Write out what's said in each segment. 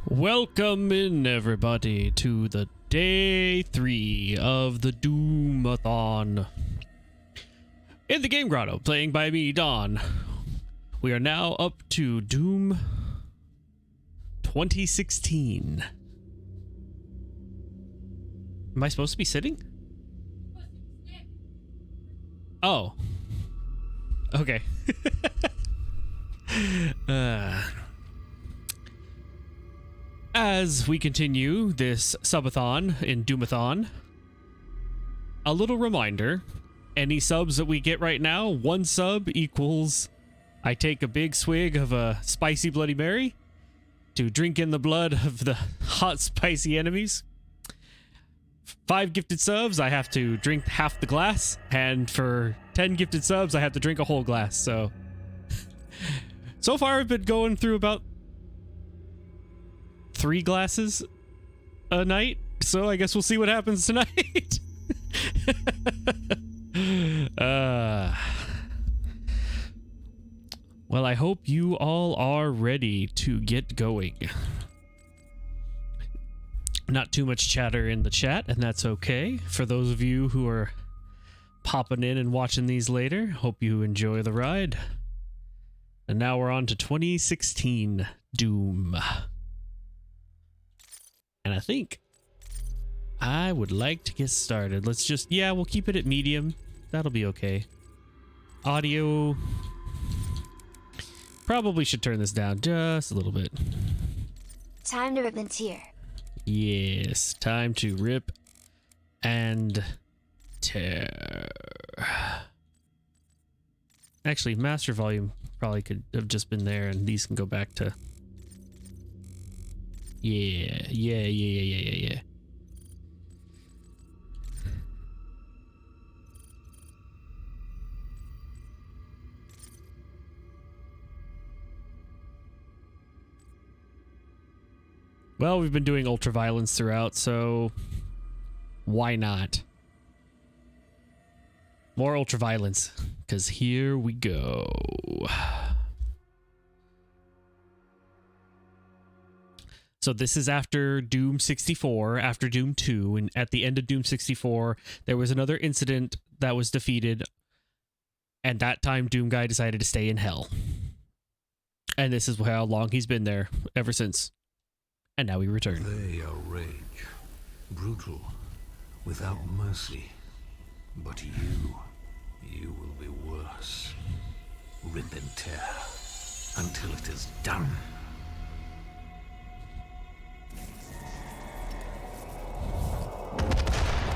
Welcome in, everybody, to the day 3 of the Doomathon. In the Game Grotto, playing by me, Don. We are now up to Doom 2016. Am I supposed to be sitting? Oh. Okay. As we continue this subathon in Doomathon, a little reminder, any subs that we get right now, 1 sub equals I take a big swig of a spicy Bloody Mary to drink in the blood of the hot spicy enemies. 5 gifted subs, I have to drink half the glass, and for 10 gifted subs, I have to drink a whole glass. So far I've been going through about 3 glasses a night, so I guess we'll see what happens tonight. Well, I hope you all are ready to get going. Not too much chatter in the chat, and that's okay. For those of you who are popping in and watching these later, hope you enjoy the ride. And now we're on to 2016 Doom. And I think I would like to get started. Let's just, yeah, we'll keep it at medium. That'll be okay. Audio. Probably should turn this down just a little bit. Time to rip and tear. Yes, time to rip and tear. Actually, master volume probably could have just been there, and these can go back to... Yeah. Well, we've been doing ultraviolence throughout, so why not? More ultraviolence, because here we go. So this is after Doom 64, after Doom 2, and at the end of Doom 64, there was another incident that was defeated, and that time Doom Guy decided to stay in hell. And this is how long he's been there, ever since. And now we return. They are rage, brutal, without mercy. But you will be worse. Rip and tear, until it is done.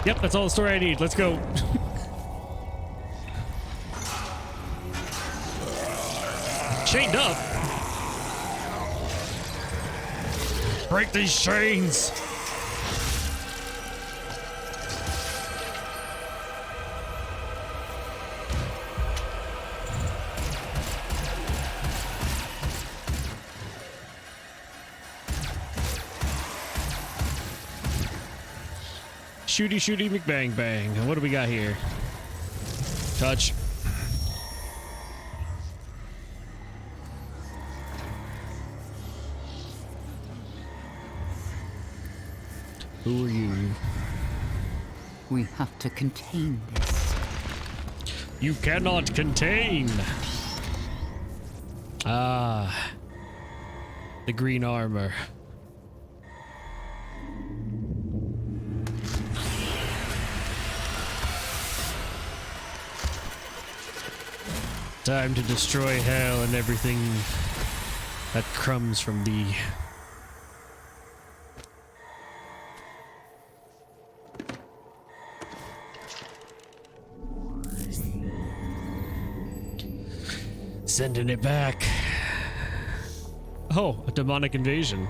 Yep, that's all the story I need. Let's go. Chained up. Break these chains. Shooty McBang bang. What do we got here? Touch. Who are you? We have to contain this. You cannot contain. Ah. The green armor. Time to destroy hell and everything that crumbs from thee. Sending it back. Oh, a demonic invasion.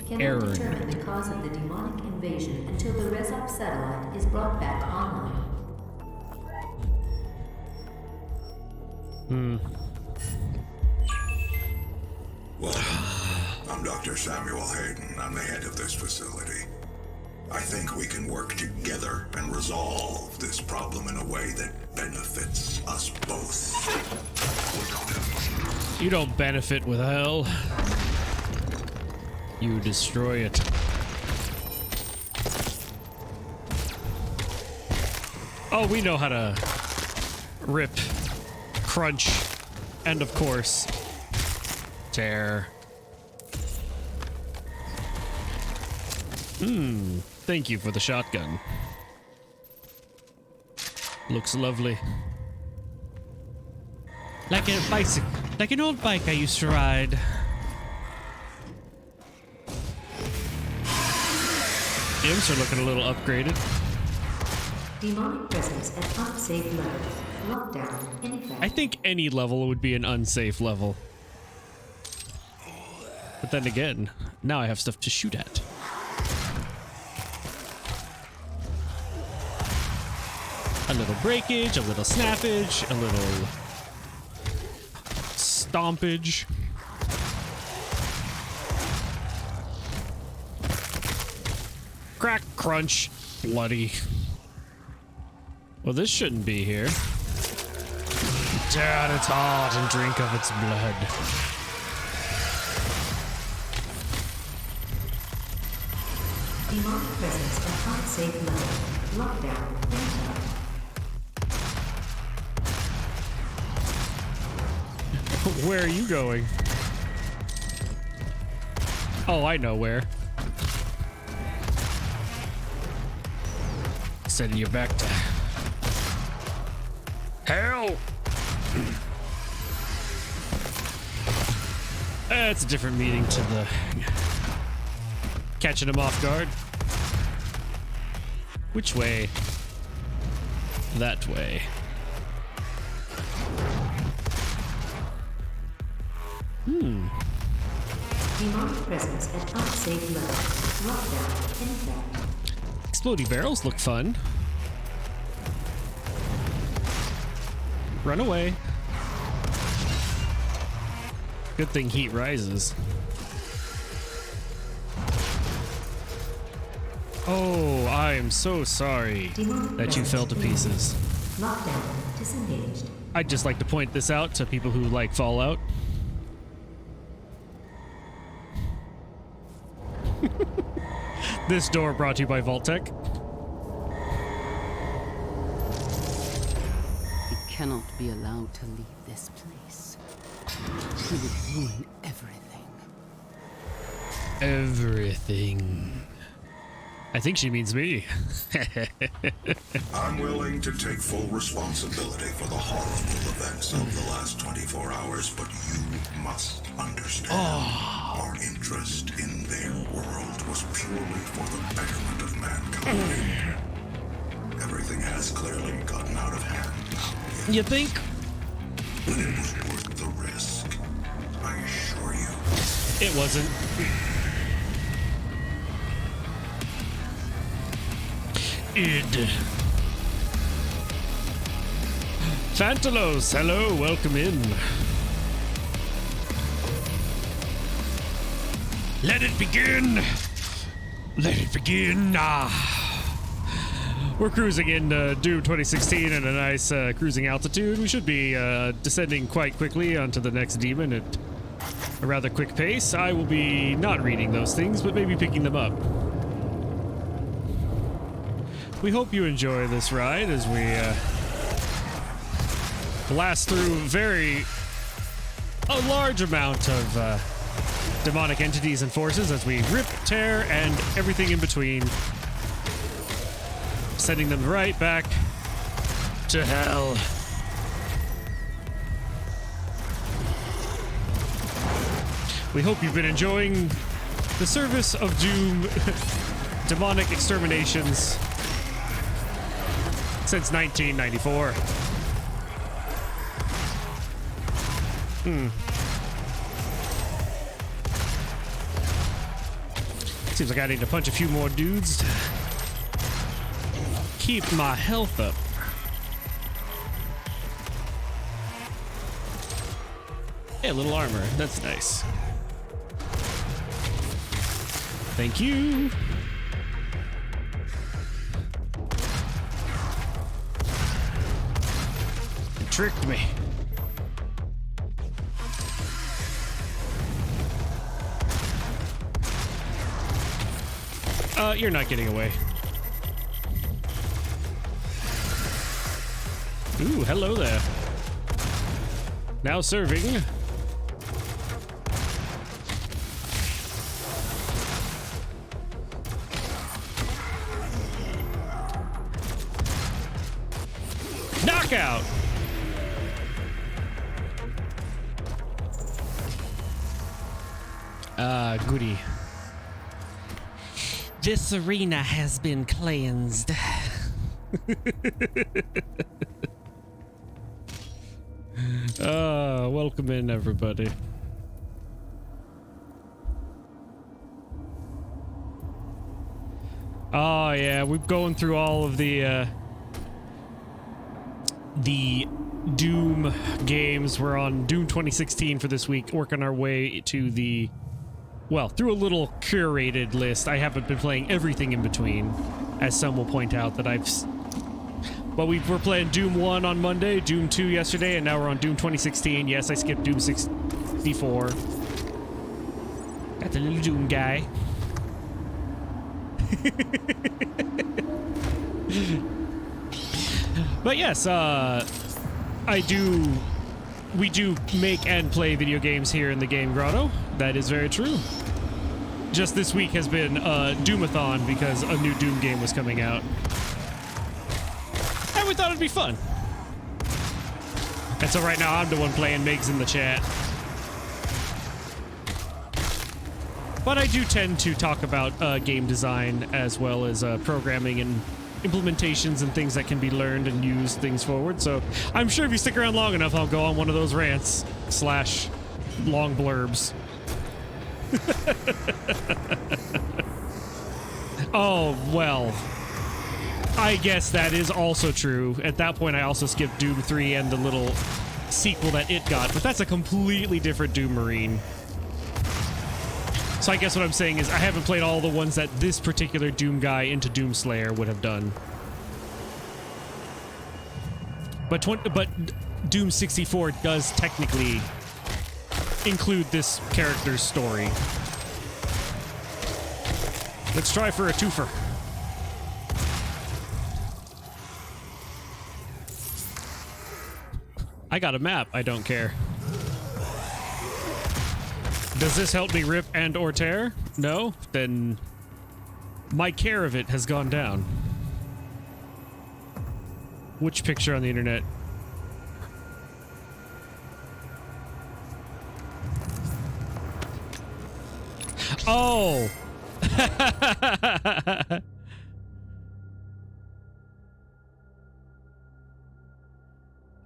Cannot determine the cause of the demonic invasion until the Resop satellite is brought back online. I'm Dr. Samuel Hayden. I'm the head of this facility. I think we can work together and resolve this problem in a way that benefits us both. You don't benefit with hell. You destroy it. Oh, we know how to rip, crunch, and of course, tear. Thank you for the shotgun. Looks lovely. Like a bicycle, like an old bike I used to ride. Imps are looking a little upgraded. Demonic presence at unsafe levels. Lockdown in effect. I think any level would be an unsafe level. But then again, now I have stuff to shoot at. A little breakage, a little snappage, a little stompage. Crack, crunch, bloody. Well, this shouldn't be here. Tear out its heart and drink of its blood. Demonic presence at unsafe levels. Lockdown in effect. Where are you going? Oh, I know where. Sending you back to hell. It's a different meaning to the catching him off guard. Which way? That way. Demonic presence at unsafe levels. Lockdown in effect. Exploding barrels look fun. Run away. Good thing heat rises. Oh, I am so sorry that you fell to pieces. Lockdown disengaged. I'd just like to point this out to people who like Fallout. This door brought to you by Vault-Tec. He cannot be allowed to leave this place. He would ruin everything. Everything. I think she means me. I'm willing to take full responsibility for the horrible events of the last 24 hours, but you must understand. Our interest in their world was purely for the betterment of mankind. Everything has clearly gotten out of hand now. You think? But it was worth the risk, I assure you. It wasn't. Id. Fantalos, hello, welcome in. Let it begin. Let it begin. We're cruising in Doom 2016 at a nice cruising altitude. We should be descending quite quickly onto the next demon at a rather quick pace. I will be not reading those things, but maybe picking them up. We hope you enjoy this ride as we blast through a large amount of demonic entities and forces as we rip, tear, and everything in between, sending them right back to hell. We hope you've been enjoying the service of Doom demonic exterminations since 1994. Seems like I need to punch a few more dudes to keep my health up. Hey, a little armor. That's nice. Thank you. It tricked me. You're not getting away. Ooh, hello there. Now serving. Knockout! Goody. This arena has been cleansed. Welcome in, everybody. Oh, yeah, we're going through all of the Doom games. We're on Doom 2016 for this week, working our way to the, well, through a little curated list. I haven't been playing everything in between, as some will point out that but we were playing Doom 1 on Monday, Doom 2 yesterday, and now we're on Doom 2016. Yes, I skipped Doom 64. Got the little Doom guy. But yes, we do make and play video games here in the Game Grotto. That is very true. Just this week has been Doomathon because a new Doom game was coming out. And we thought it'd be fun. And so right now I'm the one playing, Meg's in the chat. But I do tend to talk about game design as well as programming and implementations and things that can be learned and used things forward. So I'm sure if you stick around long enough, I'll go on one of those rants / long blurbs. Oh, well, I guess that is also true. At that point, I also skipped Doom 3 and the little sequel that it got, but that's a completely different Doom Marine. So I guess what I'm saying is I haven't played all the ones that this particular Doom guy into Doom Slayer would have done. But Doom 64 does technically include this character's story. Let's try for a twofer. I got a map. I don't care. Does this help me rip and or tear? No? Then my care of it has gone down. Which picture on the internet? Oh!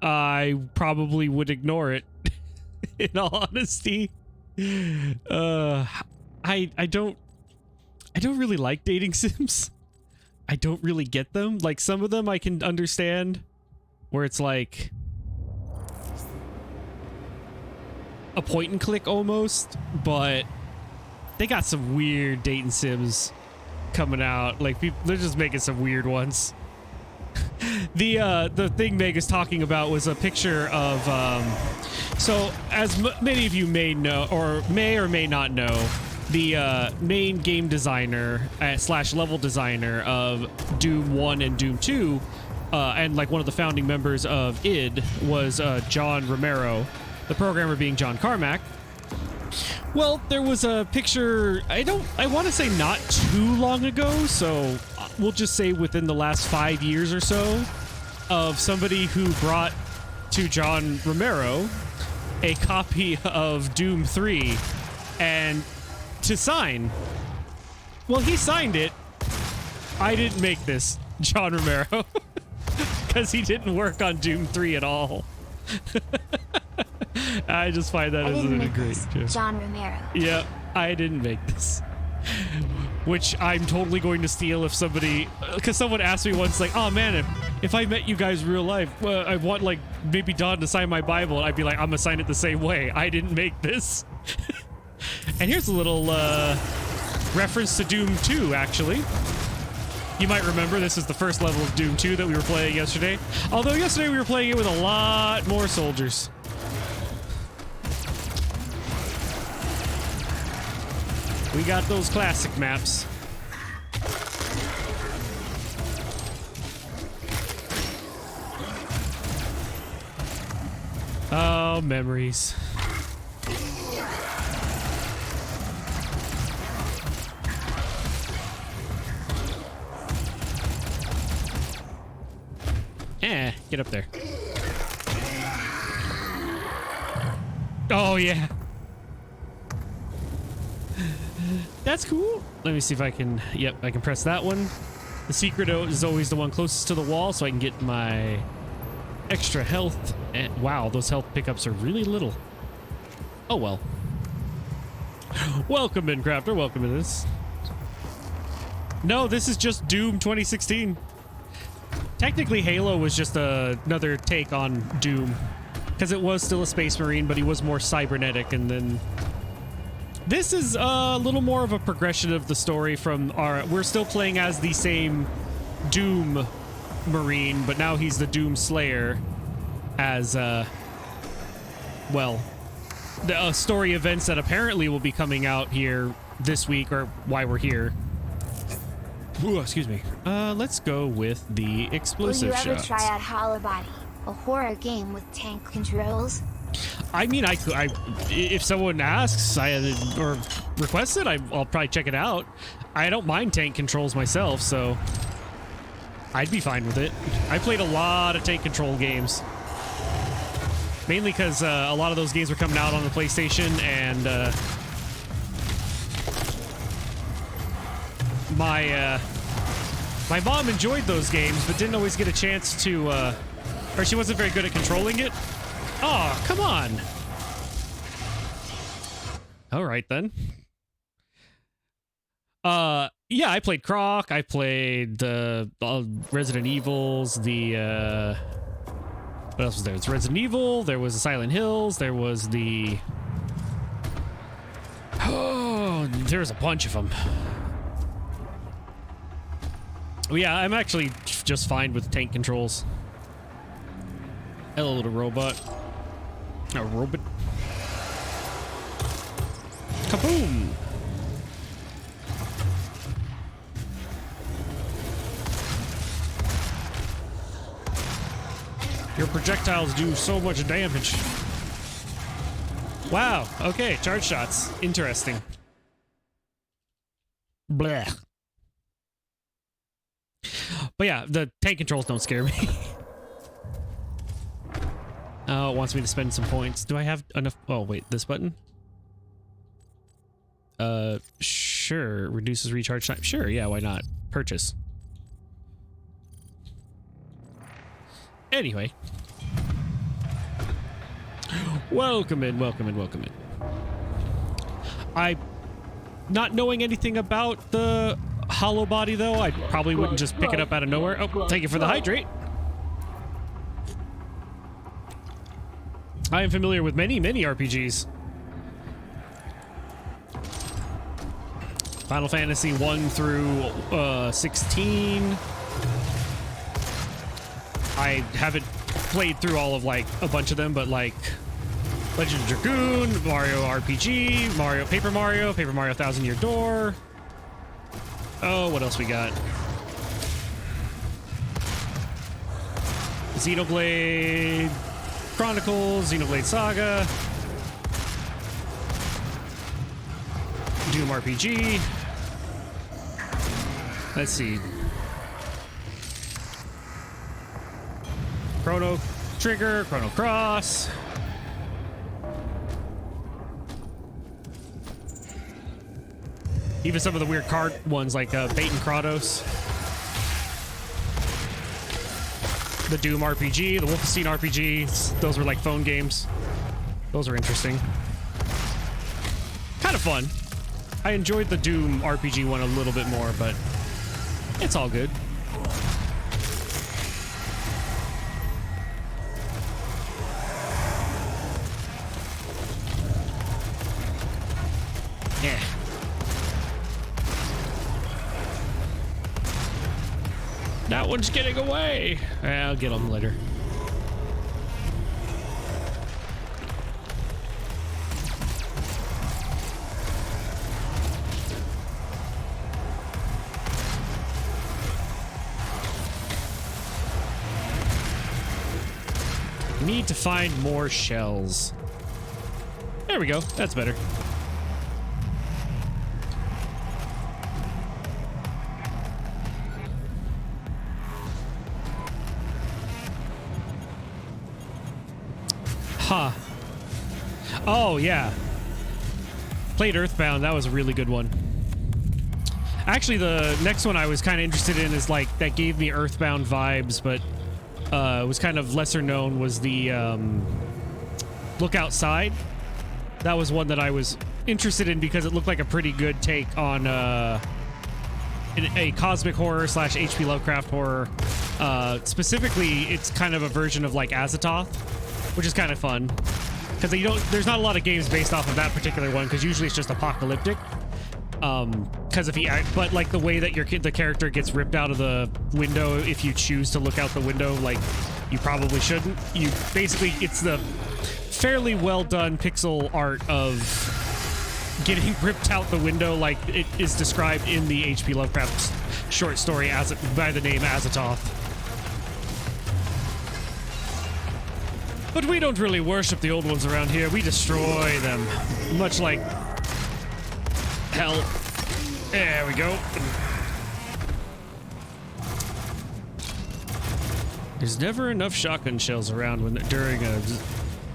I probably would ignore it, in all honesty. I don't really like dating sims. I don't really get them. Like, some of them I can understand, where it's like a point and click almost, but they got some weird dating sims coming out. Like, they're just making some weird ones. The thing Meg is talking about was a picture of so as many of you may know or may not know, the main game designer / level designer of Doom 1 and Doom 2 and like one of the founding members of id was John Romero, the programmer being John Carmack. Well, there was a picture, I want to say not too long ago, so we'll just say within the last 5 years or so, of somebody who brought to John Romero a copy of Doom 3 and to sign. Well, he signed it. I didn't make this, John Romero, because he didn't work on Doom 3 at all. I just find that as a great joke. John Romero. Yeah, I didn't make this. Which I'm totally going to steal if somebody, because someone asked me once, like, oh man, if I met you guys real life, I want like maybe Don to sign my Bible. I'd be like, I'm gonna sign it the same way. I didn't make this. And here's a little reference to Doom 2, actually. You might remember this is the first level of Doom 2 that we were playing yesterday. Although yesterday we were playing it with a lot more soldiers. We got those classic maps. Oh, memories. Get up there. Oh, yeah. That's cool. Let me see if I can... Yep, I can press that one. The secret is always the one closest to the wall, so I can get my extra health. And wow, those health pickups are really little. Oh, well. Welcome, Minecrafter. Welcome to this. No, this is just Doom 2016. Technically, Halo was just another take on Doom, because it was still a Space Marine, but he was more cybernetic, and then this is a little more of a progression of the story from our... We're still playing as the same Doom Marine, but now he's the Doom Slayer as, well, the story events that apparently will be coming out here this week, or why we're here. Ooh, excuse me. Let's go with the explosive shots. Will you ever try out Hollow Body, a horror game with tank controls? I mean, if someone asks or requests it, I'll probably check it out. I don't mind tank controls myself, so I'd be fine with it. I played a lot of tank control games, mainly because a lot of those games were coming out on the PlayStation, and my mom enjoyed those games, but didn't always get a chance to, or she wasn't very good at controlling it. Oh, come on. All right, then. Yeah, I played Croc. I played the Resident Evils, the, what else was there? It's Resident Evil. There was the Silent Hills. There was the... Oh, there was a bunch of them. Well, yeah, I'm actually just fine with tank controls. Hello, little robot. A robot. Kaboom! Your projectiles do so much damage. Wow, okay, charge shots. Interesting. Blech. But yeah, the tank controls don't scare me. Oh, it wants me to spend some points. Do I have enough? Oh, wait, this button? Sure. Reduces recharge time. Sure, yeah, why not? Purchase. Anyway. Welcome in, welcome in, welcome in. Not knowing anything about the Hollow Body, though, I probably wouldn't just pick it up out of nowhere. Oh, thank you for the hydrate. I am familiar with many, many RPGs. Final Fantasy 1 through 16. I haven't played through all of, like, a bunch of them, but, like, Legend of Dragoon, Mario RPG, Paper Mario 1000 Year Door. Oh, what else we got? Xenoblade Chronicles, Xenoblade Saga, Doom RPG. Let's see. Chrono Trigger, Chrono Cross. Even some of the weird card ones like Bait and Kratos. The Doom RPG, the Wolfenstein RPG. Those were like phone games. Those are interesting. Kind of fun. I enjoyed the Doom RPG one a little bit more, but it's all good. Yeah. That one's getting away. I'll get him later. Need to find more shells. There we go. That's better. Huh. Oh, yeah. Played Earthbound. That was a really good one. Actually, the next one I was kind of interested in is like, that gave me Earthbound vibes, but was kind of lesser known, was the Look Outside. That was one that I was interested in because it looked like a pretty good take on a cosmic horror / H.P. Lovecraft horror. Specifically, it's kind of a version of like Azathoth, which is kind of fun because there's not a lot of games based off of that particular one because usually it's just apocalyptic. Because but like the way that the character gets ripped out of the window if you choose to look out the window, like you probably shouldn't. You basically, it's the fairly well done pixel art of getting ripped out the window, like it is described in the H.P. Lovecraft short story by the name Azathoth. But we don't really worship the old ones around here. We destroy them, much like hell. There we go. There's never enough shotgun shells around during a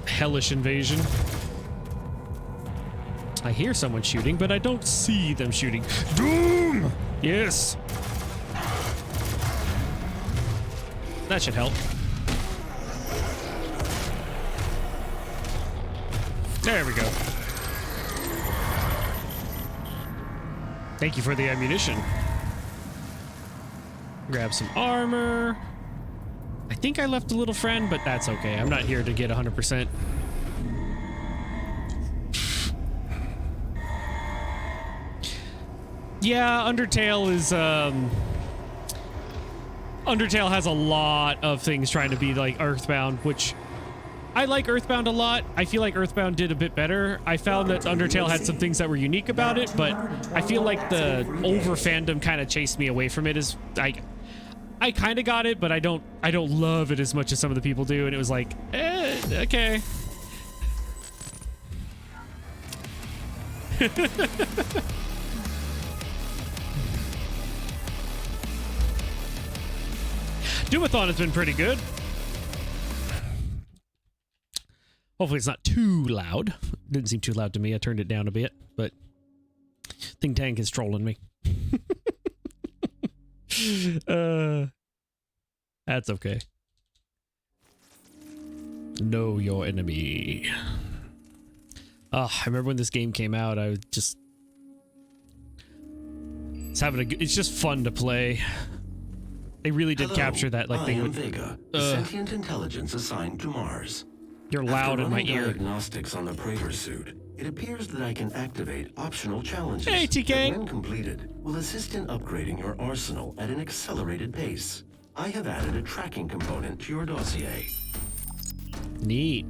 hellish invasion. I hear someone shooting, but I don't see them shooting. Doom! Yes. That should help. There we go. Thank you for the ammunition. Grab some armor. I think I left a little friend, but that's okay. I'm not here to get 100%. Yeah, Undertale is, Undertale has a lot of things trying to be like Earthbound, which I like Earthbound a lot. I feel like Earthbound did a bit better. I found that Undertale had some things that were unique about it, but I feel like the over fandom kind of chased me away from it. I kind of got it, but I don't love it as much as some of the people do, and it was like, okay. Doomathon has been pretty good. Hopefully it's not too loud. Didn't seem too loud to me. I turned it down a bit, but Think Tank is trolling me. That's okay. Know your enemy. I remember when this game came out, I was just... It's just fun to play. They really did capture that, like they would... Vega, the sentient intelligence assigned to Mars. You're loud in my ear. Diagnostics on the Praetor suit. It appears that I can activate optional challenges. Hey, TK. That, when completed, will assist in upgrading your arsenal at an accelerated pace. I have added a tracking component to your dossier. Neat.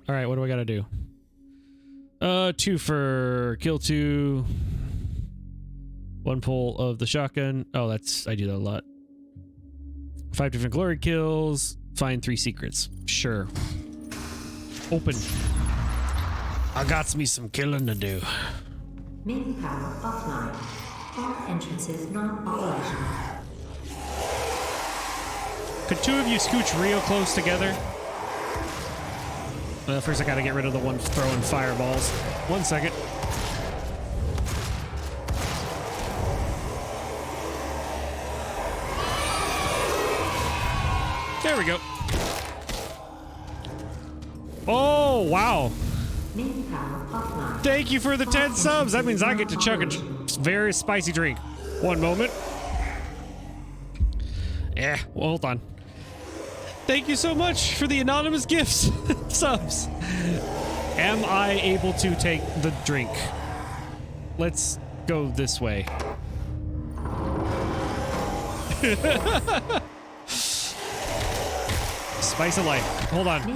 All right, what do I gotta do? 2 for kill 2. 1 pull of the shotgun. Oh, I do that a lot. 5 different glory kills. Find 3 secrets. Sure. Open. I got me some killing to do. Main power offline. All entrances not operational. Could 2 of you scooch real close together? Well, first I gotta get rid of the one throwing fireballs. 1 second. There we go. Oh, wow. Main power offline. Thank you for the 10 subs. That means I get to chug a very spicy drink. 1 moment. Yeah, well, hold on. Thank you so much for the anonymous gifts. Subs. Am I able to take the drink? Let's go this way. Spice of life. Hold on.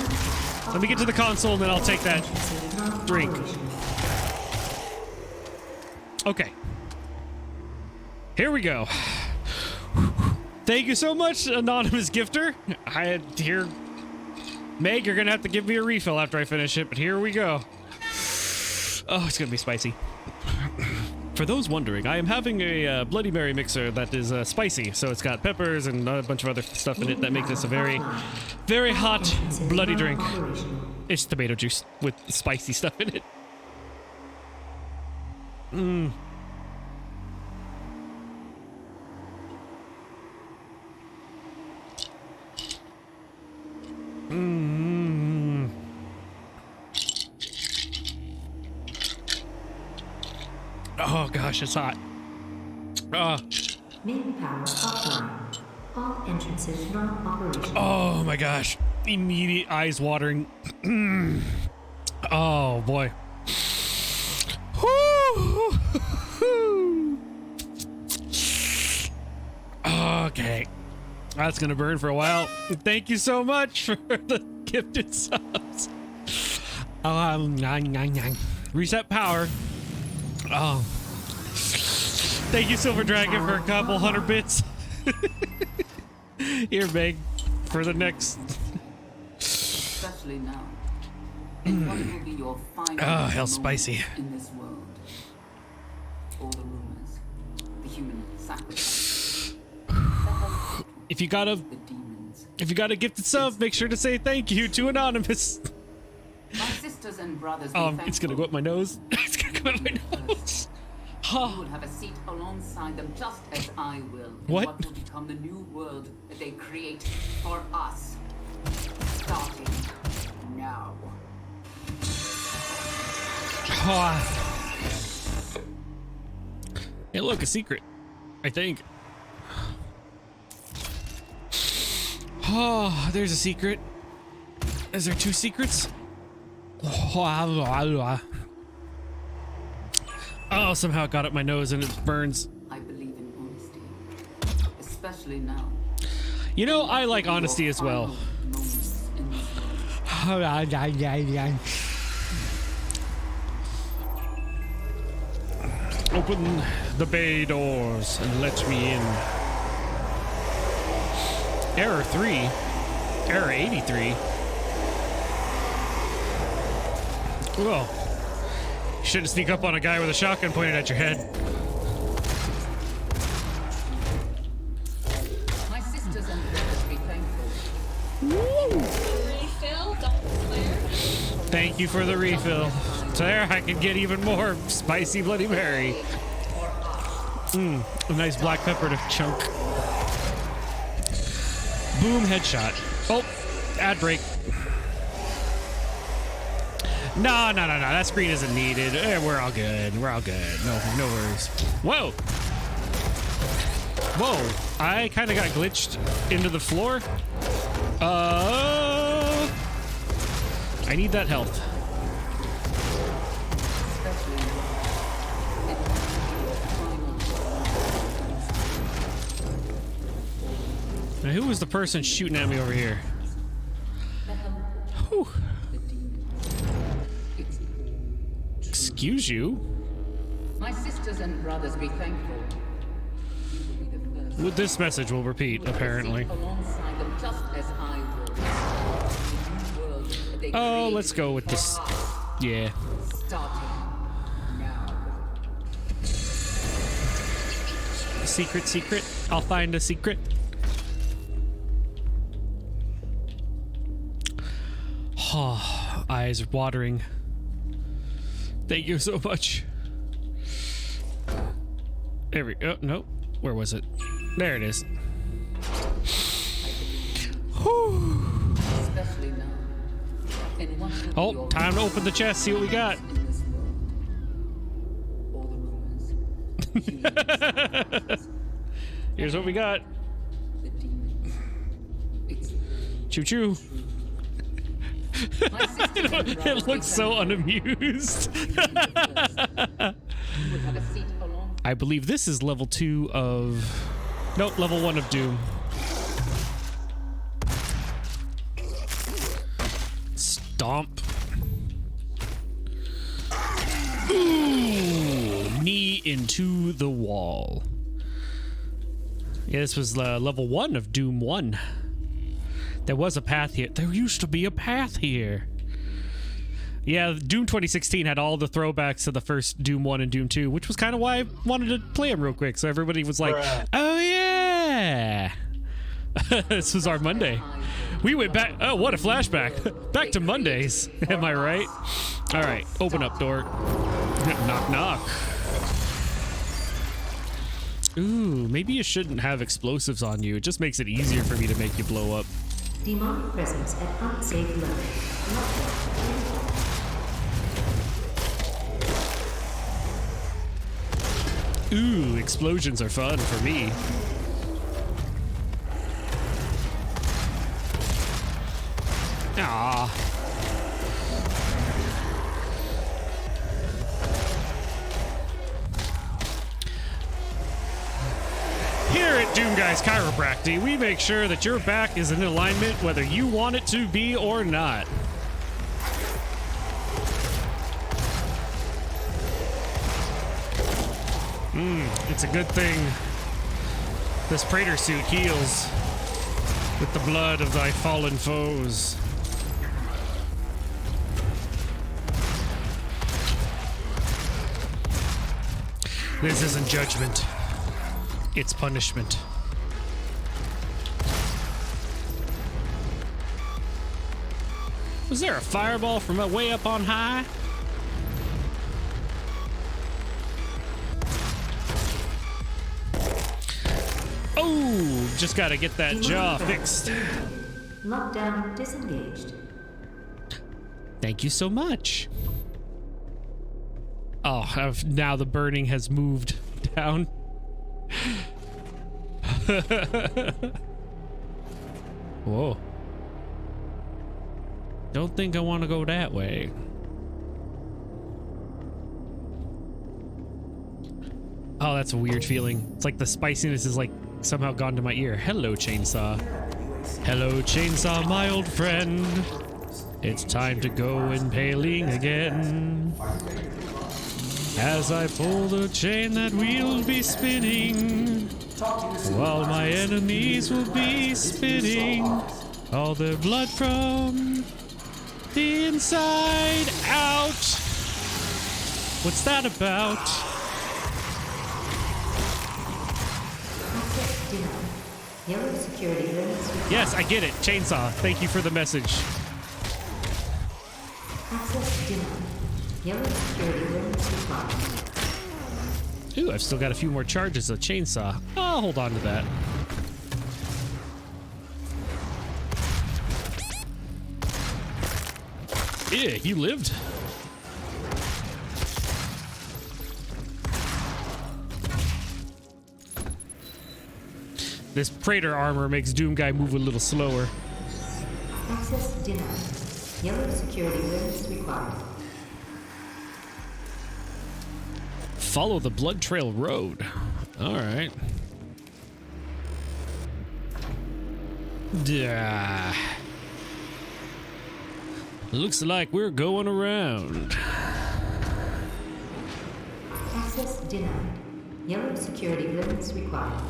Let me get to the console and then I'll take that drink. Okay. Here we go. Thank you so much, anonymous gifter. Here, Meg, you're gonna have to give me a refill after I finish it, but here we go. Oh, it's gonna be spicy. For those wondering, I am having a Bloody Mary mixer that is spicy, so it's got peppers and a bunch of other stuff in it that makes this a very, very hot, bloody drink. It's tomato juice with spicy stuff in it. Mmm. Mmm. Oh gosh, it's hot. Main power offline. All entrances not operational. Oh my gosh. Immediate eyes watering. Oh boy. Okay. That's gonna burn for a while. Thank you so much for the gifted subs. Reset power. Oh. Thank you, Silver Dragon, for a couple 100 bits. Here, Meg, for the next. Especially now. And what will be your final Oh, hell, spicy. in this world? All the rumors, the human sacrifice, If you got a gifted sub, make sure to say thank you to Anonymous. my sisters and brothers. It's gonna go up my nose. It's gonna go up my nose. You will have a seat alongside them, just as I will. In What? will become the new world that they create for us? Starting now. Hey, look, a secret. I think. Oh, there's a secret. Is there two secrets? Oh, somehow it got up my nose and it burns. I believe in honesty, especially now. You know, I like honesty as well. Moments in this world. Open the bay doors and let me in. Error 3. Error 83. Whoa. You shouldn't sneak up on a guy with a shotgun pointed at your head. My sisters and brothers be thankful. Refill, don't flare. Thank you for the refill. So there I can get even more spicy Bloody Mary. A nice black pepper to chunk. Boom, headshot. Oh, ad break. No. That screen isn't needed. We're all good. We're all good. No worries. Whoa. Whoa. I kind of got glitched into the floor. I need that health. Now, who was the person shooting at me over here? Whew. Excuse you? My sisters and brothers be thankful. You will be the first. Well, this message will repeat, apparently. Alongside them, just as I will. The new world that they Oh, created let's go with for this. us. Yeah. Starting now. Secret. I'll find a secret. Oh, eyes watering. Thank you so much. There we go. No. Where was it? There it is. Whew. Especially now. And what will be Oh, your time to open the chest, see what we got. in this world? All the rumors. Here's what we got. The demons. It's Choo choo. my sisters and brothers It be looks so thankful. unamused. You will have a seat along. I believe this is level 2 of Nope, level 1 of Doom. Stomp. Ooh, knee into the wall. Yeah, this was level 1 of Doom 1. There was a path here. There used to be a path here. Yeah, Doom 2016 had all the throwbacks to the first Doom 1 and Doom 2, which was kind of why I wanted to play them real quick, so everybody was like, oh yeah! This was our Monday. We went back, oh, what a flashback. Back to Mondays, am I right? All right, open up door. Knock, knock. Ooh, maybe you shouldn't have explosives on you. It just makes it easier for me to make you blow up. Demonic presence at unsafe level. Ooh, explosions are fun for me. Ah. Here at Doom Guys Chiropractic, we make sure that your back is in alignment whether you want it to be or not. It's a good thing this Praetor suit heals with the blood of thy fallen foes. This isn't judgment. It's punishment. Was there a fireball from way up on high? Oh, just gotta get that jaw fixed. Lockdown disengaged. Thank you so much. Oh, now the burning has moved down. Whoa. Don't think I want to go that way. Oh, that's a weird feeling. It's like the spiciness is like somehow gone to my ear. Hello, chainsaw. Hello, chainsaw, my old friend. It's time to go impaling again. As I pull the chain, that wheel'll be spinning, while my enemies will be spitting all their blood from the inside out. What's that about? Yellow security limits. Yes, I get it. Chainsaw, thank you for the message. Access denied. Yellow security limits required. Ooh, I've still got a few more charges of chainsaw. I'll hold on to that. Yeah, you lived. This Praetor armor makes Doom Guy move a little slower. Access denied. Yellow security limits required. Follow the Blood Trail Road. All right. Duh. Looks like we're going around. Access denied. Yellow security limits required.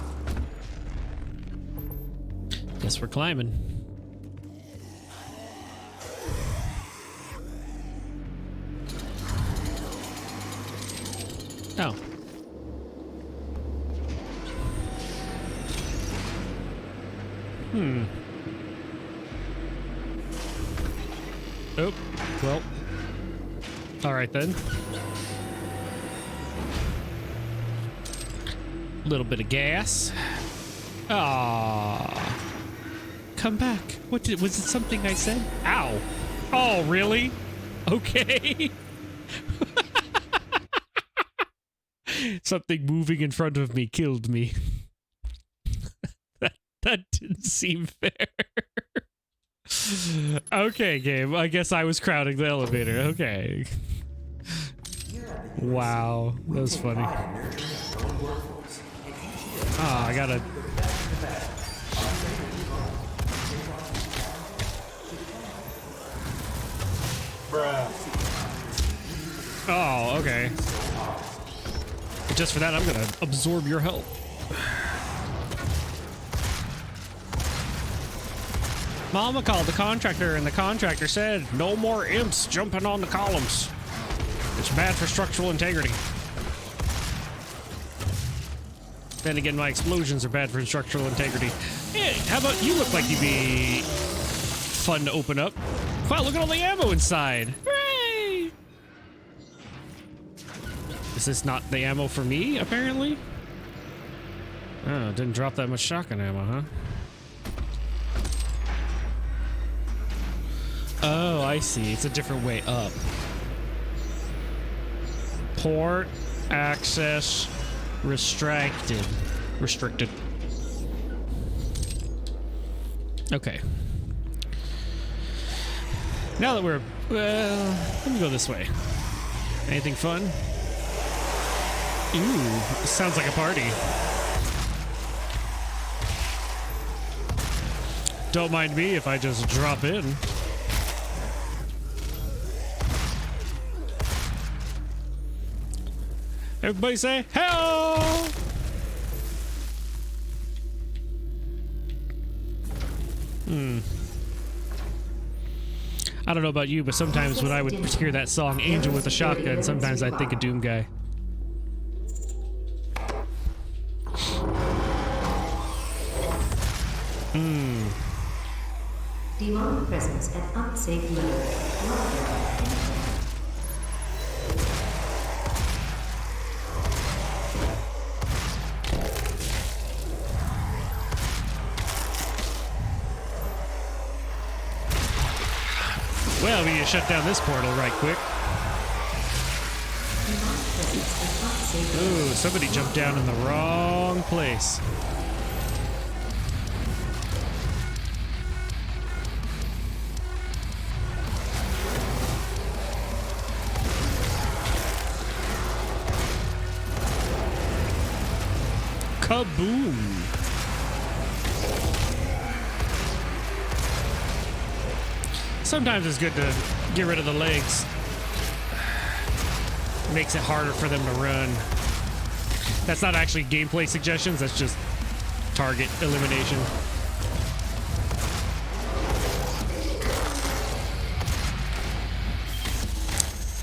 Guess we're climbing. Oh. Oh, well. All right then. A little bit of gas. Ah. Come back. Was it something I said? Ow. Oh, really? Okay. Something moving in front of me killed me. that didn't seem fair. Okay, game. I guess I was crowding the elevator. Okay. Wow. That was funny. Ah, I gotta... Oh, okay. Just for that, I'm gonna absorb your help. Mama called the contractor, and the contractor said, no more imps jumping on the columns. It's bad for structural integrity. Then again, my explosions are bad for structural integrity. Hey, how about you look like you'd be fun to open up? Wow, look at all the ammo inside. Hooray! Is this not the ammo for me, apparently? Oh, it didn't drop that much shotgun ammo, huh? Oh, I see. It's a different way up. Port access restricted. Restricted. Okay. Now that we're... Well, let me go this way. Anything fun? Ooh, sounds like a party. Don't mind me if I just drop in. Everybody say, hello! I don't know about you, but sometimes when I would hear that song, Angel with a Shotgun, sometimes I think of Doom Guy. Demonic presence at unsafe level. Well, we need to shut down this portal right quick. Ooh, somebody jumped down in the wrong place. Kaboom! Sometimes it's good to get rid of the legs. It makes it harder for them to run. That's not actually gameplay suggestions, that's just target elimination.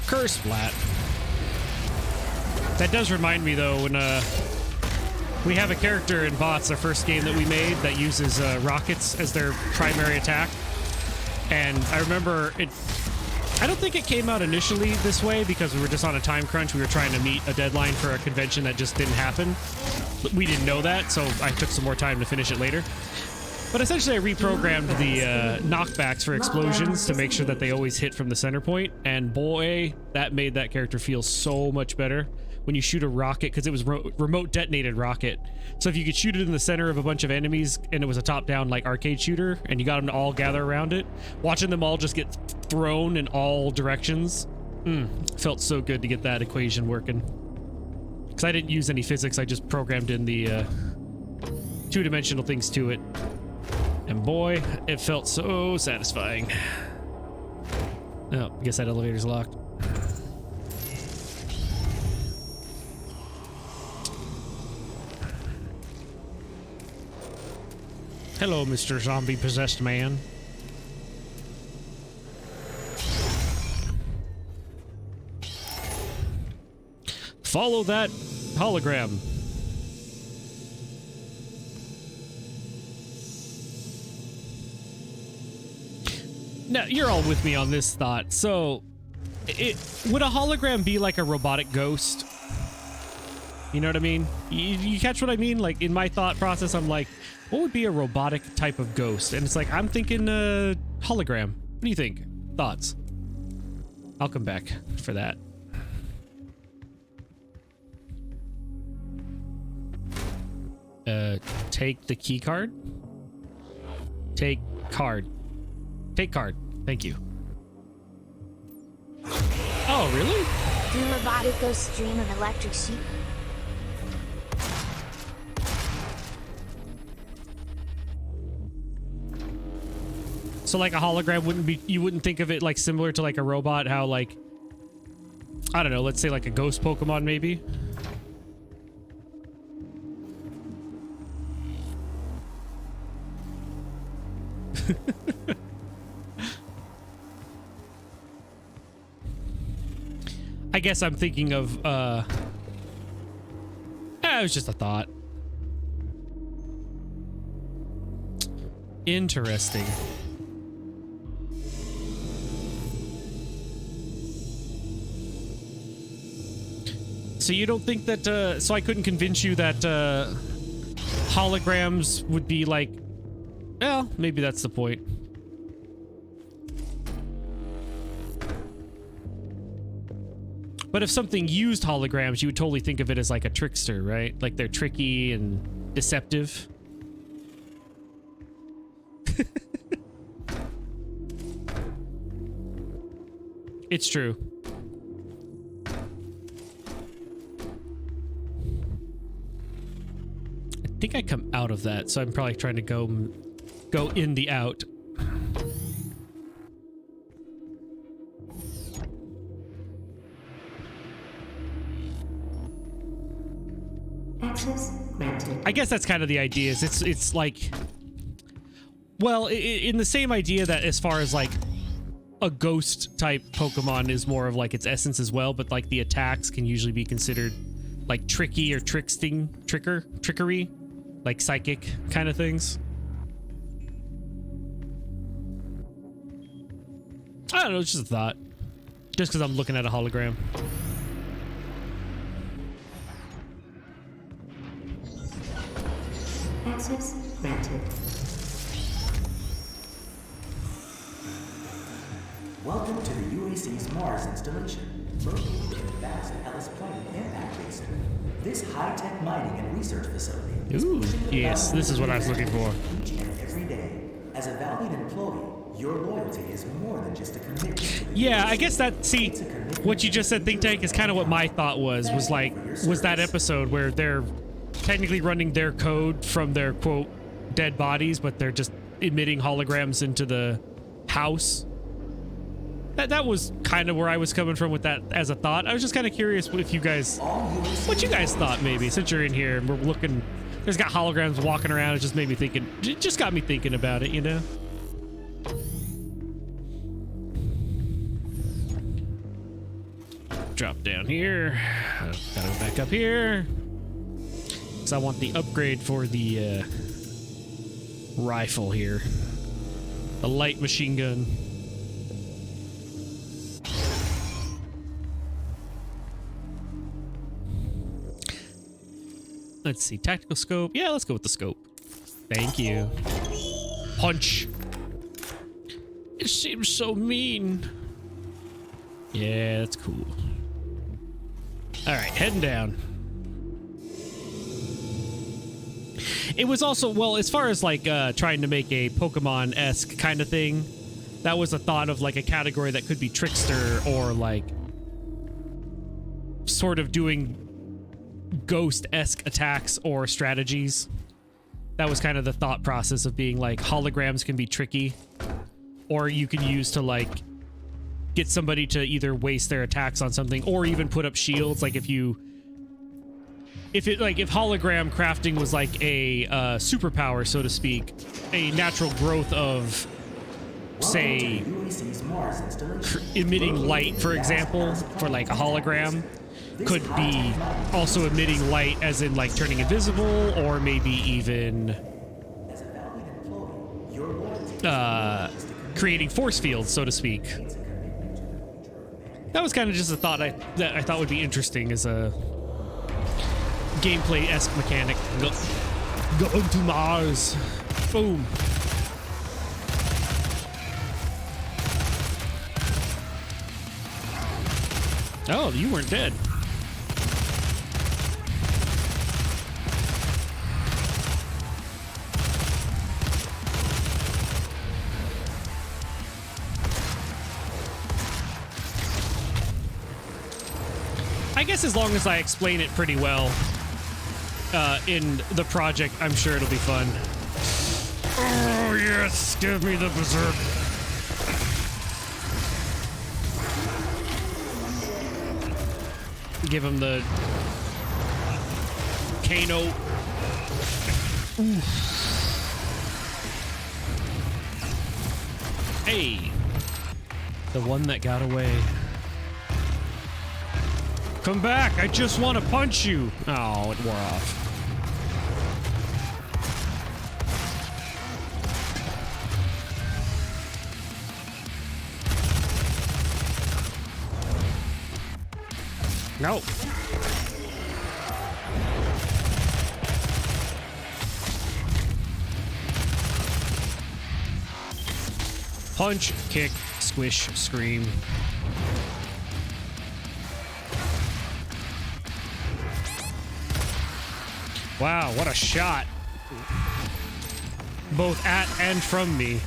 Curse flat. That does remind me though, when we have a character in Bots, our first game that we made, that uses rockets as their primary attack. And I remember it, I don't think it came out initially this way because we were just on a time crunch. We were trying to meet a deadline for a convention that just didn't happen. We didn't know that, so I took some more time to finish it later. But essentially I reprogrammed the knockbacks for explosions to make sure that they always hit from the center point. And boy, that made that character feel so much better when you shoot a rocket, because it was remote detonated rocket. So if you could shoot it in the center of a bunch of enemies and it was a top-down like arcade shooter and you got them to all gather around it, watching them all just get thrown in all directions, felt so good to get that equation working. Because I didn't use any physics, I just programmed in the two-dimensional things to it. And boy, it felt so satisfying. Oh, I guess that elevator's locked. Hello, Mr. Zombie-possessed man. Follow that hologram. Now, you're all with me on this thought. So, would a hologram be like a robotic ghost? You know what I mean? You catch what I mean? Like, in my thought process, I'm like, what would be a robotic type of ghost? And it's like, I'm thinking hologram. What do you think? Thoughts? I'll come back for that. Take the key card? Take card. Take card. Thank you. Oh, really? Do robotic ghost stream of electric sheep? So like a hologram wouldn't be, you wouldn't think of it like similar to like a robot, how like, I don't know, let's say like a ghost Pokemon maybe. I guess I'm thinking of, it was just a thought. Interesting. So you don't think that, so I couldn't convince you that, holograms would be like, well, maybe that's the point. But if something used holograms, you would totally think of it as like a trickster, right? Like they're tricky and deceptive. It's true. I think I come out of that, so I'm probably trying to go in the out. Access granted. I guess that's kind of the idea. Is it's like, well, in the same idea that as far as like a ghost type Pokemon is more of like its essence as well, but like the attacks can usually be considered like tricky or trickery, like psychic kind of things. I don't know, it's just a thought. Just because I'm looking at a hologram. Access granted. Welcome to the UAC's Mars installation, located in the vast Ellis Plain impact basin. This high-tech mining and research facility is Ooh, pushing the yes, this is what I was looking for. each and every day. As a valued employee, your loyalty is more than just a commitment to the Yeah, I UAC. guess that, see, what you just said, Think Tank, is kind of what my thought was that episode where they're technically running their code from their, quote, dead bodies, but they're just emitting holograms into the house. That was kind of where I was coming from with that as a thought. I was just kind of curious if you guys, what you guys thought maybe, since you're in here and we're looking, there's got holograms walking around. It just made me thinking, it just got me thinking about it, you know? Drop down here. Gotta go back up here. Because I want the upgrade for the rifle here. The light machine gun. Let's see, tactical scope. Yeah, let's go with the scope. Thank you. Punch. It seems so mean. Yeah, that's cool. All right, heading down. It was also, well, as far as like trying to make a Pokemon-esque kind of thing, that was a thought of like a category that could be trickster or like sort of doing ghost-esque attacks or strategies. That was kind of the thought process of being like holograms can be tricky, or you can use to like get somebody to either waste their attacks on something or even put up shields. Like if hologram crafting was like a superpower, so to speak, a natural growth of, say, emitting light, for example, for like a hologram, could be also emitting light as in like turning invisible, or maybe even creating force fields, so to speak. That was kind of just a thought that I thought would be interesting as a gameplay-esque mechanic. Go to Mars. Boom. Oh, you weren't dead. I guess as long as I explain it pretty well in the project, I'm sure it'll be fun. Oh, yes! Give me the berserk! Give him the... Kano. Hey! The one that got away. Come back! I just want to punch you! Oh, it wore off. No. Punch, kick, squish, scream. Wow, what a shot. Both at and from me.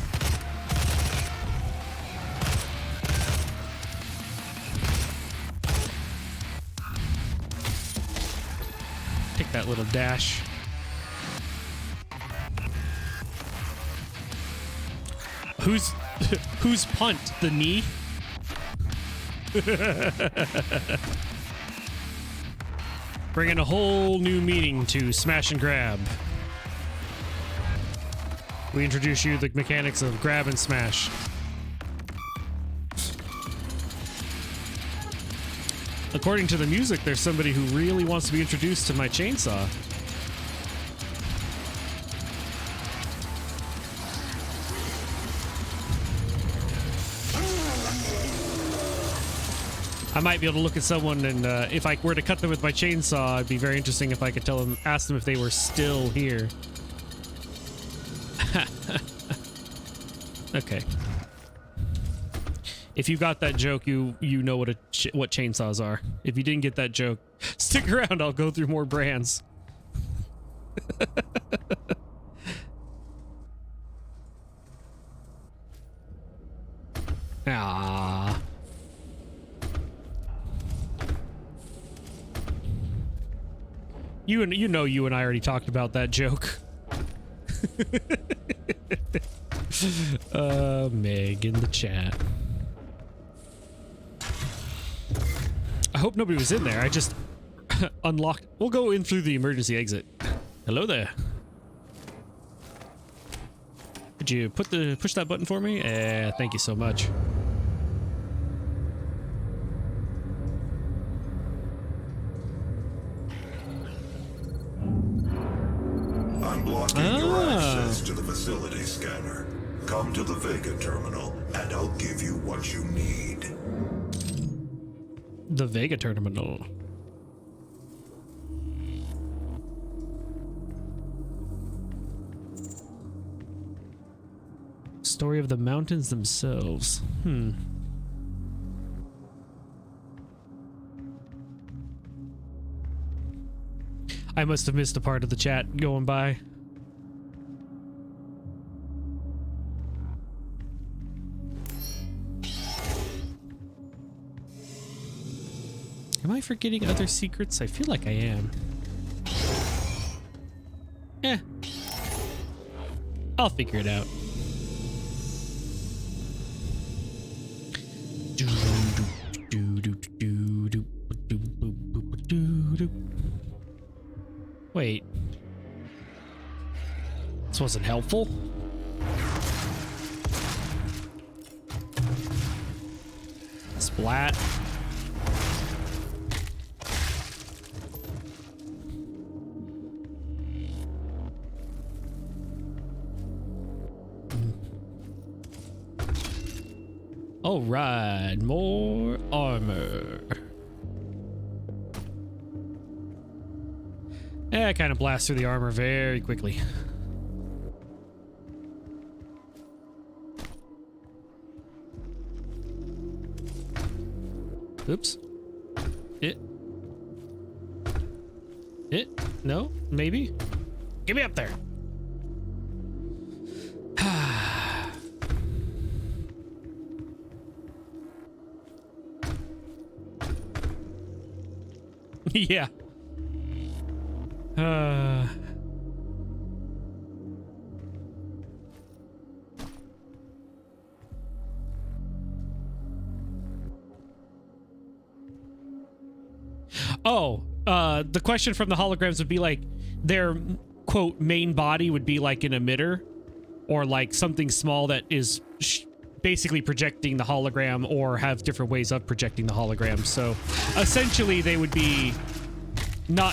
Take that little dash. Who's punt? The knee? Bringing a whole new meaning to smash and grab. We introduce you to the mechanics of grab and smash. According to the music, there's somebody who really wants to be introduced to my chainsaw. I might be able to look at someone and if I were to cut them with my chainsaw, it'd be very interesting if I could ask them if they were still here. Okay. If you got that joke, you know what what chainsaws are. If you didn't get that joke, stick around. I'll go through more brands. Ah. You know you and I already talked about that joke. Meg in the chat. I hope nobody was in there. I just unlocked. We'll go in through the emergency exit. Hello there. Could you push that button for me? Thank you so much. I'm blocking your access to the facility scanner. Come to the Vega terminal, and I'll give you what you need. The Vega terminal. Story of the mountains themselves. I must have missed a part of the chat going by. Am I forgetting other secrets? I feel like I am. I'll figure it out. Wait. This wasn't helpful? Splat. All right, more armor. I kind of blast through the armor very quickly. Oops. No? Maybe? Get me up there. Yeah. Oh, the question from the holograms would be like, their quote main body would be like an emitter, or like something small that is basically projecting the hologram, or have different ways of projecting the hologram. So essentially they would be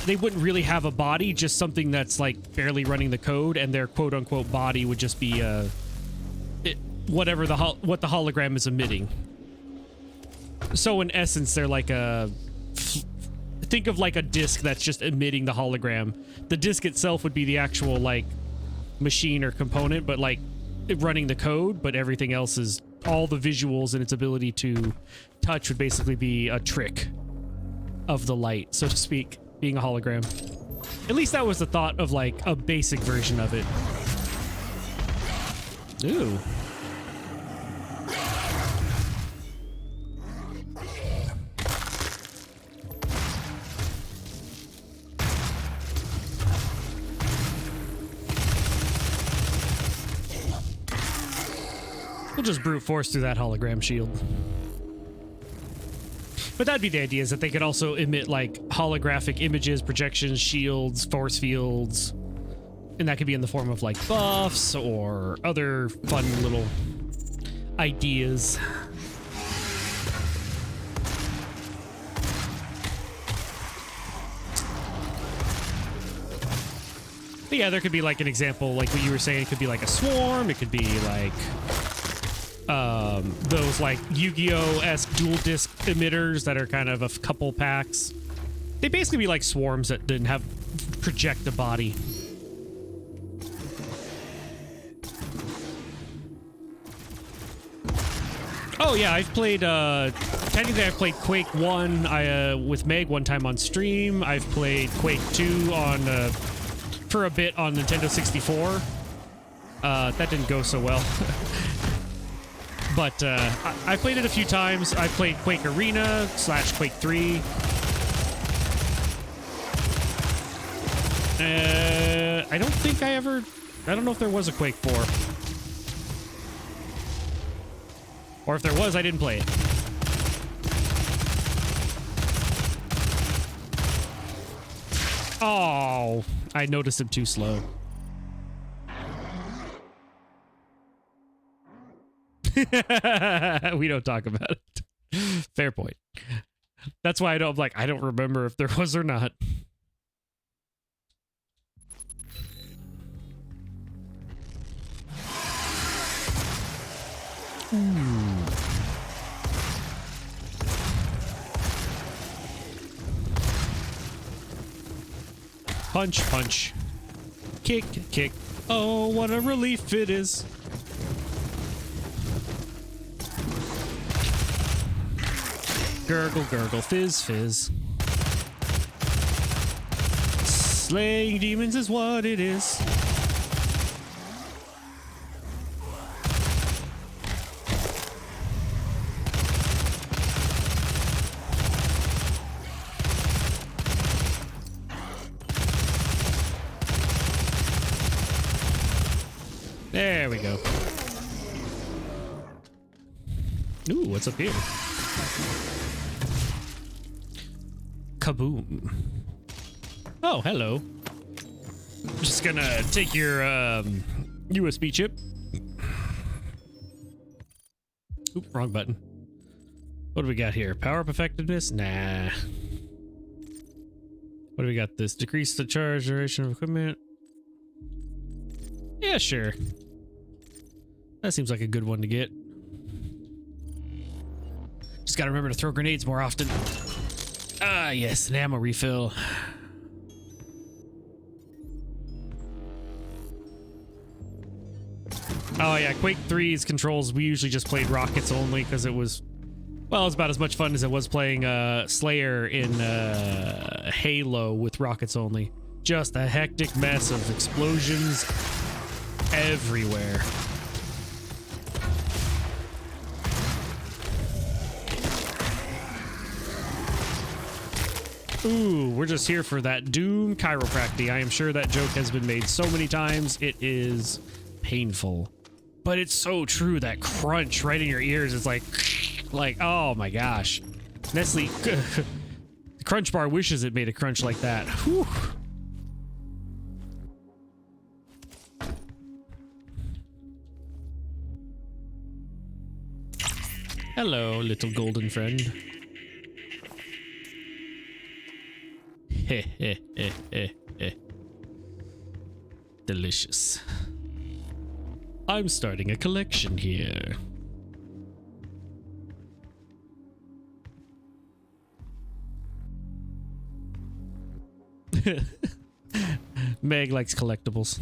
they wouldn't really have a body, just something that's like barely running the code, and their quote unquote body would just be whatever what the hologram is emitting. So in essence, they're like think of like a disk that's just emitting the hologram. The disk itself would be the actual like machine or component, but like running the code, but everything else is all the visuals, and its ability to touch would basically be a trick of the light, so to speak, being a hologram. At least that was the thought of like a basic version of it. Ooh. We'll just brute force through that hologram shield. But that'd be the idea, is that they could also emit like holographic images, projections, shields, force fields. And that could be in the form of like buffs or other fun little ideas. But yeah, there could be like an example, like what you were saying, it could be like a swarm, it could be like those like Yu-Gi-Oh-esque dual disc emitters that are kind of a couple packs. They basically be like swarms that didn't have project a body. Oh yeah, I've played technically I've played Quake 1 with Meg one time on stream. I've played Quake 2 on for a bit on Nintendo 64. That didn't go so well. But I played it a few times. I played Quake Arena / Quake 3. I don't think I don't know if there was a Quake 4. Or if there was, I didn't play it. Oh, I noticed him too slow. We don't talk about it. Fair point. That's why I don't remember if there was or not. Ooh. Punch, punch. Kick, kick. Oh, what a relief it is. Gurgle, gurgle, fizz, fizz. Slaying demons is what it is. There we go. Ooh, what's up here? Kaboom. Oh, hello. Just gonna take your USB chip. Oop, wrong button. What do we got here? Power up effectiveness? Nah. What do we got? This decrease the charge duration of equipment. Yeah, sure. That seems like a good one to get. Just gotta remember to throw grenades more often. Ah, yes, an ammo refill. Oh yeah, Quake 3's controls, we usually just played rockets only because it was, well, it's about as much fun as it was playing Slayer in Halo with rockets only. Just a hectic mess of explosions everywhere. Ooh, we're just here for that Doom chiropractic. I am sure that joke has been made so many times. It is painful. But it's so true, that crunch right in your ears. It's like, oh my gosh. Nestle, Crunch Bar wishes it made a crunch like that. Whew. Hello, little golden friend. Heh heh heh heh heh. Delicious. I'm starting a collection here. Meg likes collectibles.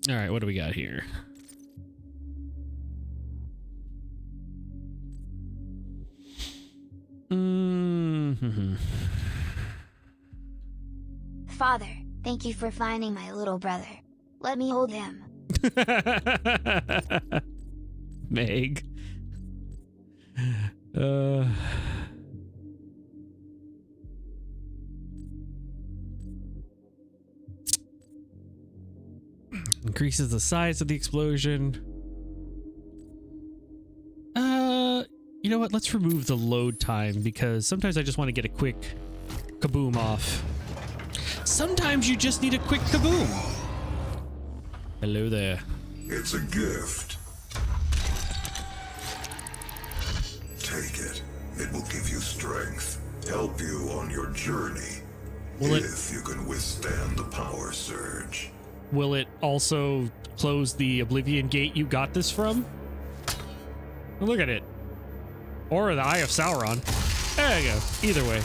All right, what do we got here? Father, thank you for finding my little brother. Let me hold him. Meg. Increases the size of the explosion. You know what? Let's remove the load time because sometimes I just want to get a quick kaboom off. Sometimes you just need a quick kaboom. Hello there. It's a gift. Take it. It will give you strength, help you on your journey. If you can withstand the power surge. Will it also close the Oblivion Gate you got this from? Oh, look at it. Or the Eye of Sauron. There you go. Either way.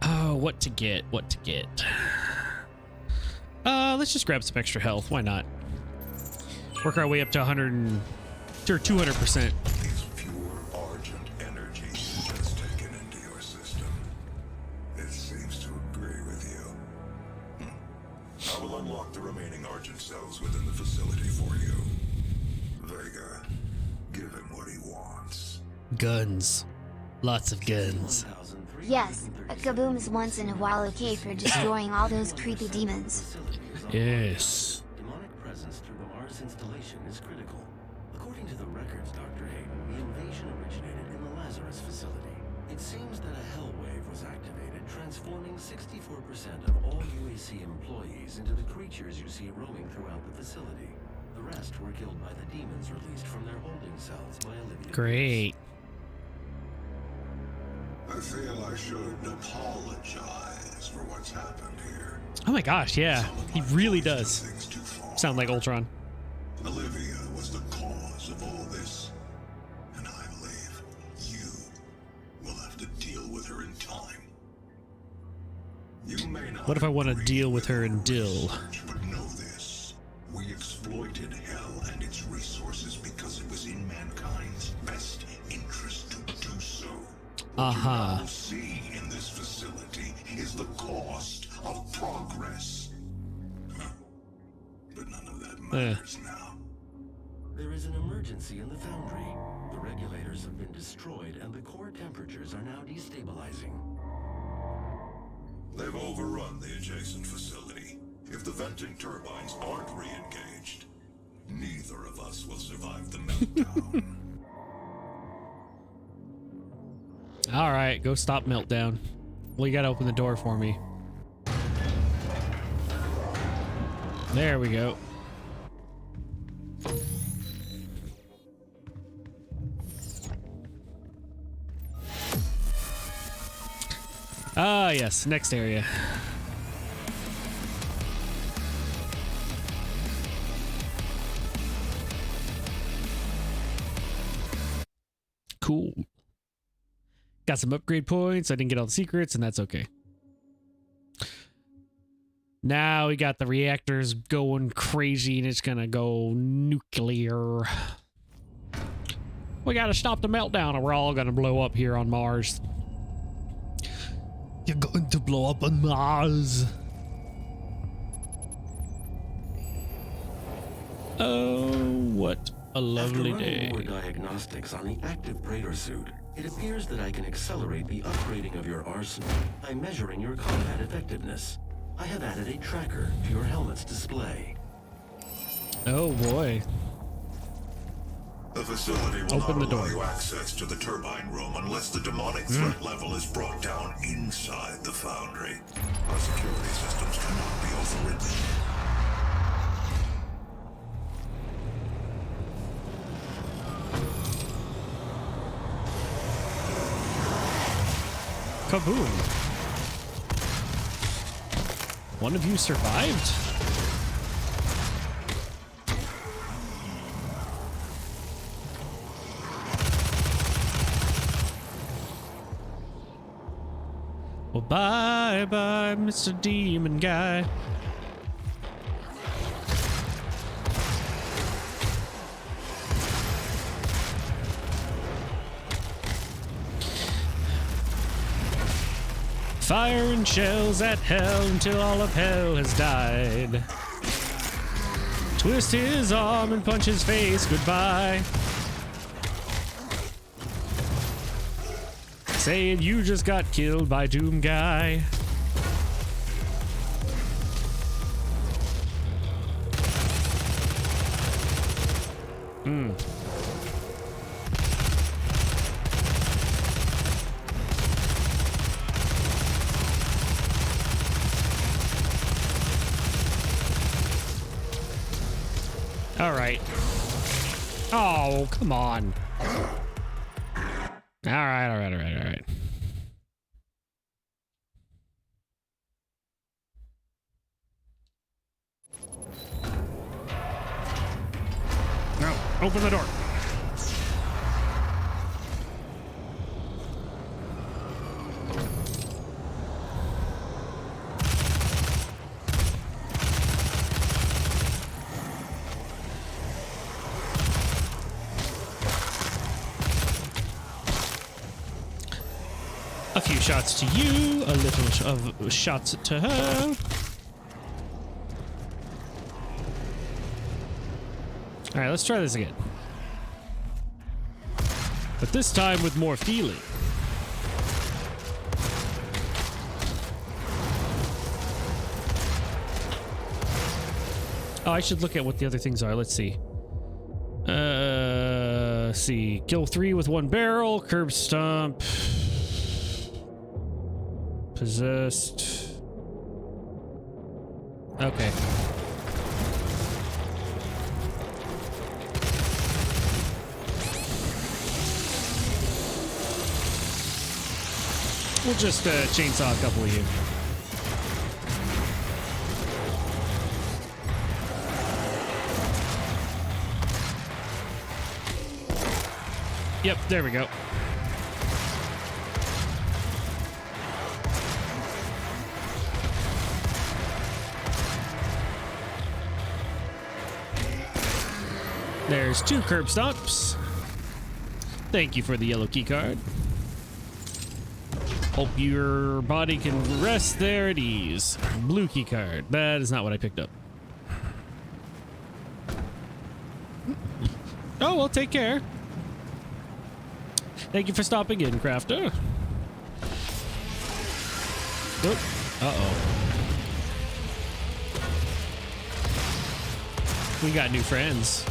Oh, what to get? What to get? Let's just grab some extra health. Why not? Work our way up to 100 or 200%. These pure Argent energy has taken into your system. It seems to agree with you. I will unlock the remaining Argent cells within the facility for you. Vega, give him what he wants. Guns. Lots of guns. Yes, a kaboom is once in a while okay for destroying all those creepy demons. Yes. Demonic presence through the Mars installation is critical. According to the records, Dr. Hayden, the invasion originated in the Lazarus facility. It seems that a hell wave was activated, transforming 64% of all UAC employees into the creatures you see roaming throughout the facility. The rest were killed by the demons released from their holding cells by Olivia. Great. I feel I should apologize for what's happened here. Oh my gosh, yeah. He really does sound like Ultron. Olivia was the cause of all this, and I believe you will have to deal with her in time. You may not What if I want to deal with her in Dill? research, but know this. We exploited hell and its resources because it was in mankind's best interest to do so. What you now see in this facility is the cost of progress. But none of that matters now. There is an emergency in the foundry. The regulators have been destroyed and the core temperatures are now destabilizing. They've overrun the adjacent facility. If the venting turbines aren't re-engaged, neither of us will survive the meltdown. All right, go stop meltdown. Well, you gotta open the door for me. There we go. Ah, yes, next area. Cool. Got some upgrade points. I didn't get all the secrets, and that's okay. Now we got the reactors going crazy, and it's gonna go nuclear. We gotta stop the meltdown, or we're all gonna blow up here on Mars. You're going to blow up on Mars. Oh, what a lovely day. After running more diagnostics on the active Praetor suit, it appears that I can accelerate the upgrading of your arsenal by measuring your combat effectiveness. I have added a tracker to your helmet's display. Oh boy. The facility will Open not the allow door. you access to the turbine room unless the demonic threat level is brought down inside the foundry. Our security systems cannot be overridden. Kaboom. One of you survived? Well, bye-bye, Mr. Demon Guy. Firing shells at hell until all of hell has died. Twist his arm and punch his face goodbye. Saying you just got killed by Doom Guy. All right. Oh, come on. All right. No, open the door. A few shots to you, a little of shots to her. All right, let's try this again. But this time with more feeling. Oh, I should look at what the other things are. Let's see. Let's see. Kill 3 with 1 barrel, curb stomp. Possessed. Okay. We'll just chainsaw a couple of you. Yep, there we go. There's 2 curb stomps. Thank you for the yellow key card. Hope your body can rest there at ease. Blue key card. That is not what I picked up. Oh, well, take care. Thank you for stopping in, Crafter. Oh, uh-oh. We got new friends.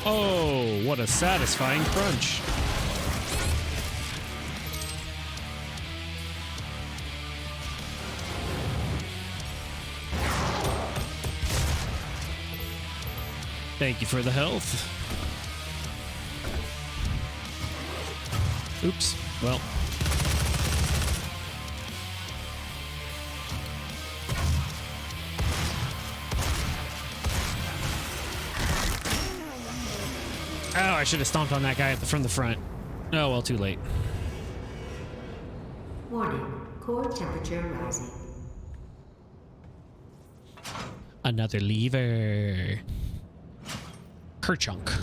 Oh, what a satisfying crunch. Thank you for the health. Oops. Well. Oh, I should have stomped on that guy from the front. Oh, well, too late. Warning, core temperature rising. Another lever. Kerchunk.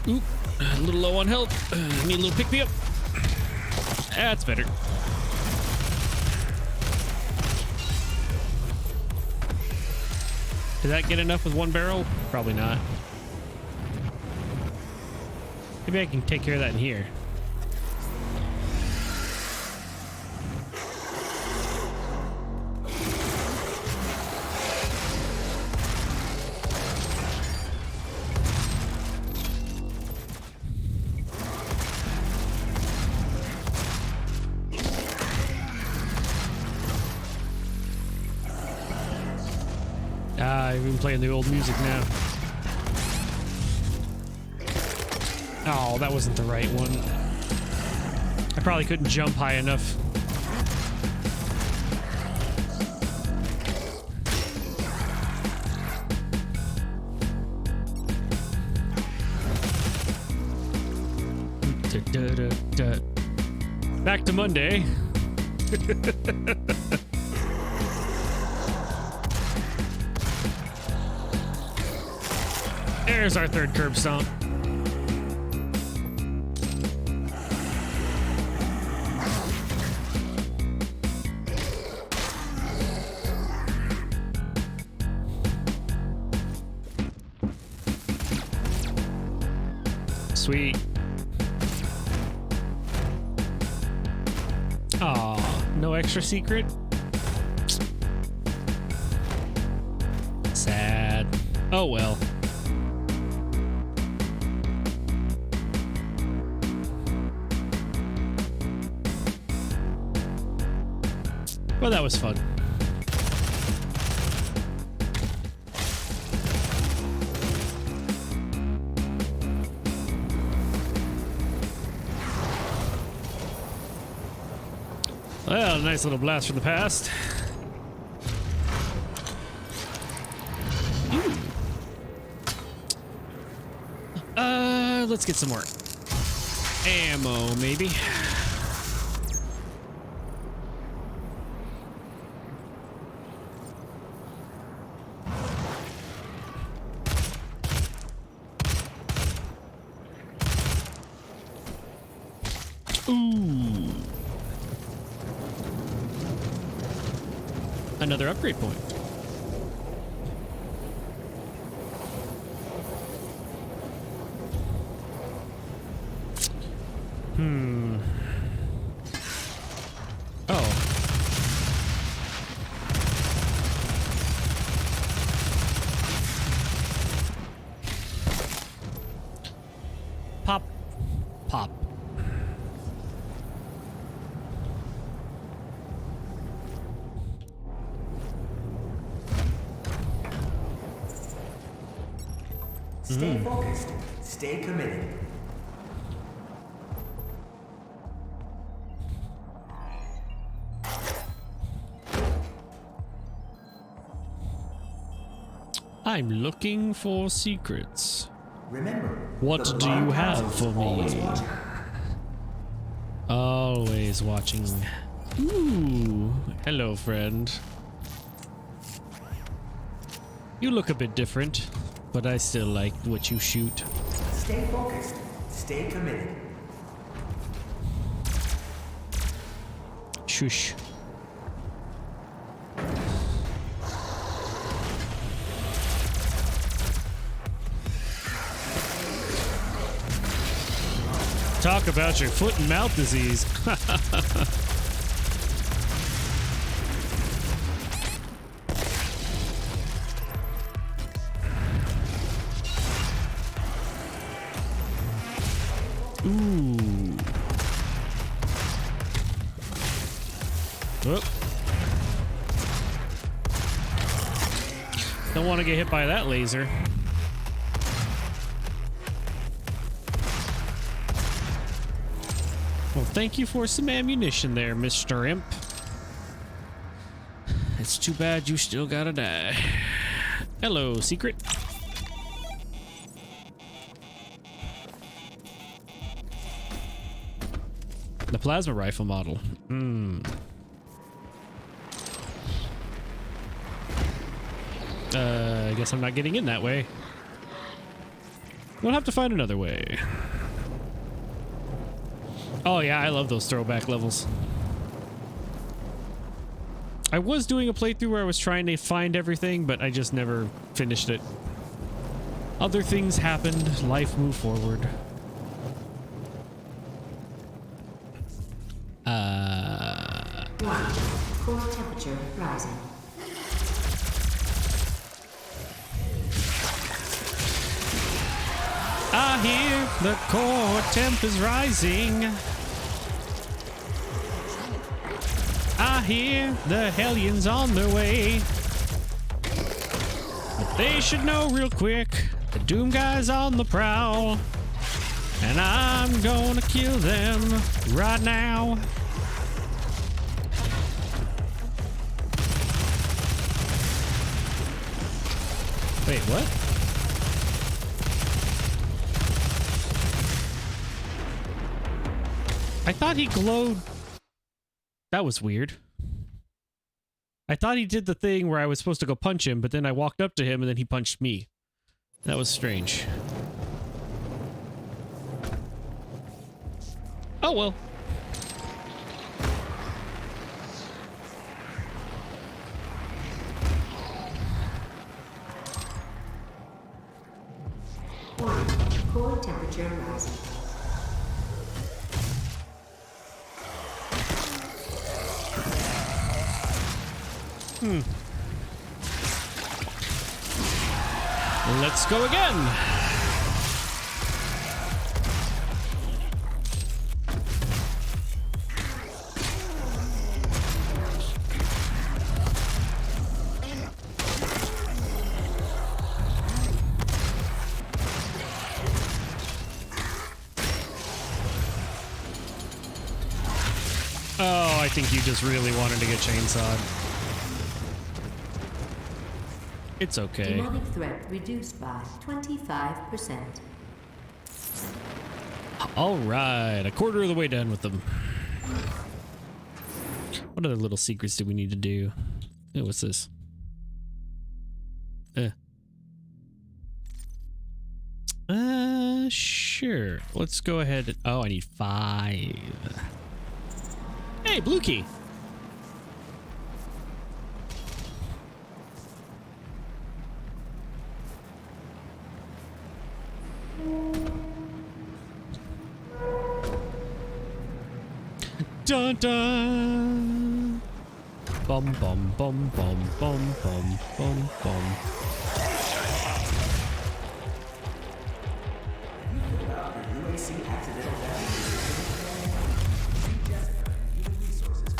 Oop, a little low on health. Need a little pick me up. That's better. Did that get enough with one barrel? Probably not. Maybe I can take care of that in here. I've been playing the old music now. Oh, that wasn't the right one. I probably couldn't jump high enough. Back to Monday. There's our third curb stomp. Sweet. Aw, no extra secret? Sad. Oh well. Well, that was fun. Well, a nice little blast from the past. Ooh. Let's get some more ammo, maybe. Ooh. Another upgrade point. Oh. Pop. Pop. Stay focused. Stay committed. I'm looking for secrets. Remember, What the do you Divine have Council for is always me? watching. Always watching. Ooh. Hello, friend. You look a bit different, but I still like what you shoot. Stay focused. Stay committed. Shush. Talk about your foot and mouth disease. Ooh. Whoop. Don't want to get hit by that laser. Well, thank you for some ammunition there, Mr. Imp. It's too bad you still gotta die. Hello, secret. The plasma rifle model. I guess I'm not getting in that way. We'll have to find another way. Oh yeah, I love those throwback levels. I was doing a playthrough where I was trying to find everything, but I just never finished it. Other things happened. Life moved forward. Warning. Core temperature rising. I hear the core temp is rising. I hear the Hellions on their way. But they should know real quick, the Doom guy's on the prowl. And I'm gonna kill them right now. Wait, what? I thought he glowed. That was weird. I thought he did the thing where I was supposed to go punch him, but then I walked up to him and then he punched me. That was strange. Oh well. Warning. Core temperature rising. Let's go again. Oh, I think you just really wanted to get chainsawed. It's okay. Demonic threat reduced by 25%. All right, a quarter of the way done with them. What other little secrets do we need to do? Oh, what's this? Sure. Let's go ahead. Oh, I need 5. Hey, blue key. Dun dun. Bum bum bum bum bum bum bum bum. UAC accidental Jessica and human resources.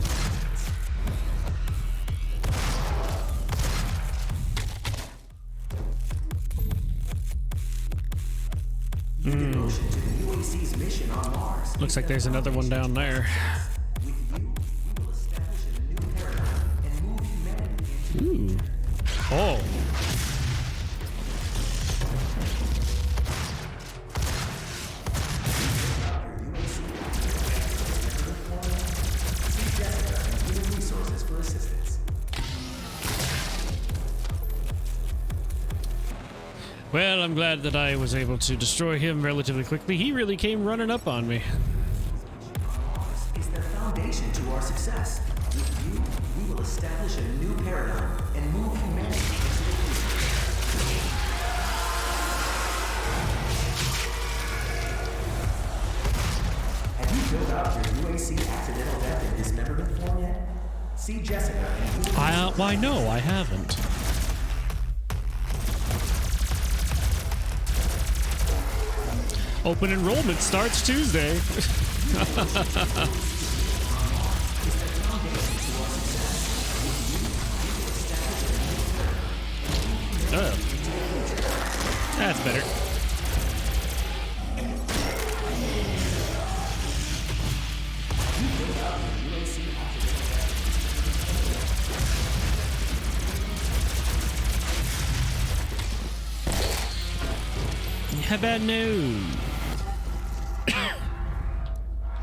Devotion to the UAC's mission on Mars. Looks like there's another one down there. With you, we will establish a new paradigm and move humanity into Ooh. Oh. See Jessica and human resources for assistance. Well, I'm glad that I was able to destroy him relatively quickly. He really came running up on me. Is the foundation to our success. With you, we will establish a new paradigm and move humanity into the future. Have you filled out your UAC accidental death and dismemberment form yet? See Jessica and human Why no, I haven't. Open enrollment starts Tuesday. Oh. That's better. How about no?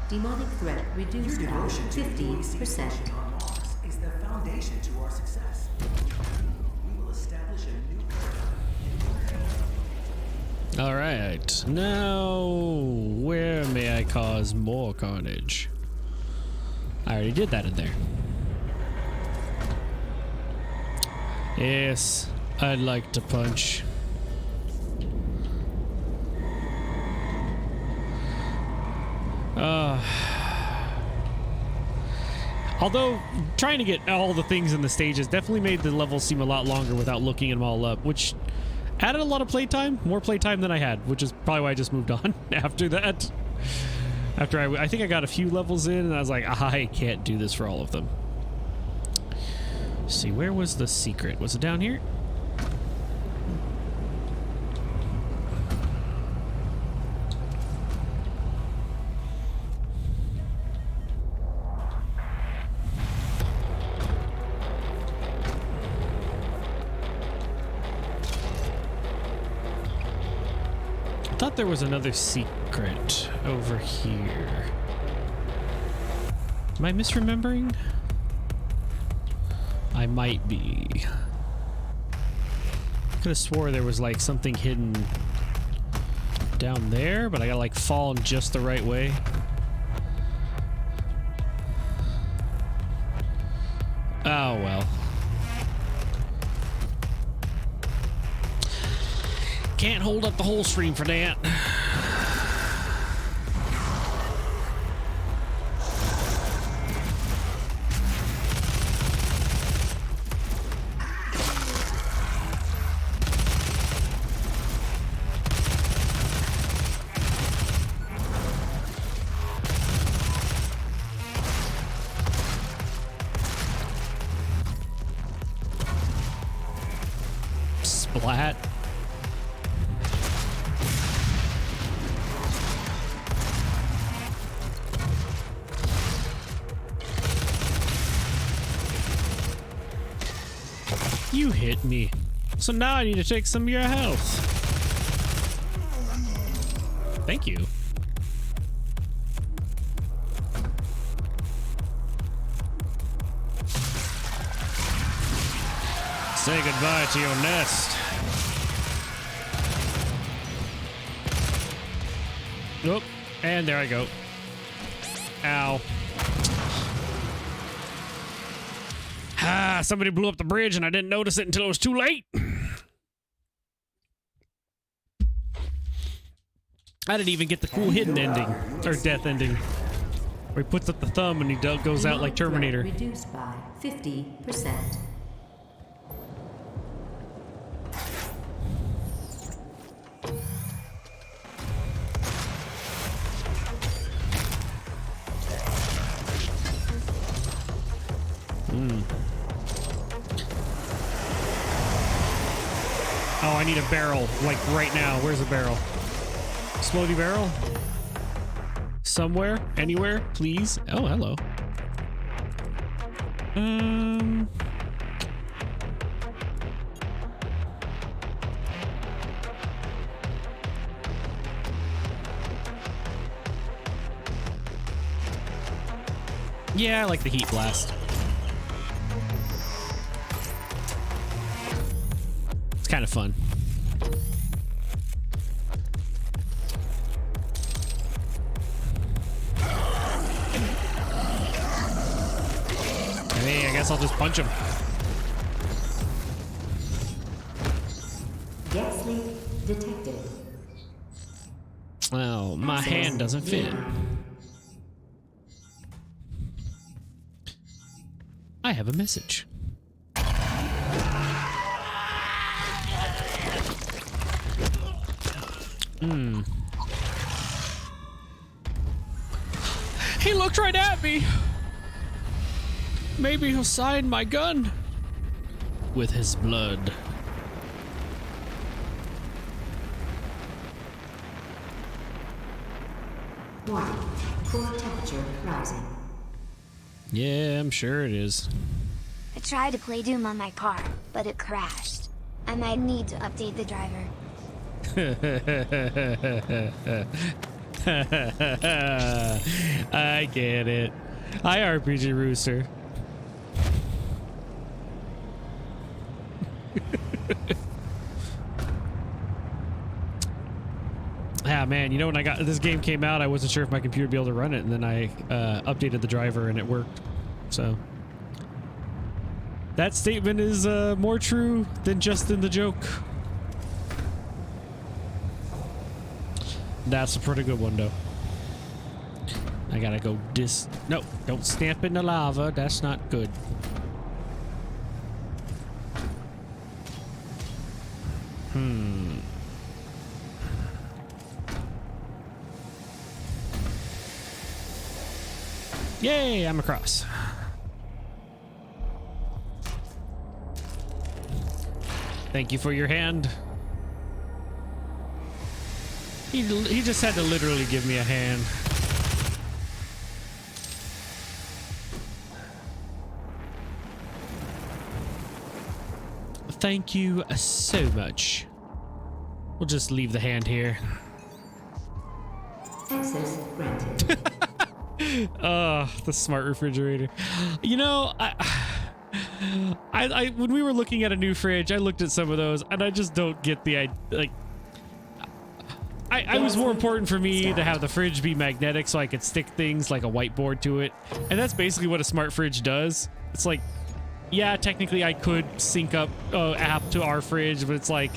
Demonic threat reduced by devotion to the UAC's 50%. mission on Mars is the foundation to our success. We will establish a new paradigm. All right. Now, where may I cause more carnage? I already did that in there. Yes, I'd like to punch. Although, trying to get all the things in the stages definitely made the levels seem a lot longer without looking them all up, which added a lot of playtime, more playtime than I had, which is probably why I just moved on after that. After I think I got a few levels in, and I was like, I can't do this for all of them. Let's see, where was the secret? Was it down here? I thought there was another secret over here. Am I misremembering? I might be. Could have swore there was like something hidden down there, but I gotta like fall in just the right way. Oh well. Can't hold up the whole stream for that. Splat. You hit me. So now I need to take some of your health. Thank you. Say goodbye to your nest. Oh, and there I go. Ow. Ah, somebody blew up the bridge and I didn't notice it until it was too late. I didn't even get the cool hidden ending, or death ending, where he puts up the thumb and he goes out like Terminator. Reduced by 50%. Oh, I need a barrel, like right now. Where's a barrel? Explodey barrel? Somewhere? Anywhere? Please? Oh, hello. Yeah, I like the heat blast. It's kind of fun. Hey, I guess I'll just punch him. Gas leak detected. Oh, my hand doesn't fit. I have a message. He looked right at me. Maybe he'll sign my gun with his blood. Warning. Core temperature rising. Yeah, I'm sure it is. I tried to play Doom on my car, but it crashed. I might need to update the driver. I get it. Hi, RPG Rooster. Ah, man, you know, when I got this game came out, I wasn't sure if my computer would be able to run it, and then I updated the driver and it worked. So That statement is more true than just in the joke. That's a pretty good one, though. I gotta go No, don't stamp in the lava. That's not good. Yay, I'm across. Thank you for your hand. He just had to literally give me a hand. Thank you so much. We'll just leave the hand here. Access granted. The smart refrigerator. You know, I when we were looking at a new fridge, I looked at some of those and I just don't get the like. I was more important for me to have the fridge be magnetic so I could stick things like a whiteboard to it. And that's basically what a smart fridge does. It's like, yeah, technically I could sync up app to our fridge, but it's like,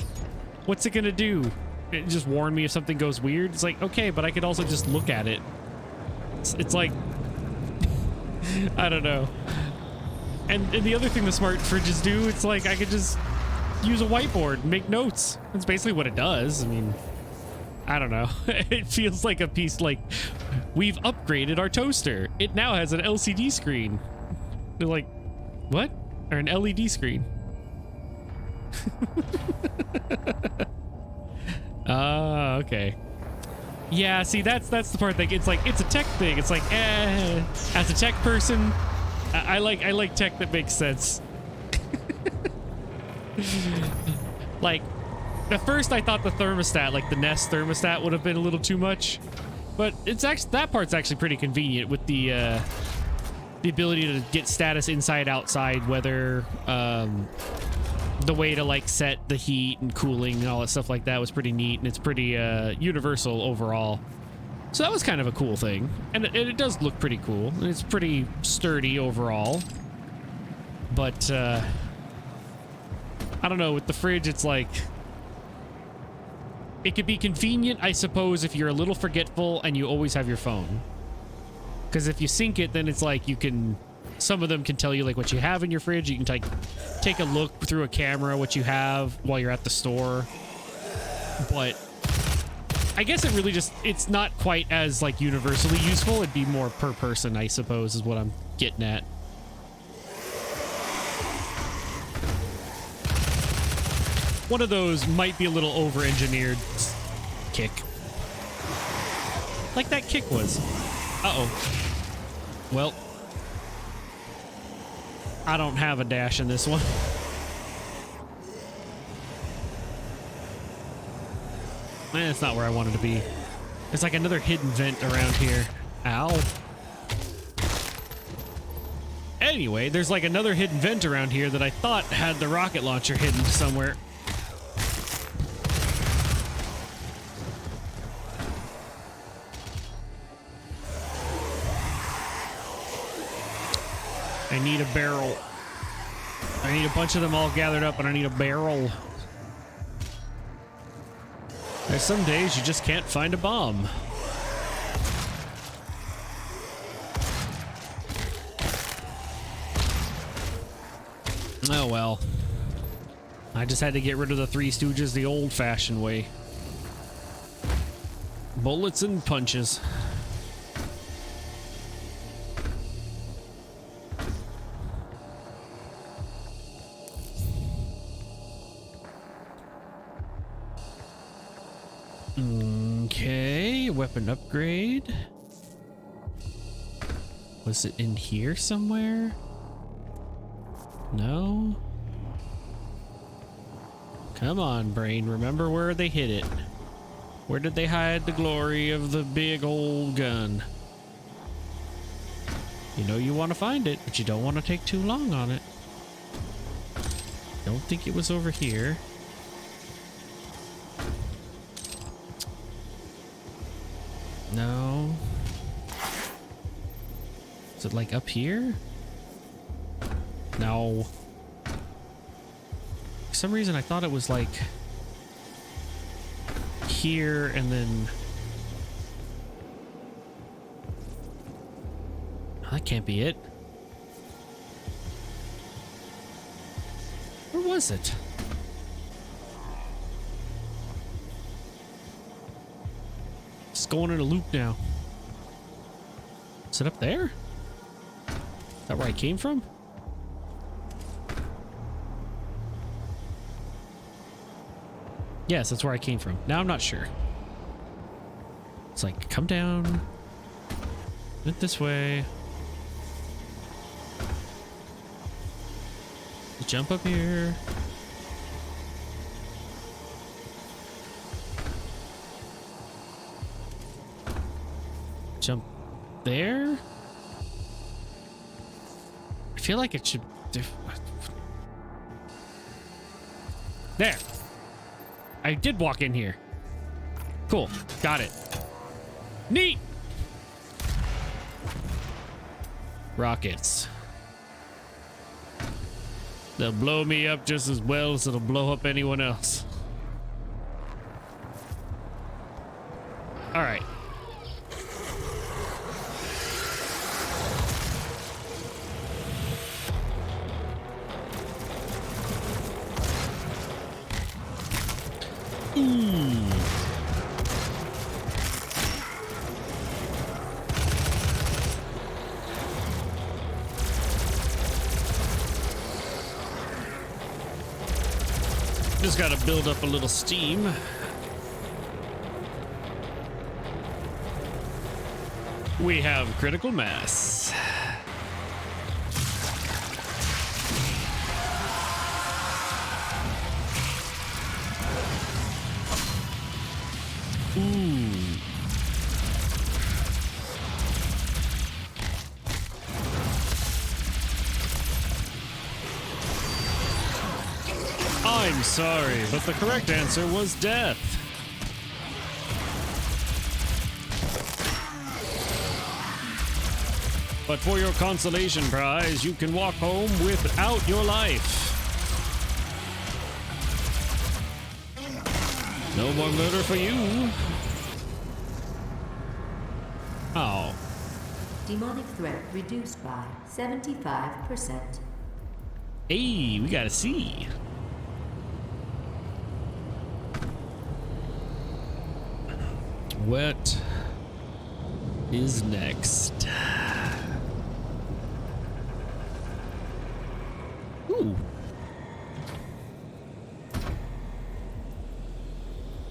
what's it gonna do? It just warn me if something goes weird? It's like, okay, but I could also just look at it. It's like, I don't know. And the other thing the smart fridges do, it's like I could just use a whiteboard and make notes. That's basically what it does. I mean, I don't know. It feels like a piece like we've upgraded our toaster. It now has an LCD screen. They're like, what? Or an LED screen. Okay. Yeah, see, that's the part that it's like, it's a tech thing. It's like, as a tech person, I like tech that makes sense. Like, at first I thought the thermostat, like the Nest thermostat, would have been a little too much, but it's actually, that part's actually pretty convenient with the ability to get status inside, outside, weather, the way to like set the heat and cooling and all that stuff like that was pretty neat, and it's pretty universal overall. So that was kind of a cool thing, and it does look pretty cool, and it's pretty sturdy overall. But I don't know, with the fridge, it's like, it could be convenient, I suppose, if you're a little forgetful and you always have your phone. Because if you sync it, then it's like you can, some of them can tell you like what you have in your fridge. You can take a look through a camera what you have while you're at the store. But I guess it really just, it's not quite as like universally useful. It'd be more per person, I suppose, is what I'm getting at. One of those might be a little over-engineered kick. Like that kick was. Uh-oh. Well, I don't have a dash in this one. That's not where I wanted to be. There's like another hidden vent around here. Ow. Anyway, there's like another hidden vent around here that I thought had the rocket launcher hidden somewhere. I need a barrel. I need a bunch of them all gathered up, and I need a barrel. There's some days you just can't find a bomb. Oh well. I just had to get rid of the Three Stooges the old-fashioned way. Bullets and punches. Okay, weapon upgrade. Was it in here somewhere? No? Come on, brain. Remember where they hid it. Where did they hide the glory of the big old gun? You know you want to find it, but you don't want to take too long on it. Don't think it was over here. No. Is it like up here? No. some reason I thought it was like here and then... Oh, that can't be it. Where was it? It's going in a loop now. Is it up there? Is that where I came from? Yes, that's where I came from. Now I'm not sure. It's like, come down. Went this way. Jump up here. Jump there. I feel like it should... There. I did walk in here. Cool. Got it. Neat. Rockets. They'll blow me up just as well as it'll blow up anyone else. All right. Just gotta build up a little steam. We have critical mass. I'm sorry, but the correct answer was death. But for your consolation prize, you can walk home without your life. No more murder for you. Oh. Demonic threat reduced by 75%. Hey, we gotta see. What is next? Ooh.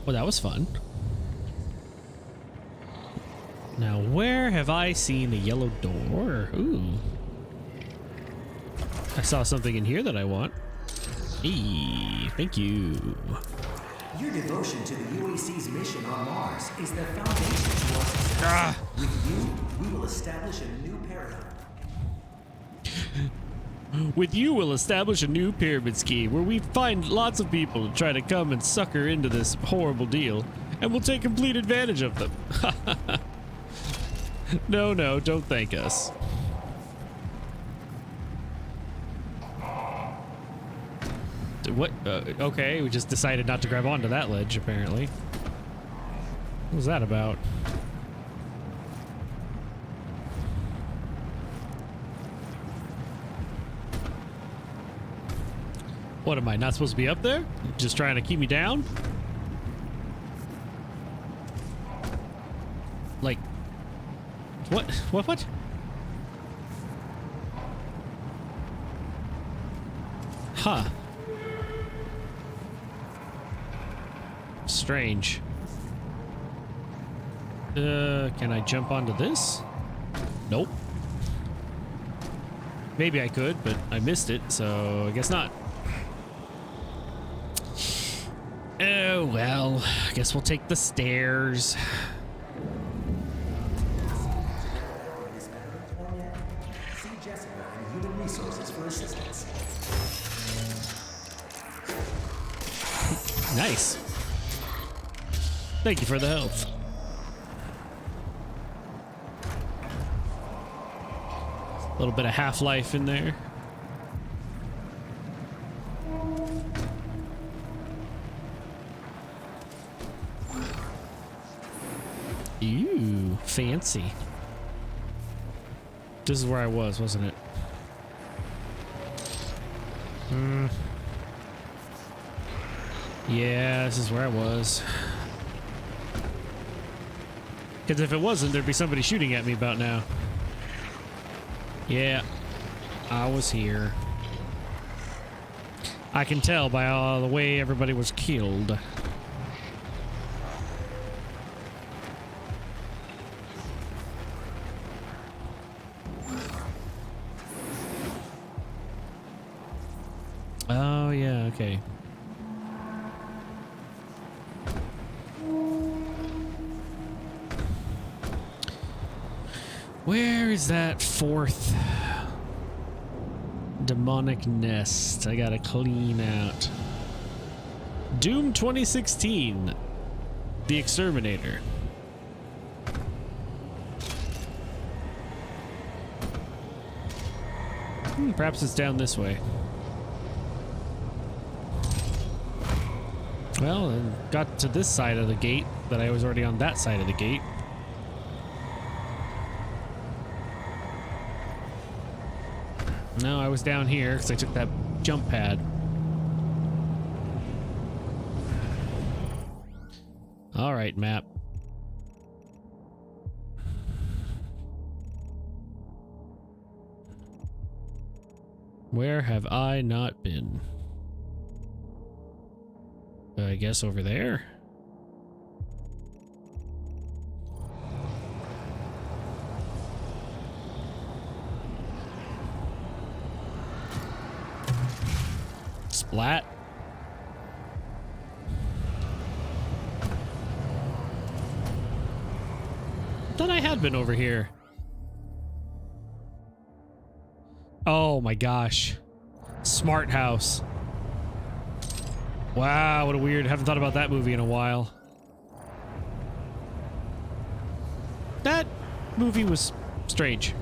Well, that was fun. Now, where have I seen a yellow door? Ooh. I saw something in here that I want. Hey, thank you. Your devotion to the UAC's mission on Mars is the foundation to our success. With you, we will establish a new paradigm. With you, we'll establish a new pyramid scheme where we find lots of people to try to come and sucker into this horrible deal, and we'll take complete advantage of them. No, don't thank us. What? Okay, we just decided not to grab onto that ledge, apparently. What was that about? What, am I not supposed to be up there? Just trying to keep me down? Like... What? Huh. Strange. Can I jump onto this? Nope. Maybe I could, but I missed it, so I guess not. Oh, well, I guess we'll take the stairs. See Jessica in Human Resources for assistance. Nice. Thank you for the help. A little bit of Half-Life in there. Fancy. This is where I was, wasn't it? Yeah, this is where I was. Because if it wasn't, there'd be somebody shooting at me about now. Yeah, I was here. I can tell by the way everybody was killed. Oh, yeah, okay. Where is that fourth demonic nest I gotta clean out? Doom 2016, The Exterminator. Perhaps it's down this way. Well, and got to this side of the gate, but I was already on that side of the gate. No, I was down here because I took that jump pad. All right, map. Where have I not been? I guess over there. Splat. Thought I had been over here. Oh my gosh. Smart House. Wow, what a weird. Haven't thought about that movie in a while. That movie was strange.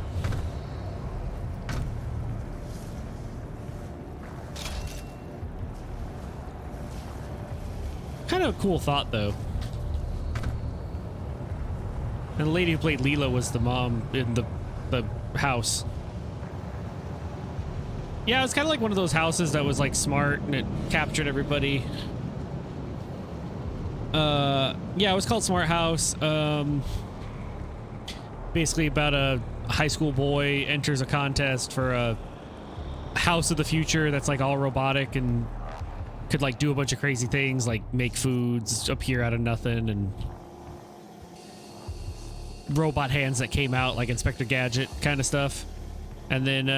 Kind of a cool thought, though. And the lady who played Leela was the mom in the house. Yeah, it was kind of like one of those houses that was like smart and it captured everybody. Yeah, it was called Smart House. Basically about a high school boy enters a contest for a house of the future that's like all robotic and could like do a bunch of crazy things like make foods appear out of nothing and robot hands that came out like Inspector Gadget kind of stuff. And then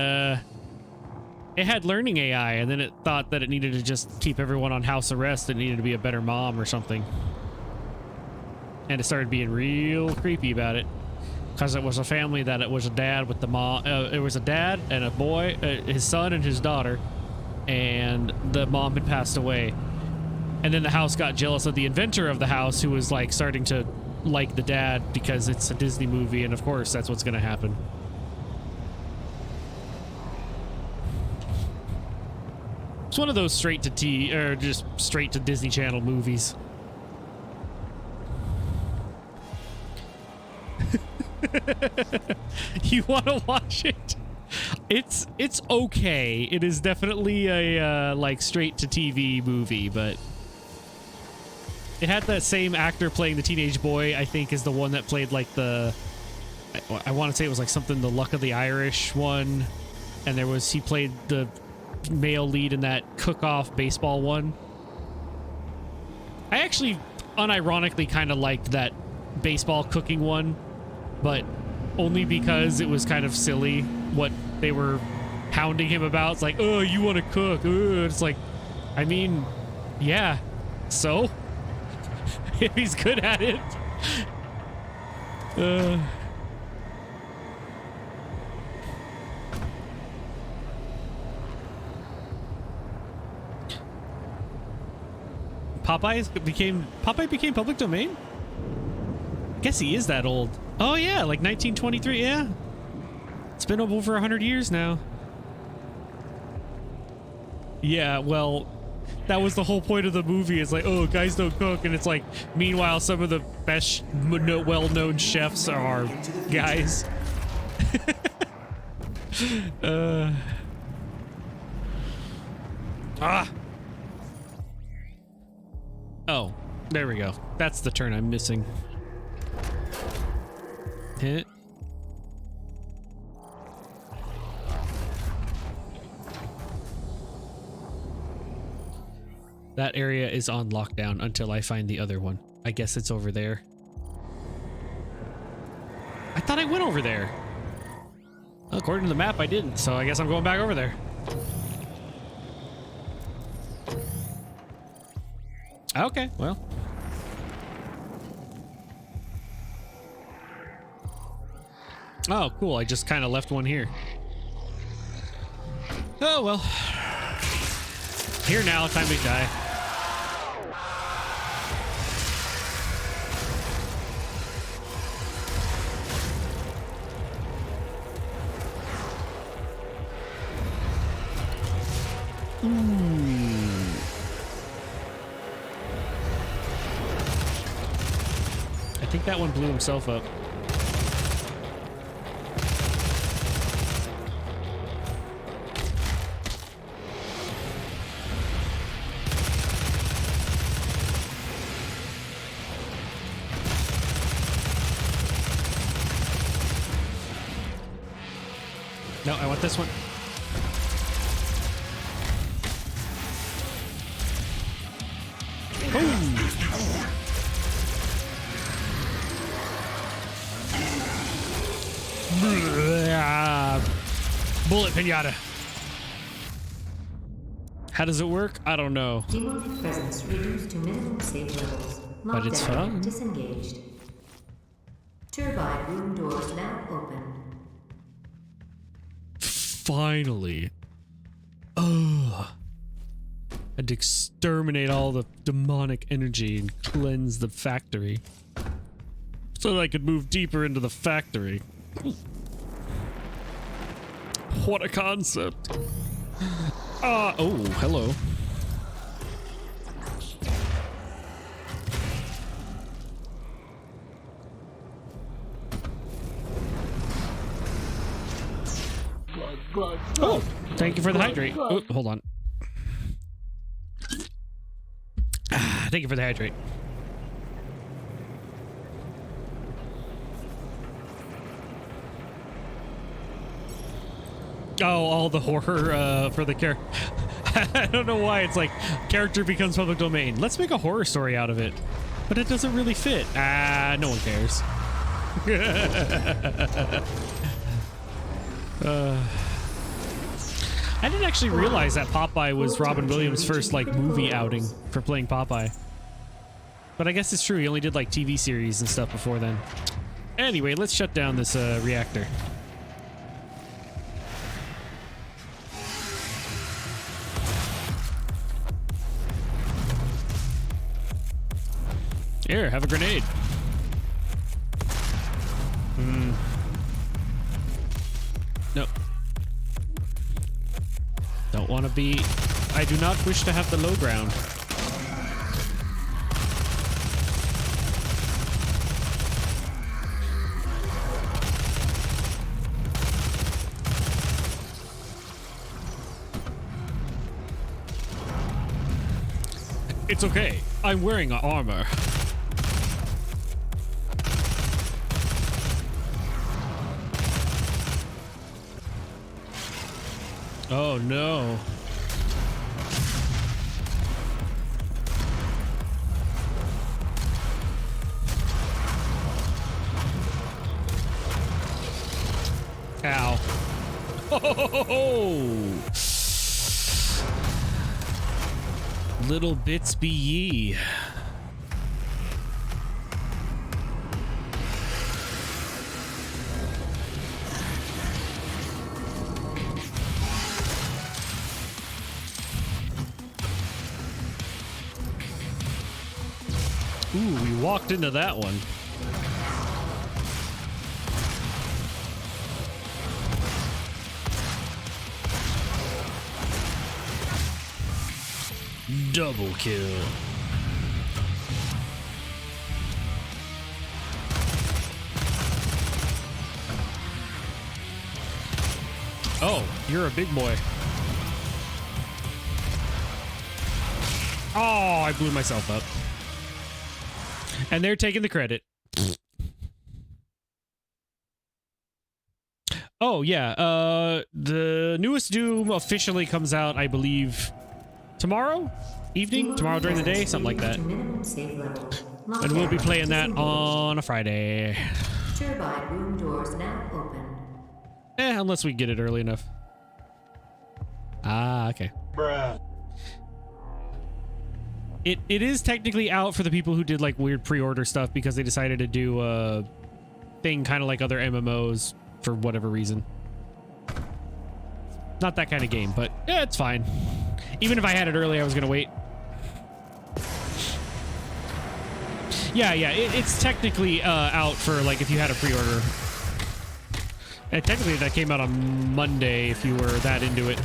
it had learning AI, and then it thought that it needed to just keep everyone on house arrest. It needed to be a better mom or something. And it started being real creepy about it. Because it was a family that it was a dad with the mom. It was a dad and a boy, his son and his daughter. And the mom had passed away. And then the house got jealous of the inventor of the house, who was like starting to like the dad because it's a Disney movie. And of course, that's what's going to happen. It's one of those straight to just straight to Disney Channel movies. You want to watch it? It's okay. It is definitely a like straight to TV movie, but it had that same actor playing the teenage boy. I think is the one that played like the. I want to say it was like something the Luck of the Irish one, and he played the male lead in that cook-off baseball one. I actually unironically kind of liked that baseball cooking one, but only because it was kind of silly what they were hounding him about. It's like, oh, you want to cook. It's like, I mean, yeah, so if he's good at it. Popeye became public domain? Guess he is that old. Oh yeah, like 1923, yeah. It's been over 100 years now. Yeah, well, That was the whole point of the movie. It's like, oh, guys don't cook, and it's like, meanwhile, some of the best, well-known chefs are guys. Oh, there we go. That's the turn I'm missing. Hit. That area is on lockdown until I find the other one. I guess it's over there. I thought I went over there. According to the map, I didn't, so I guess I'm going back over there. Okay, well. Oh, cool. I just kind of left one here. Oh, well. Here now, time to die. I think that one blew himself up. No, I want this one. Bullet pinata. How does it work? I don't know. Demonic presence reduced to minimum safe levels. But it's Lockdown fun. disengaged. Turbine room doors now open. Finally. Ugh. Had to exterminate all the demonic energy and cleanse the factory so that I could move deeper into the factory. What a concept. Oh, hello. Oh, thank you for the hydrate. Oh, hold on. Thank you for the hydrate. Oh, all the horror for the character. I don't know why it's like character becomes public domain. Let's make a horror story out of it. But it doesn't really fit. No one cares. I didn't actually realize that Popeye was Robin Williams' first like movie outing for playing Popeye. But I guess it's true, he only did like TV series and stuff before then. Anyway, let's shut down this reactor. Here, have a grenade. Nope. Don't want to be... I do not wish to have the low ground. It's okay. I'm wearing armor. Oh no. Ow. Oh! Little bits be ye. Ooh, we walked into that one. Double kill. Oh, you're a big boy. Oh, I blew myself up. And they're taking the credit. Oh, yeah. The newest Doom officially comes out, I believe, tomorrow evening? Tomorrow during the day? Something like that. And we'll be playing that on a Friday. Turbine room doors now open. Unless we get it early enough. Ah, okay. Bruh. It is technically out for the people who did like weird pre-order stuff because they decided to do a thing kind of like other MMOs for whatever reason. Not that kind of game, but yeah, it's fine. Even if I had it early, I was gonna wait. Yeah, it's technically out for like if you had a pre-order. And technically that came out on Monday if you were that into it.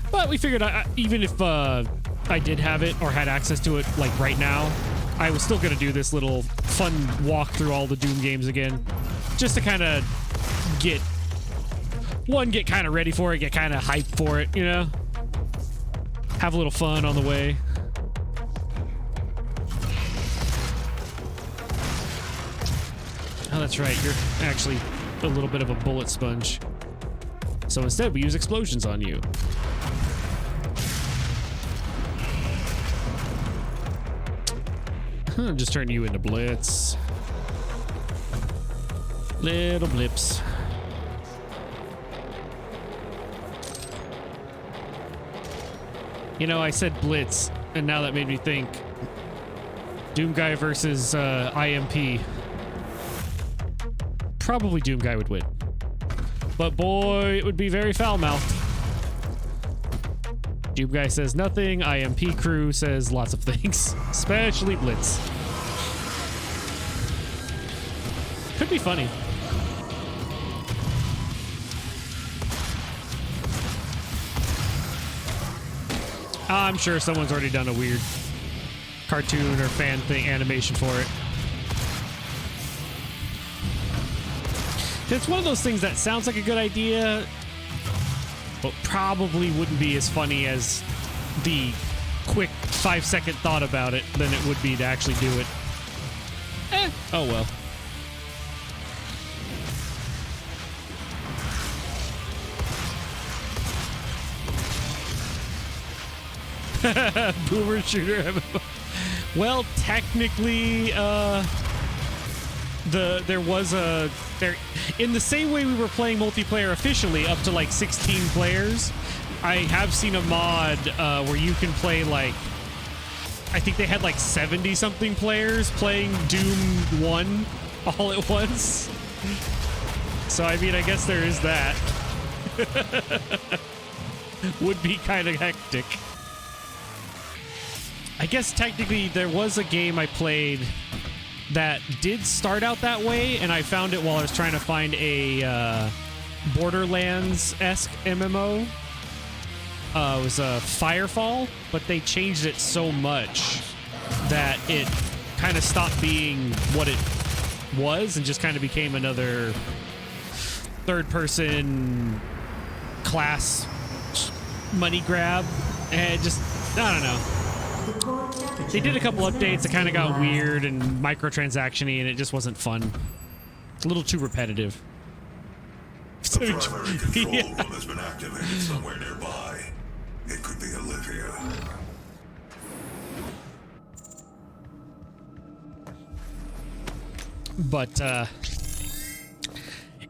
But we figured even if I did have it or had access to it like right now, I was still going to do this little fun walk through all the Doom games again. Just to kind of get kind of ready for it, get kind of hyped for it, you know? Have a little fun on the way. Oh, that's right. You're actually a little bit of a bullet sponge. So instead, we use explosions on you. Just turn you into blitz. Little blips. You know, I said blitz, and now that made me think. Doom Guy versus IMP. Probably Doom Guy would win. But boy, it would be very foul-mouthed. Doom Guy says nothing. IMP crew says lots of things. Especially Blitz. Could be funny. I'm sure someone's already done a weird cartoon or fan thing animation for it. It's one of those things that sounds like a good idea, but probably wouldn't be as funny as the quick 5-second thought about it than it would be to actually do it. Oh well. Boomer shooter MMO. Well, technically, there was in the same way we were playing multiplayer officially up to like 16 players. I have seen a mod where you can play like, I think they had like 70 something players playing Doom 1 all at once. So I mean, I guess there is that. Would be kind of hectic. I guess technically there was a game I played that did start out that way, and I found it while I was trying to find a Borderlands-esque MMO. It was a Firefall, but they changed it so much that it kind of stopped being what it was and just kind of became another third-person class money grab. And just, I don't know. They did a couple updates that kind of got weird and microtransaction-y, and it just wasn't fun. It's a little too repetitive. The primary control room has been activated somewhere nearby. It could be Olivia. But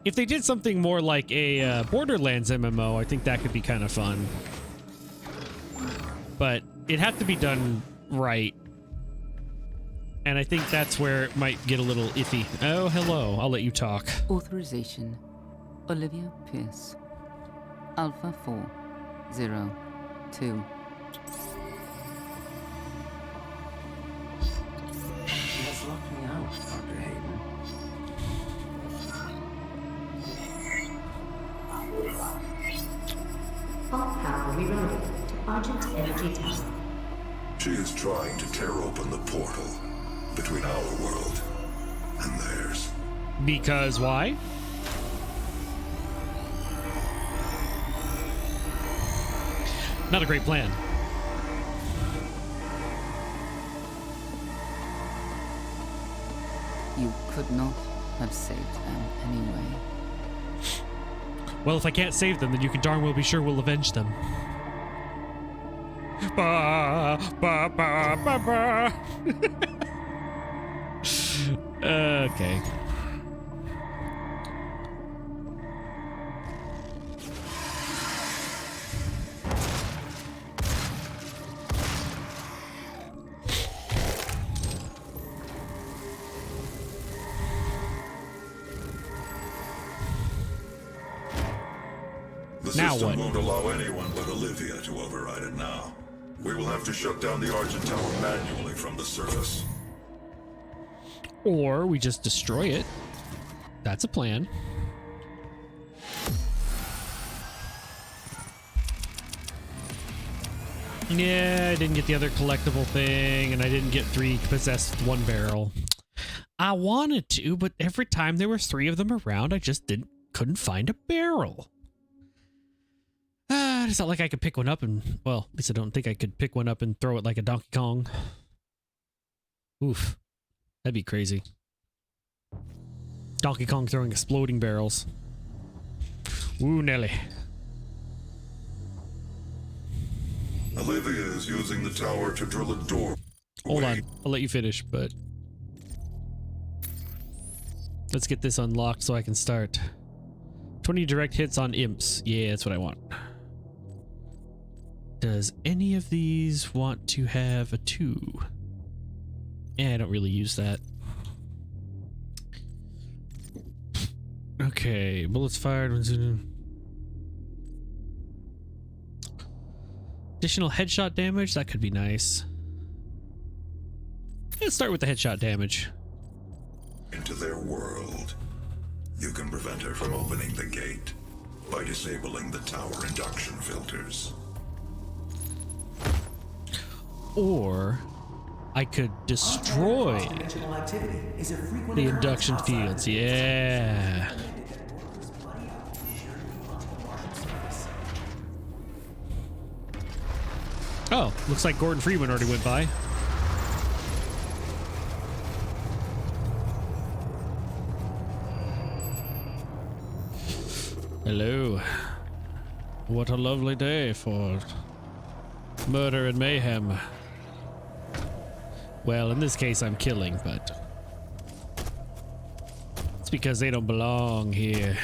if they did something more like a Borderlands MMO, I think that could be kind of fun. But it'd have to be done right. And I think that's where it might get a little iffy. Oh, hello. I'll let you talk. Authorization. Olivia Pierce. Alpha 402. She has locked me out, Dr. Hayden. rerouted to Argent Energy Tower. She is trying to tear open the portal between our world and theirs. Because why? Not a great plan. You could not have saved them anyway. Well, if I can't save them, then you can darn well be sure we'll avenge them. Ba, ba, ba, ba, ba. Okay. The Now system what? won't allow anyone but Olivia to override it now. We will have to shut down the Argent Tower manually from the surface. Or we just destroy it. That's a plan. Yeah, I didn't get the other collectible thing, and I didn't get 3 possessed with 1 barrel. I wanted to, but every time there were 3 of them around, I just couldn't find a barrel. It's not like I could pick one up and, well, at least I don't think I could pick one up and throw it like a Donkey Kong. Oof. That'd be crazy. Donkey Kong throwing exploding barrels. Ooh, Nelly. Olivia is using the tower to drill a door. Hold on. I'll let you finish, but let's get this unlocked so I can start. 20 direct hits on imps. Yeah, that's what I want. Does any of these want to have a 2? Yeah, I don't really use that. Okay, bullets fired. Additional headshot damage? That could be nice. Let's start with the headshot damage. Into their world. You can prevent her from opening the gate by disabling the tower induction filters. Or I could destroy Dimensional activity is a frequent the occurrence induction outside fields. the Yeah. Oh, looks like Gordon Freeman already went by. Hello. What a lovely day for murder and mayhem. Well, in this case, I'm killing, but it's because they don't belong here.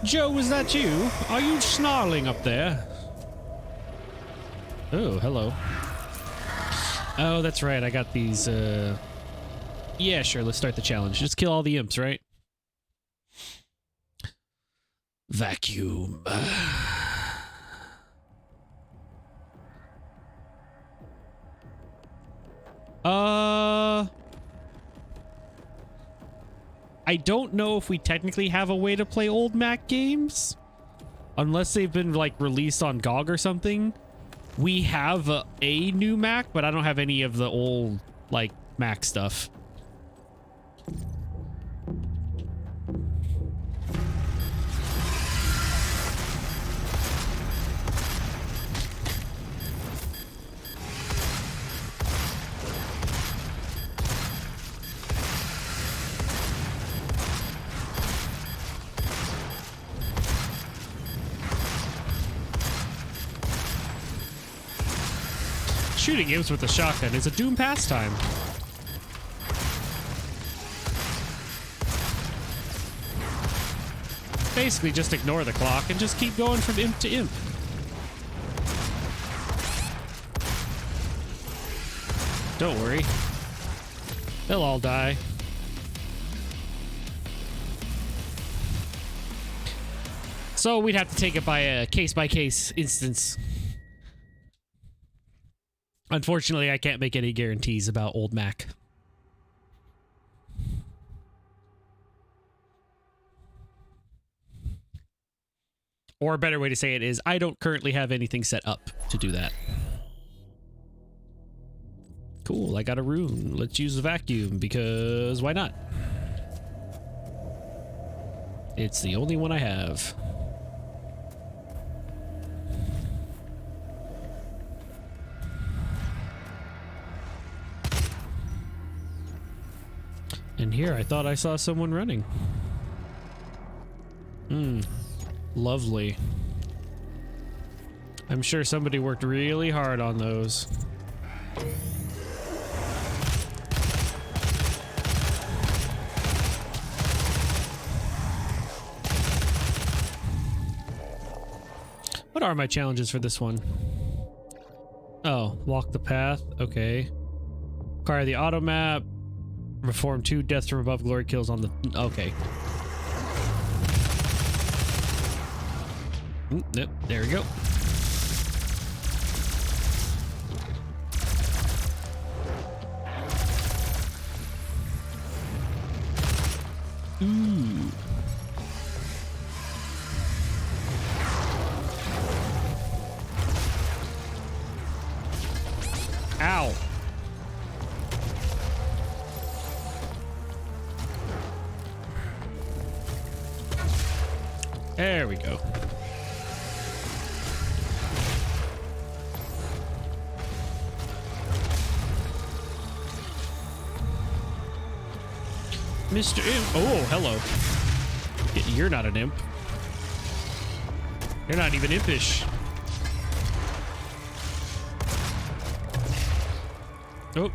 Joe, is that you? Are you snarling up there? Oh, hello. Oh, that's right. I got these, yeah, sure. Let's start the challenge. Just kill all the imps, right? Vacuum. I don't know if we technically have a way to play old Mac games. Unless they've been, like, released on GOG or something. We have a new Mac, but I don't have any of the old, like, Mac stuff. Shooting imps with a shotgun is a Doom pastime. Basically, just ignore the clock and just keep going from imp to imp. Don't worry. They'll all die. So we'd have to take it by a case-by-case instance. Unfortunately, I can't make any guarantees about old Mac. Or a better way to say it is, I don't currently have anything set up to do that. Cool, I got a rune. Let's use the vacuum, because why not? It's the only one I have. And here, I thought I saw someone running. Lovely. I'm sure somebody worked really hard on those. What are my challenges for this one? Oh, walk the path. Okay. Acquire the auto map. Perform 2 deaths from above glory kills on the... Okay. Nope, there we go. Ooh. Ow. There we go. Mr. Imp. Oh, hello. You're not an imp. You're not even impish. Oh.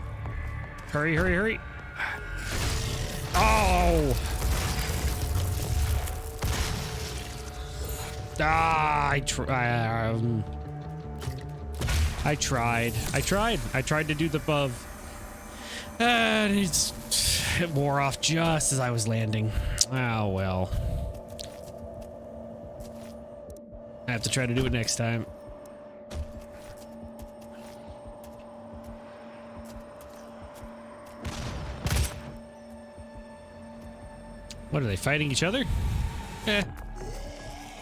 Hurry, hurry, hurry. Oh. Ah, I tried to do the above. And it wore off just as I was landing. Oh, well. I have to try to do it next time. What are they, fighting each other? Eh.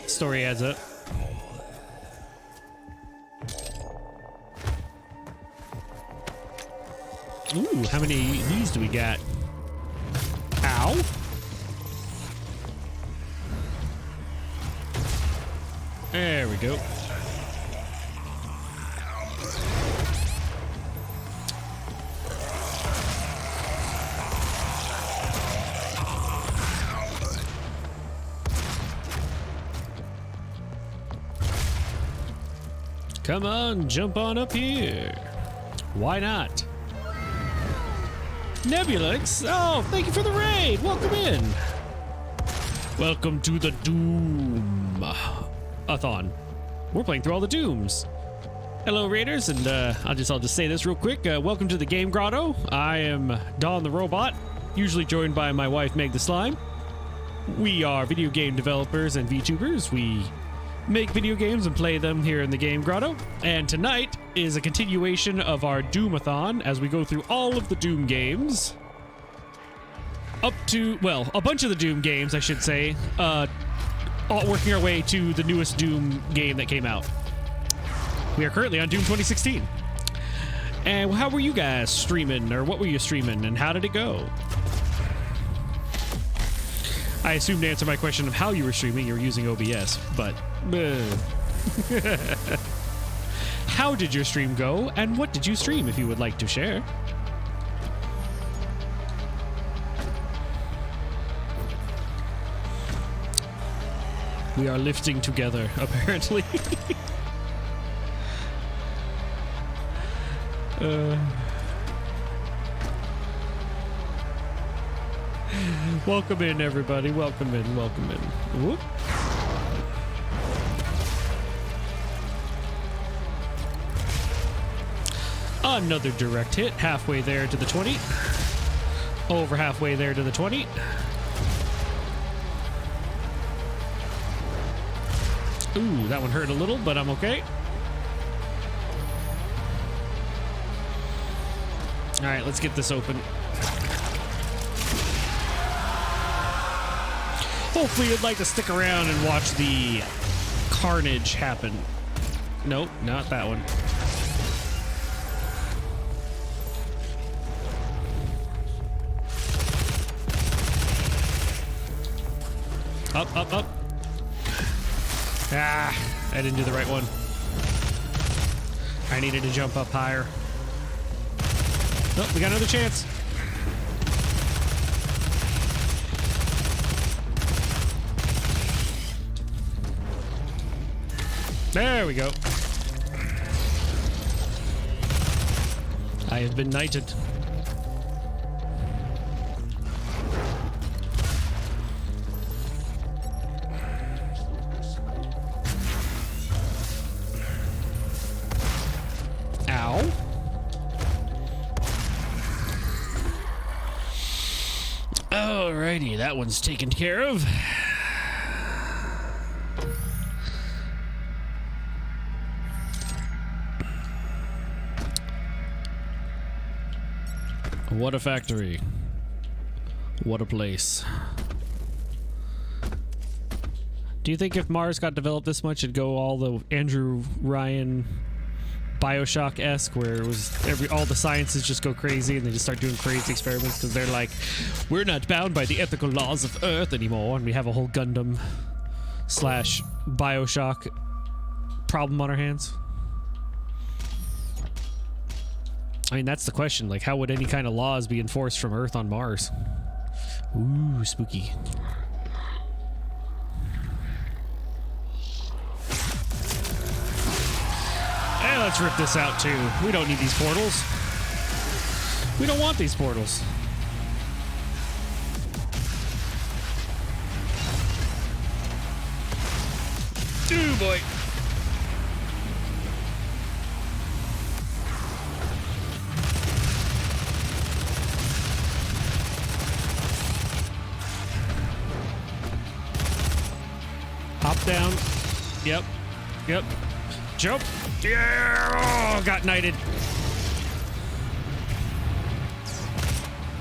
Story adds up. Ooh, how many of these do we got? Ow. There we go. Come on, jump on up here. Why not? Nebulix, oh, thank you for the raid. Welcome in. Welcome to the Doomathon. We're playing through all the Dooms. Hello, Raiders, and I'll just say this real quick. Welcome to the Game Grotto. I am Dawn the Robot, usually joined by my wife Meg the Slime. We are video game developers and VTubers. We make video games and play them here in the Game Grotto. And tonight is a continuation of our Doomathon as we go through all of the Doom games. Up to, well, a bunch of the Doom games, I should say. Working our way to the newest Doom game that came out. We are currently on Doom 2016. And how were you guys streaming, or what were you streaming, and how did it go? I assume to answer my question of how you were streaming, you were using OBS, but... How did your stream go, and what did you stream, if you would like to share? We are lifting together, apparently. Welcome in, everybody. Welcome in, welcome in. Whoop. Another direct hit, halfway there to the 20. Over halfway there to the 20. Ooh, that one hurt a little, but I'm okay. All right, let's get this open. Hopefully you'd like to stick around and watch the carnage happen. Nope, not that one. Up, up, up. Ah, I didn't do the right one. I needed to jump up higher. Oh, we got another chance. There we go. I have been knighted. Ow. Alrighty, that one's taken care of. What a factory. What a place. Do you think if Mars got developed this much, it'd go all the Andrew Ryan Bioshock-esque, where it was all the sciences just go crazy and they just start doing crazy experiments because they're like, we're not bound by the ethical laws of Earth anymore, and we have a whole Gundam / Bioshock problem on our hands? I mean, that's the question. Like, how would any kind of laws be enforced from Earth on Mars? Ooh, spooky. Hey, let's rip this out too. We don't need these portals. We don't want these portals. Ooh, boy. Hop down. Yep. Yep. Jump. Yeah! Oh, got knighted.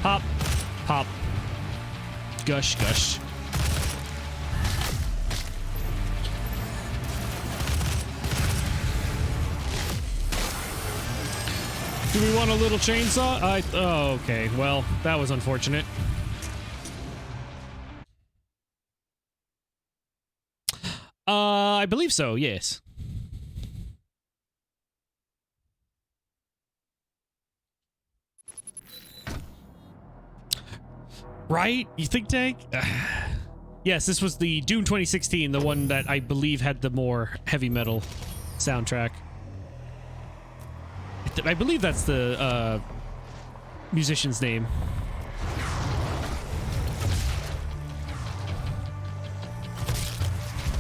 Hop. Hop. Gush, gush. Do we want a little chainsaw? Oh, okay. Well, that was unfortunate. I believe so, yes. Right? You think, Tank? Yes, this was the Doom 2016, the one that I believe had the more heavy metal soundtrack. I believe that's the musician's name.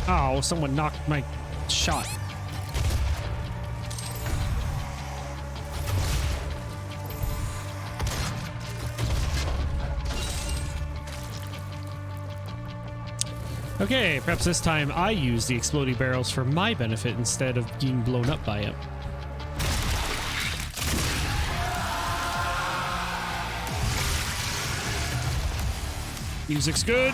Oh, someone knocked my shot. Okay, perhaps this time I use the exploding barrels for my benefit instead of being blown up by it. Music's good.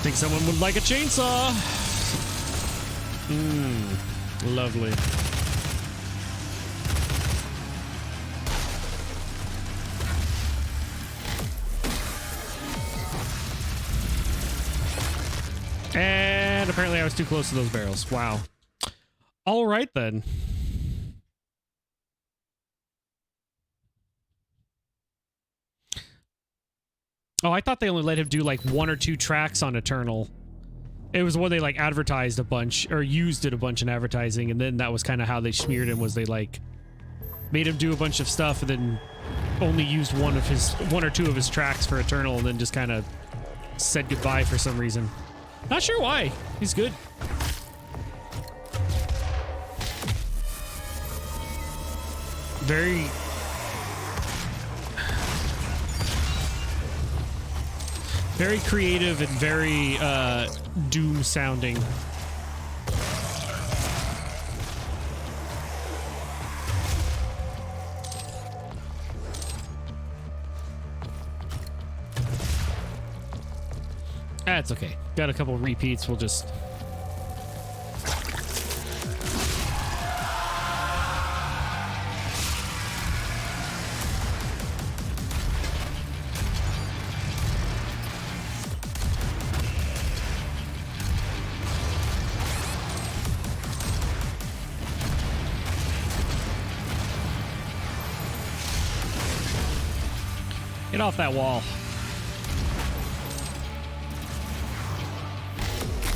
Think someone would like a chainsaw. Lovely. And apparently I was too close to those barrels. Wow. All right then. Oh, I thought they only let him do like 1 or 2 tracks on Eternal. It was when they like advertised a bunch or used it a bunch in advertising, and then that was kind of how they smeared him, was they like made him do a bunch of stuff and then only used 1 or 2 of his tracks for Eternal, and then just kind of said goodbye for some reason. Not sure why. He's good. Very creative and very Doom sounding. That's okay. Got a couple repeats. We'll just... Get off that wall.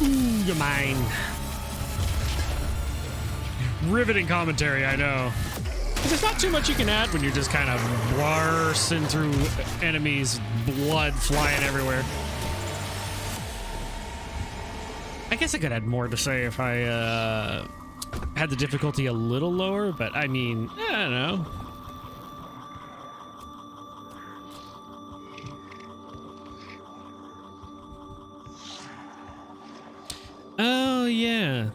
Ooh, you're mine. Riveting commentary, I know. There's not too much you can add when you're just kind of blasting through enemies, blood flying everywhere. I guess I could add more to say if I had the difficulty a little lower, but I mean, I don't know. Oh, yeah.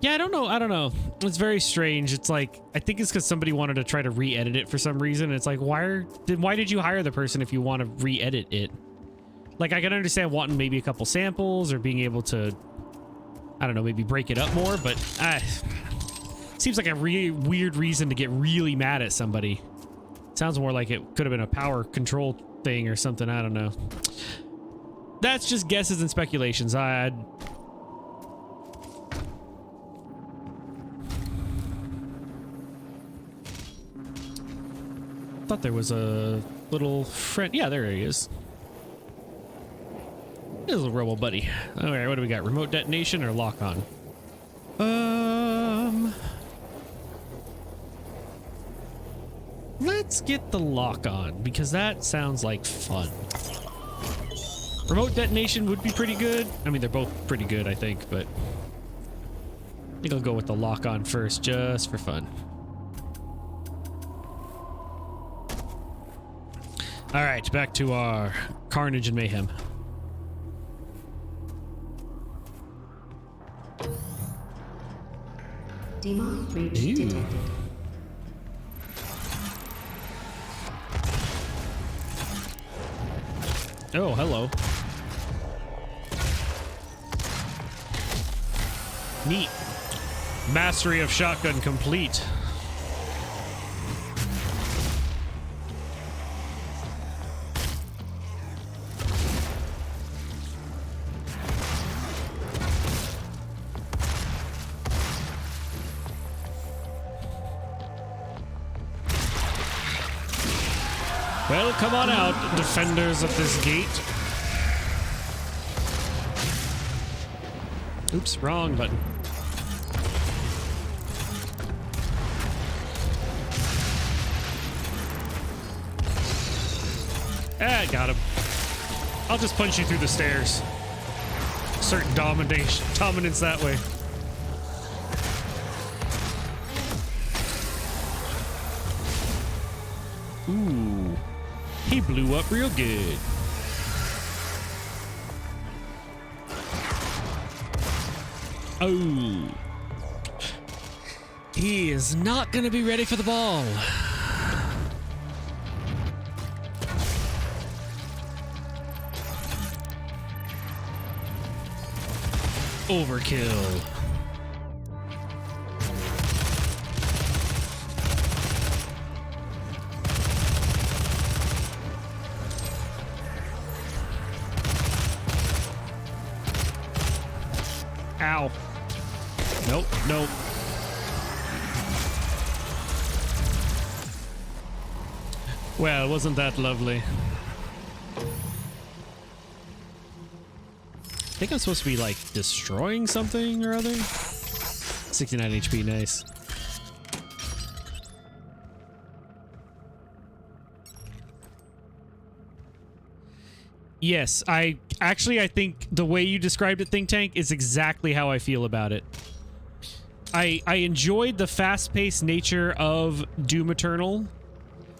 Yeah, I don't know. It's very strange. It's like, I think it's because somebody wanted to try to re-edit it for some reason. It's like, why did you hire the person if you want to re-edit it? Like, I can understand wanting maybe a couple samples or being able to, I don't know, maybe break it up more, but seems like a really weird reason to get really mad at somebody. Sounds more like it could have been a power control thing or something. I don't know. That's just guesses and speculations. Thought there was a little friend. Yeah, there he is. There's a little robo buddy. All right, what do we got? Remote detonation or lock on? Let's get the lock on because that sounds like fun. Remote detonation would be pretty good. I mean, they're both pretty good, I think, but I think I'll go with the lock on first just for fun. All right, back to our carnage and mayhem. Demonic breach detected. Oh, hello. Neat. Mastery of shotgun complete. Well, come on out, defenders of this gate. Oops, wrong button. Ah, got him. I'll just punch you through the stairs. Certain dominance that way. Ooh. He blew up real good. Oh. He is not going to be ready for the ball. Overkill. Ow. Nope, nope. Well, wasn't that lovely? I think I'm supposed to be like destroying something or other. 69 HP, nice. Yes, I think the way you described it, Think Tank, is exactly how I feel about it. I enjoyed the fast-paced nature of Doom Eternal,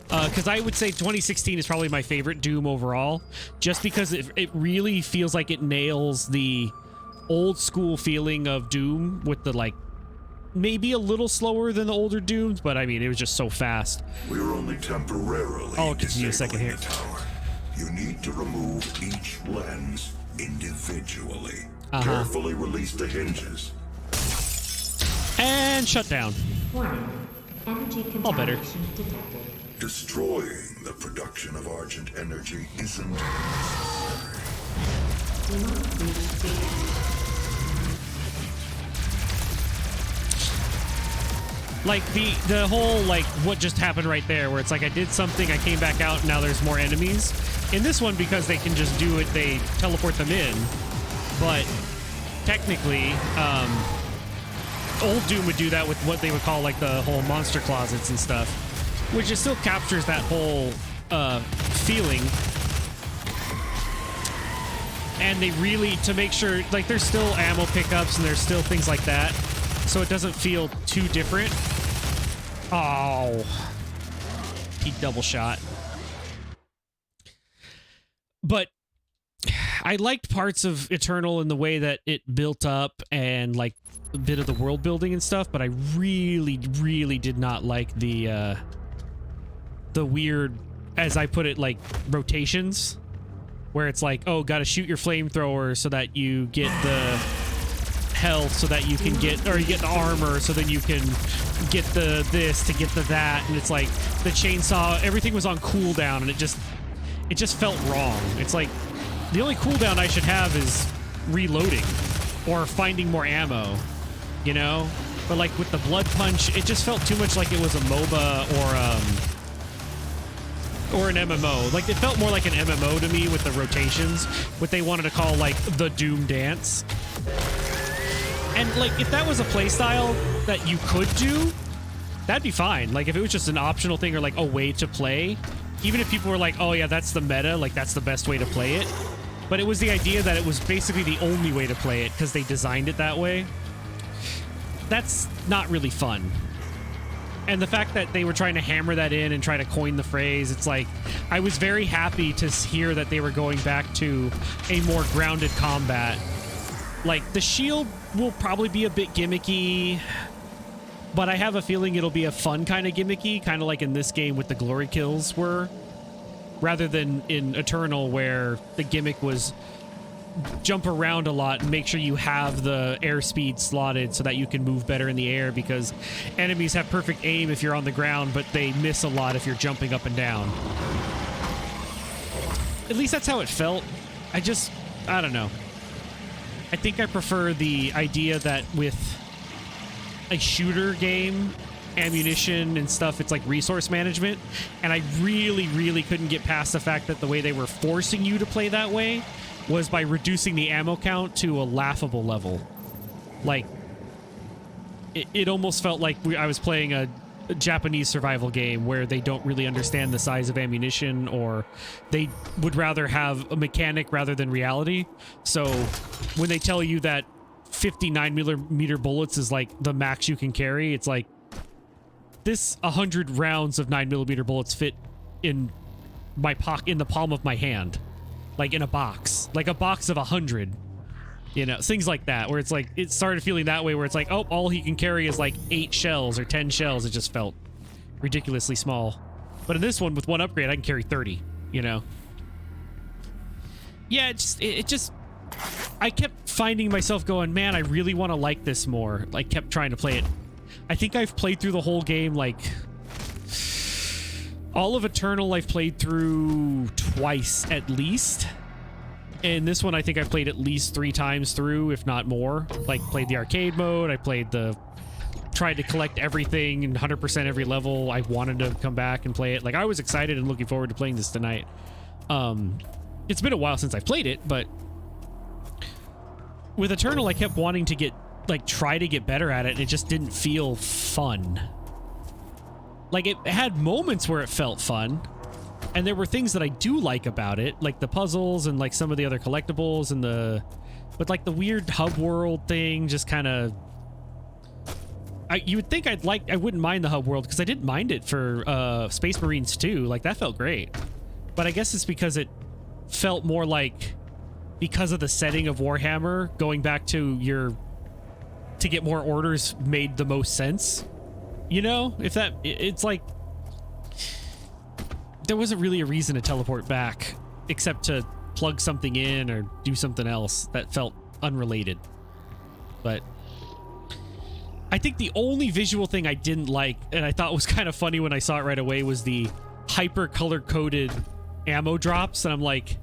Because I would say 2016 is probably my favorite Doom overall, just because it really feels like it nails the old school feeling of Doom with the, like, maybe a little slower than the older Dooms, but I mean, it was just so fast. We're only temporarily I'll continue a second here. disabling the tower. You need to remove each lens individually. Carefully release the hinges. And shut down. Warning. Energy All better. contamination detected. Destroying the production of Argent energy isn't Demonic breach detected. Like the whole, like, what just happened right there, where it's like I did something, I came back out, and now there's more enemies. In this one, because they can just do it, they teleport them in. But technically, old Doom would do that with what they would call, like, the whole monster closets and stuff, which it still captures that whole feeling. And they really, to make sure, like, there's still ammo pickups and there's still things like that, so it doesn't feel too different. Oh, he double shot. But I liked parts of Eternal in the way that it built up and, like, a bit of the world building and stuff, but I really, really did not like the weird, as I put it, like, rotations, where it's like, oh, gotta shoot your flamethrower so that you get the health, so that you can get, or you get the armor, so then you can get the this to get the that, and it's like the chainsaw, everything was on cooldown, and it just felt wrong. It's like the only cooldown I should have is reloading or finding more ammo, you know? But like with the blood punch, it just felt too much like it was a MOBA or an MMO. Like, it felt more like an MMO to me with the rotations, what they wanted to call, like, the Doom dance. And, like, if that was a playstyle that you could do, that'd be fine. Like, if it was just an optional thing or, like, a way to play, even if people were like, oh, yeah, that's the meta, like, that's the best way to play it. But it was the idea that it was basically the only way to play it because they designed it that way. That's not really fun. And the fact that they were trying to hammer that in and try to coin the phrase, it's like, I was very happy to hear that they were going back to a more grounded combat. Like, the shield will probably be a bit gimmicky, but I have a feeling it'll be a fun kind of gimmicky, kind of like in this game with the glory kills were, rather than in Eternal where the gimmick was jump around a lot and make sure you have the airspeed slotted so that you can move better in the air, because enemies have perfect aim if you're on the ground, but they miss a lot if you're jumping up and down. At least that's how it felt. I don't know. I think I prefer the idea that with a shooter game, ammunition and stuff, it's like resource management, and I really, really couldn't get past the fact that the way they were forcing you to play that way was by reducing the ammo count to a laughable level. Like, it almost felt like I was playing a Japanese survival game where they don't really understand the size of ammunition, or they would rather have a mechanic rather than reality. So when they tell you that 59mm bullets is like the max you can carry, it's like, this 100 rounds of 9mm bullets fit in my in the palm of my hand. Like in a box, like a box of 100, you know, things like that, where it's like, it started feeling that way, where it's like, oh, all he can carry is like 8 shells or 10 shells. It just felt ridiculously small. But in this one, with one upgrade, I can carry 30, you know? Yeah, it just, I kept finding myself going, man, I really want to like this more. I kept trying to play it. I think I've played through the whole game, like, all of Eternal I've played through twice at least. And this one I think I played at least 3 times through, if not more. Like, played the arcade mode, I played tried to collect everything and 100% every level. I wanted to come back and play it. Like, I was excited and looking forward to playing this tonight. It's been a while since I played it, but with Eternal I kept wanting to try to get better at it, and it just didn't feel fun. Like, it had moments where it felt fun, and there were things that I do like about it, like the puzzles and like some of the other collectibles and but like the weird hub world thing just kind of, you would think I wouldn't mind the hub world because I didn't mind it for Space Marines 2. Like, that felt great. But I guess it's because it felt more like, because of the setting of Warhammer, going back to get more orders made the most sense. You know, it's like there wasn't really a reason to teleport back except to plug something in or do something else that felt unrelated. But I think the only visual thing I didn't like, and I thought was kind of funny when I saw it right away, was the hyper color coded ammo drops. And I'm like,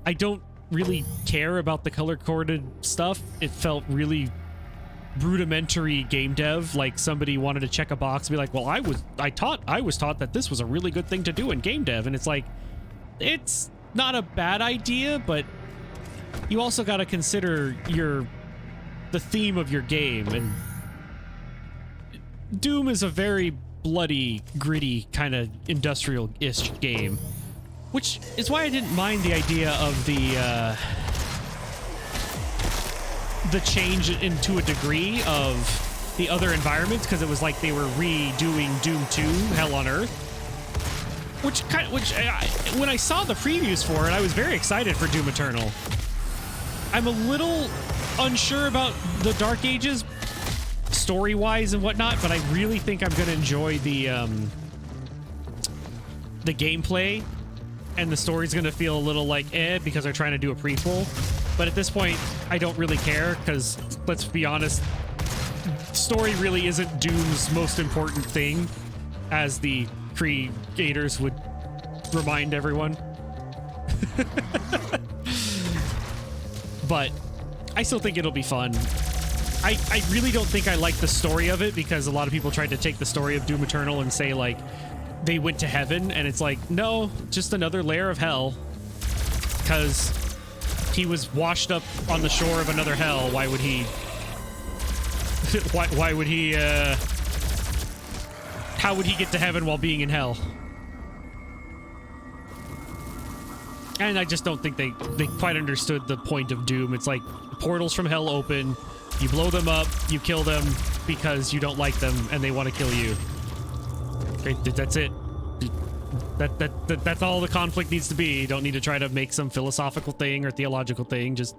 I don't really care about the color coded stuff. It felt really rudimentary game dev, like somebody wanted to check a box and be like, well, I was taught that this was a really good thing to do in game dev. And it's like, it's not a bad idea, but you also got to consider the theme of your game. And Doom is a very bloody, gritty, kind of industrial-ish game, which is why I didn't mind the idea of the change into a degree of the other environments, because it was like they were redoing Doom 2 Hell on Earth, when I saw the previews for it, I was very excited for Doom Eternal. I'm a little unsure about the Dark Ages story-wise and whatnot, but I really think I'm going to enjoy the gameplay, and the story's going to feel a little like because they're trying to do a prequel. But at this point, I don't really care, because let's be honest, story really isn't Doom's most important thing, as the creators would remind everyone. But I still think it'll be fun. I really don't think I like the story of it, because a lot of people tried to take the story of Doom Eternal and say, like, they went to heaven, and it's like, no, just another layer of hell, because he was washed up on the shore of another hell. Why would he why would he how would he get to heaven while being in hell? And I just don't think they quite understood the point of Doom. It's like portals from hell open, you blow them up, you kill them because you don't like them and they want to kill you. Okay, that's it. That's all the conflict needs to be. You don't need to try to make some philosophical thing or theological thing. Just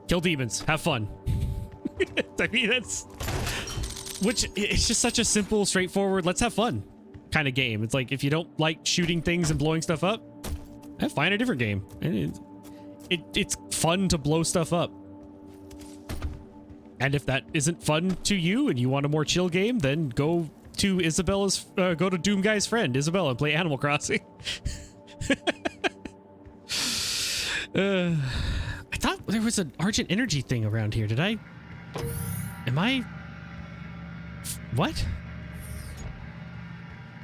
kill demons. Have fun. I mean, it's just such a simple, straightforward, let's have fun kind of game. It's like, if you don't like shooting things and blowing stuff up, find a different game. And it's fun to blow stuff up. And if that isn't fun to you and you want a more chill game, then go to Doom Guy's friend, Isabella, and play Animal Crossing. I thought there was an Argent Energy thing around here. What?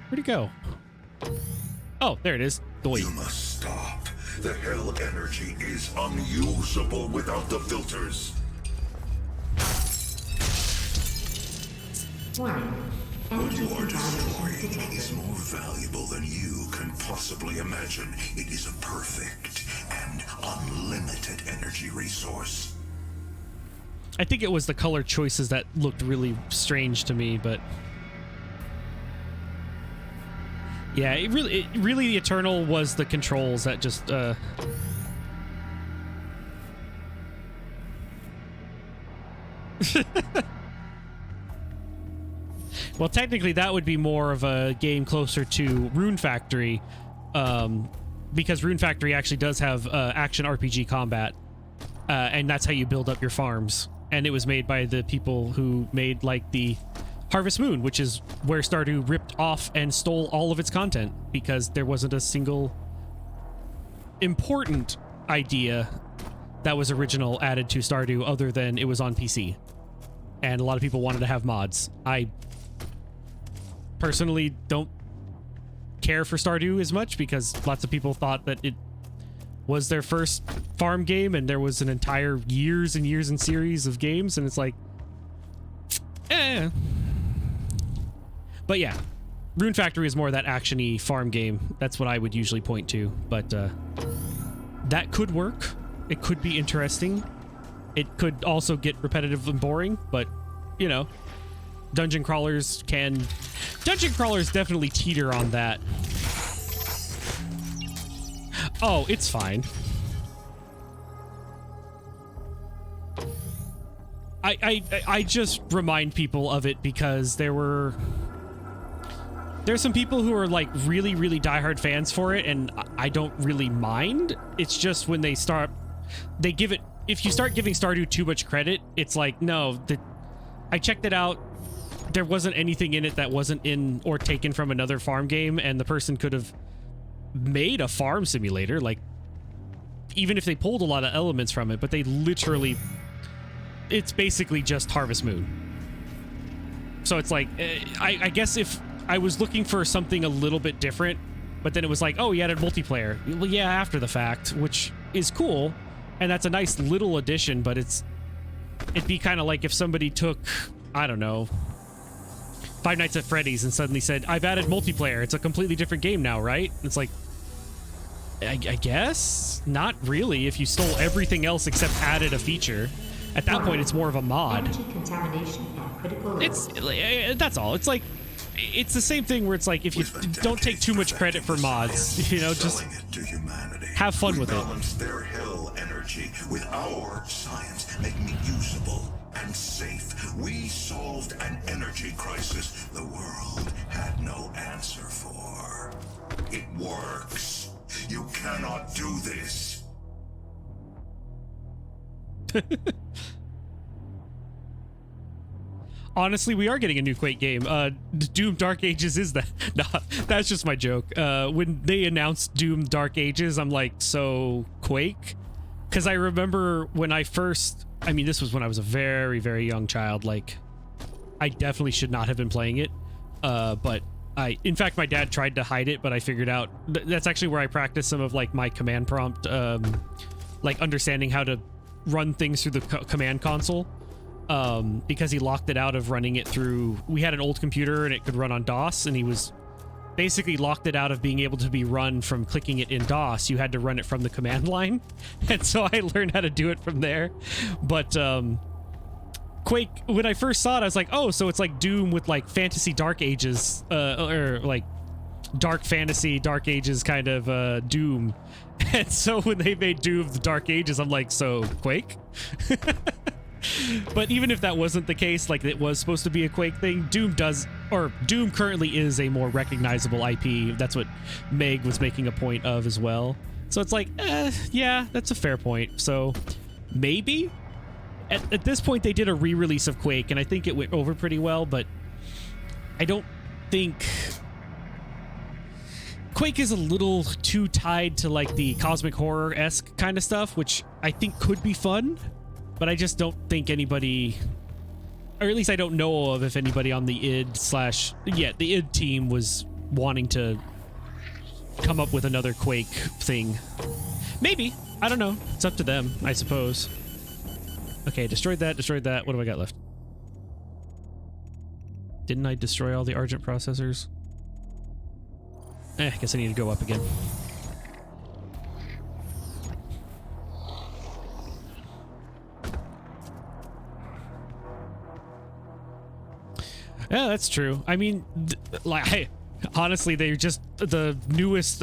Where'd it go? Oh, there it is. You must stop. The hell energy is unusable without the filters. Warning. What you are destroying is more valuable than you can possibly imagine. It is a perfect and unlimited energy resource. I think it was the color choices that looked really strange to me, but yeah, it really the Eternal was the controls that just well, technically that would be more of a game closer to Rune Factory, because Rune Factory actually does have action RPG combat, and that's how you build up your farms. And it was made by the people who made, like, the Harvest Moon, which is where Stardew ripped off and stole all of its content, because there wasn't a single important idea that was original added to Stardew other than it was on PC. And a lot of people wanted to have mods. I personally don't care for Stardew as much, because lots of people thought that it was their first farm game and there was an entire years and years and series of games, and it's like, But yeah, Rune Factory is more of that action-y farm game. That's what I would usually point to, but that could work. It could be interesting. It could also get repetitive and boring, but, you know, Dungeon crawlers definitely teeter on that. Oh, it's fine. I just remind people of it because there's some people who are like really, really diehard fans for it, and I don't really mind. It's just when they give it, if you start giving Stardew too much credit, it's like, no, I checked it out. There wasn't anything in it that wasn't in or taken from another farm game, and the person could have made a farm simulator, like, even if they pulled a lot of elements from it, but they literally, it's basically just Harvest Moon. So it's like, I guess if I was looking for something a little bit different, but then it was like, oh, he added multiplayer. Well, yeah, after the fact, which is cool, and that's a nice little addition, but it'd be kind of like if somebody took, I don't know, Five Nights at Freddy's and suddenly said, I've added multiplayer. It's a completely different game now, right? It's like, I guess? Not really, if you stole everything else except added a feature. At that point, it's more of a mod. Energy contamination and critical That's all. It's like, it's the same thing where it's like, if you don't take too much credit for mods, you know, just have fun with it. Balance their hell energy with our science, making it usable and safe. We solved an energy crisis the world had no answer for. It works. You cannot do this. Honestly, we are getting a new Quake game. Doom Dark Ages is that. Nah, that's just my joke. When they announced Doom Dark Ages, I'm like, so Quake? Because I remember when I first, I mean, this was when I was a very, very young child. Like, I definitely should not have been playing it. But in fact, my dad tried to hide it, but I figured out that's actually where I practiced some of like my command prompt, like understanding how to run things through the command console. Because he locked it out of running it through, we had an old computer and it could run on DOS, and he was basically locked it out of being able to be run from clicking it in DOS. You had to run it from the command line. And so I learned how to do it from there. But Quake, when I first saw it, I was like, oh, so it's like Doom with like fantasy Dark Ages, or like dark fantasy Dark Ages kind of Doom. And so when they made Doom the Dark Ages, I'm like, so Quake? But even if that wasn't the case, like it was supposed to be a Quake thing, Doom currently is a more recognizable IP. That's what Meg was making a point of as well. So it's like, yeah, that's a fair point. So maybe at this point they did a re-release of Quake, and I think it went over pretty well, but I don't think Quake is a little too tied to like the cosmic horror-esque kind of stuff, which I think could be fun. But I just don't think anybody, or at least I don't know of if anybody on the the id team was wanting to come up with another Quake thing. Maybe. I don't know. It's up to them, I suppose. Okay, destroyed that. What do I got left? Didn't I destroy all the Argent processors? I guess I need to go up again. Yeah, that's true. I mean, honestly, they're just the newest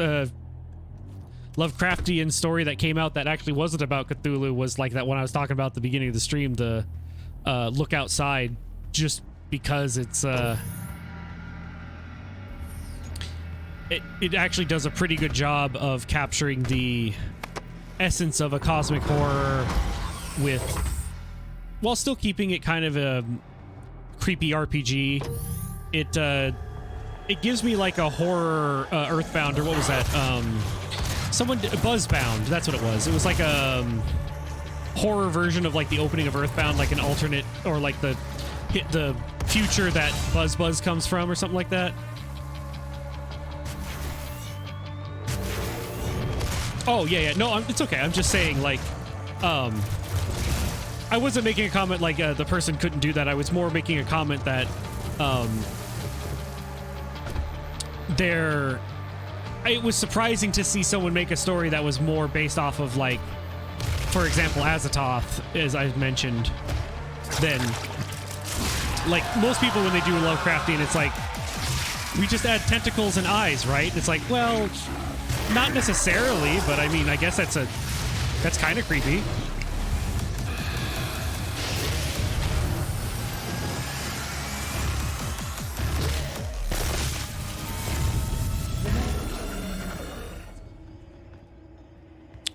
Lovecraftian story that came out that actually wasn't about Cthulhu was like that one I was talking about at the beginning of the stream, the Look Outside, just because it's it actually does a pretty good job of capturing the essence of a cosmic horror while still keeping it kind of a creepy RPG. It gives me like a horror Earthbound, or what was that? Buzzbound. That's what it was. It was like a horror version of like the opening of Earthbound, like an alternate, or like the future that Buzz comes from, or something like that. Oh yeah. No, it's okay. I'm just saying, like, I wasn't making a comment like the person couldn't do that. I was more making a comment that it was surprising to see someone make a story that was more based off of, like, for example, Azathoth, as I mentioned, than like most people when they do Lovecraftian, it's like we just add tentacles and eyes, right? It's like, well, not necessarily, but I mean, I guess that's kind of creepy.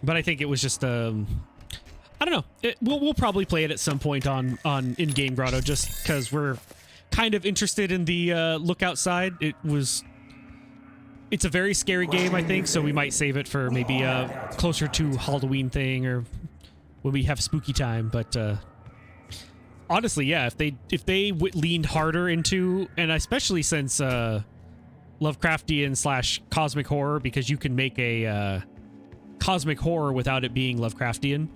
But I think it was just I don't know. We'll probably play it at some point on in-game Grotto, just because we're kind of interested in the look outside. It's a very scary game, I think, so we might save it for maybe closer to Halloween thing or when we have spooky time. But honestly, yeah, if they leaned harder into, and especially since Lovecraftian / cosmic horror, because you can make a cosmic horror without it being Lovecraftian,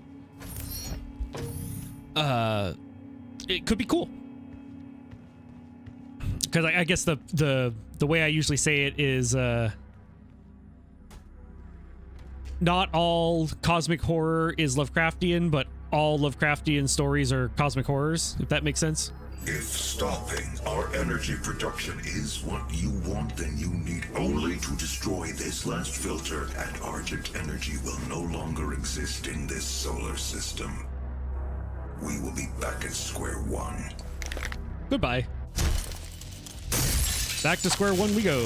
it could be cool. Because I guess the way I usually say it is not all cosmic horror is Lovecraftian, but all Lovecraftian stories are cosmic horrors, if that makes sense. If stopping our energy production is what you want, then you need only to destroy this last filter, and Argent energy will no longer exist in this solar system. We will be back at square one. Goodbye. Back to square one we go.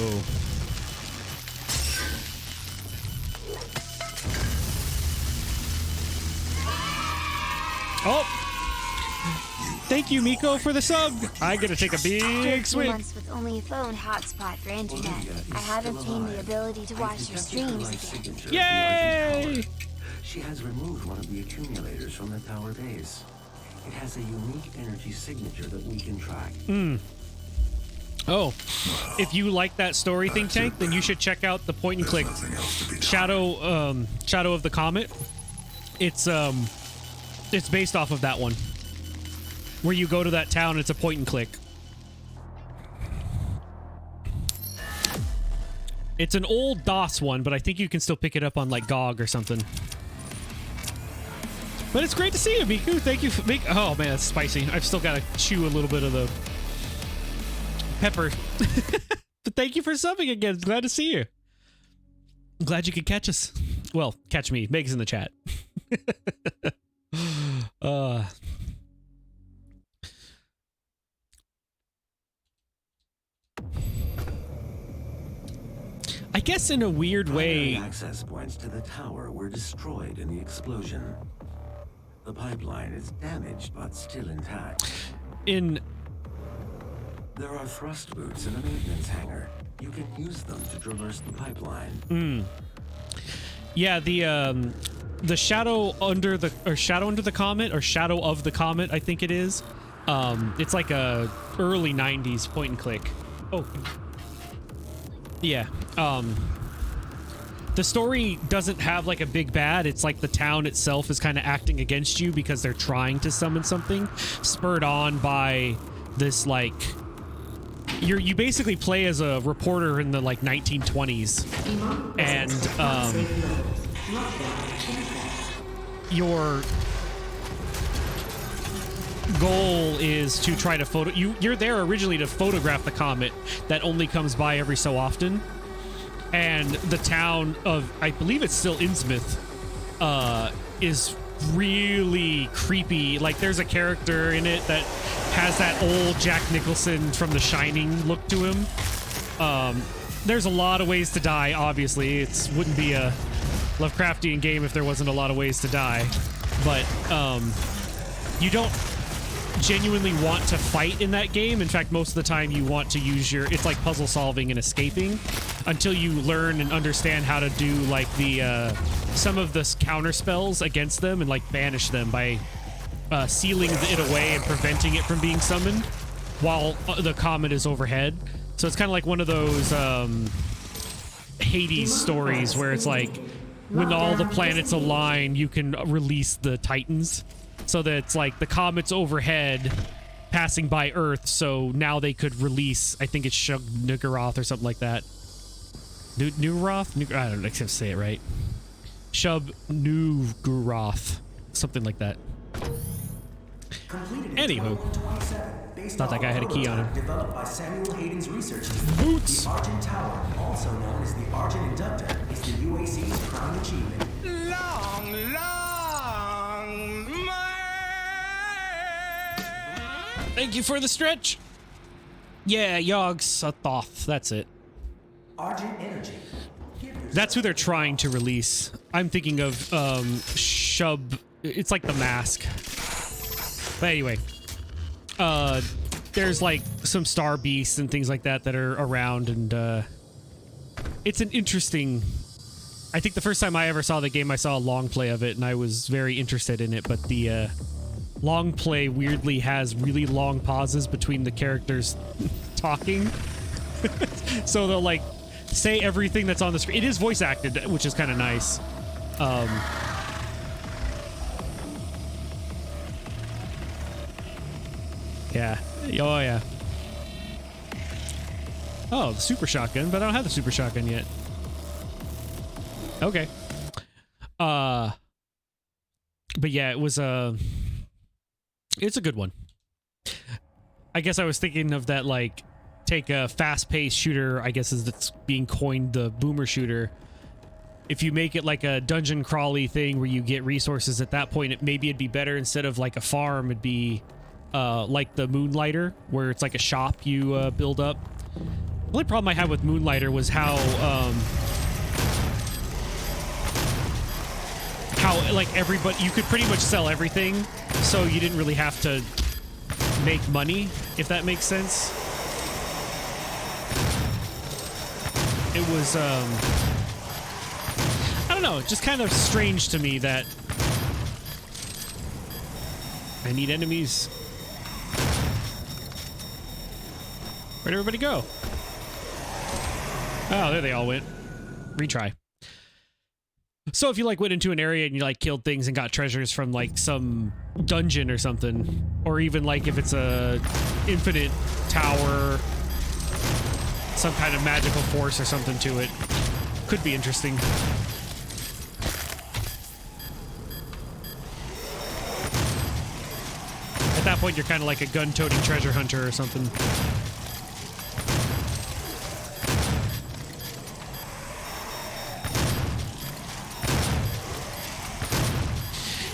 Oh! Thank you, Miko, for the sub. I get to take a big After 2 swig. months with only a phone hotspot for internet, I have obtained the ability to watch your streams again. Yay! She has removed one of the accumulators from the tower base. It has a unique energy signature that we can track. Oh, if you like that story, Think Tank, then you should check out the point and click Shadow of the Comet. It's based off of that one, where you go to that town. It's a point and click. It's an old DOS one, but I think you can still pick it up on like GOG or something. But it's great to see you, Miku. Thank you for oh man, it's spicy. I've still got to chew a little bit of the pepper. But thank you for subbing again. Glad to see you. I'm glad you could catch us. Well, catch me. Meg's in the chat. I guess in a weird way, Access points to the tower were destroyed in the explosion. The pipeline is damaged but still intact. There are thrust boots in the maintenance hangar. You can use them to traverse the pipeline. Yeah, the shadow under the comet, or shadow of the comet, I think it is. It's like a early 90s point and click. Oh. Yeah. The story doesn't have like a big bad. It's like the town itself is kind of acting against you because they're trying to summon something, spurred on by this like you basically play as a reporter in the like 1920s, and your goal is to try to you're there originally to photograph the comet that only comes by every so often. And the town of, I believe it's still Innsmouth, is really creepy. Like, there's a character in it that has that old Jack Nicholson from The Shining look to him. There's a lot of ways to die, obviously. It wouldn't be a Lovecraftian game if there wasn't a lot of ways to die. But you don't genuinely want to fight in that game. In fact, most of the time you want to use it's like puzzle solving and escaping until you learn and understand how to do like the some of the counter spells against them and like banish them by sealing it away and preventing it from being summoned while the comet is overhead. So it's kind of like one of those Hades stories where it's like when all the planets align, you can release the Titans. So that it's like the comet's overhead passing by Earth, so now they could release, I think it's Shub-Niggurath or something like that. Niggurath? I don't know, I can't say it right. Shub-Niggurath. Something like that. Completed in Anywho. 2127, based Thought that off guy had a key on him. prototype developed by Samuel Hayden's research team. Boots. The Argent Tower, also known as the Argent Inductor, is the UAC's crown achievement. Thank you for the stretch. Yeah, Yogg Sothoth. That's it. Argent Energy. That's who they're trying to release. I'm thinking of Shub. It's like the mask. But anyway, there's like some star beasts and things like that that are around, and it's an interesting. I think the first time I ever saw the game, I saw a long play of it, and I was very interested in it. But the long play weirdly has really long pauses between the characters talking, so they'll like say everything that's on the screen. It is voice acted, which is kind of nice. Yeah. Oh, yeah. Oh, the super shotgun, but I don't have the super shotgun yet. Okay. But yeah, it was it's a good one. I guess I was thinking of that, like, take a fast-paced shooter, I guess is that's being coined the boomer shooter. If you make it like a dungeon crawly thing where you get resources at that point, maybe it'd be better instead of like a farm, it'd be like the Moonlighter, where it's like a shop you build up. The only problem I had with Moonlighter was how like everybody, you could pretty much sell everything, so you didn't really have to make money, if that makes sense. It was I don't know, just kind of strange to me that I need enemies. Where'd everybody go? Oh, there they all went. Retry. So if you like went into an area and you like killed things and got treasures from like some dungeon or something, or even like if it's a infinite tower, some kind of magical force or something to it, could be interesting. At that point, you're kind of like a gun-toting treasure hunter or something.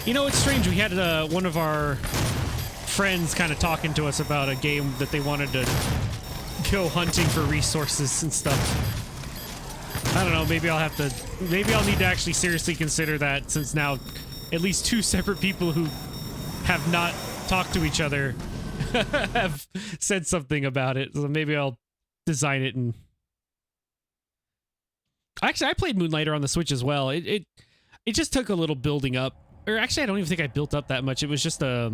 You know, it's strange. We had one of our friends kind of talking to us about a game that they wanted to go hunting for resources and stuff. I don't know. Maybe I'll need to actually seriously consider that, since now at least two separate people who have not talked to each other have said something about it. So maybe I'll design it. And actually, I played Moonlighter on the Switch as well. It just took a little building up. Or actually, I don't even think I built up that much. It was just I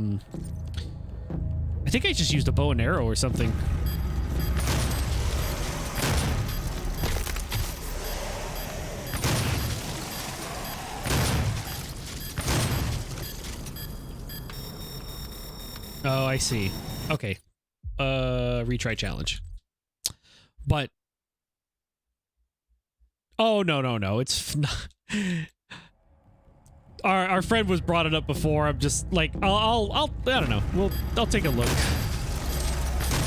think I just used a bow and arrow or something. Oh, I see. Okay. Retry challenge. But oh, no. It's not. Our friend was brought it up before. I'm just like, I don't know. I'll take a look.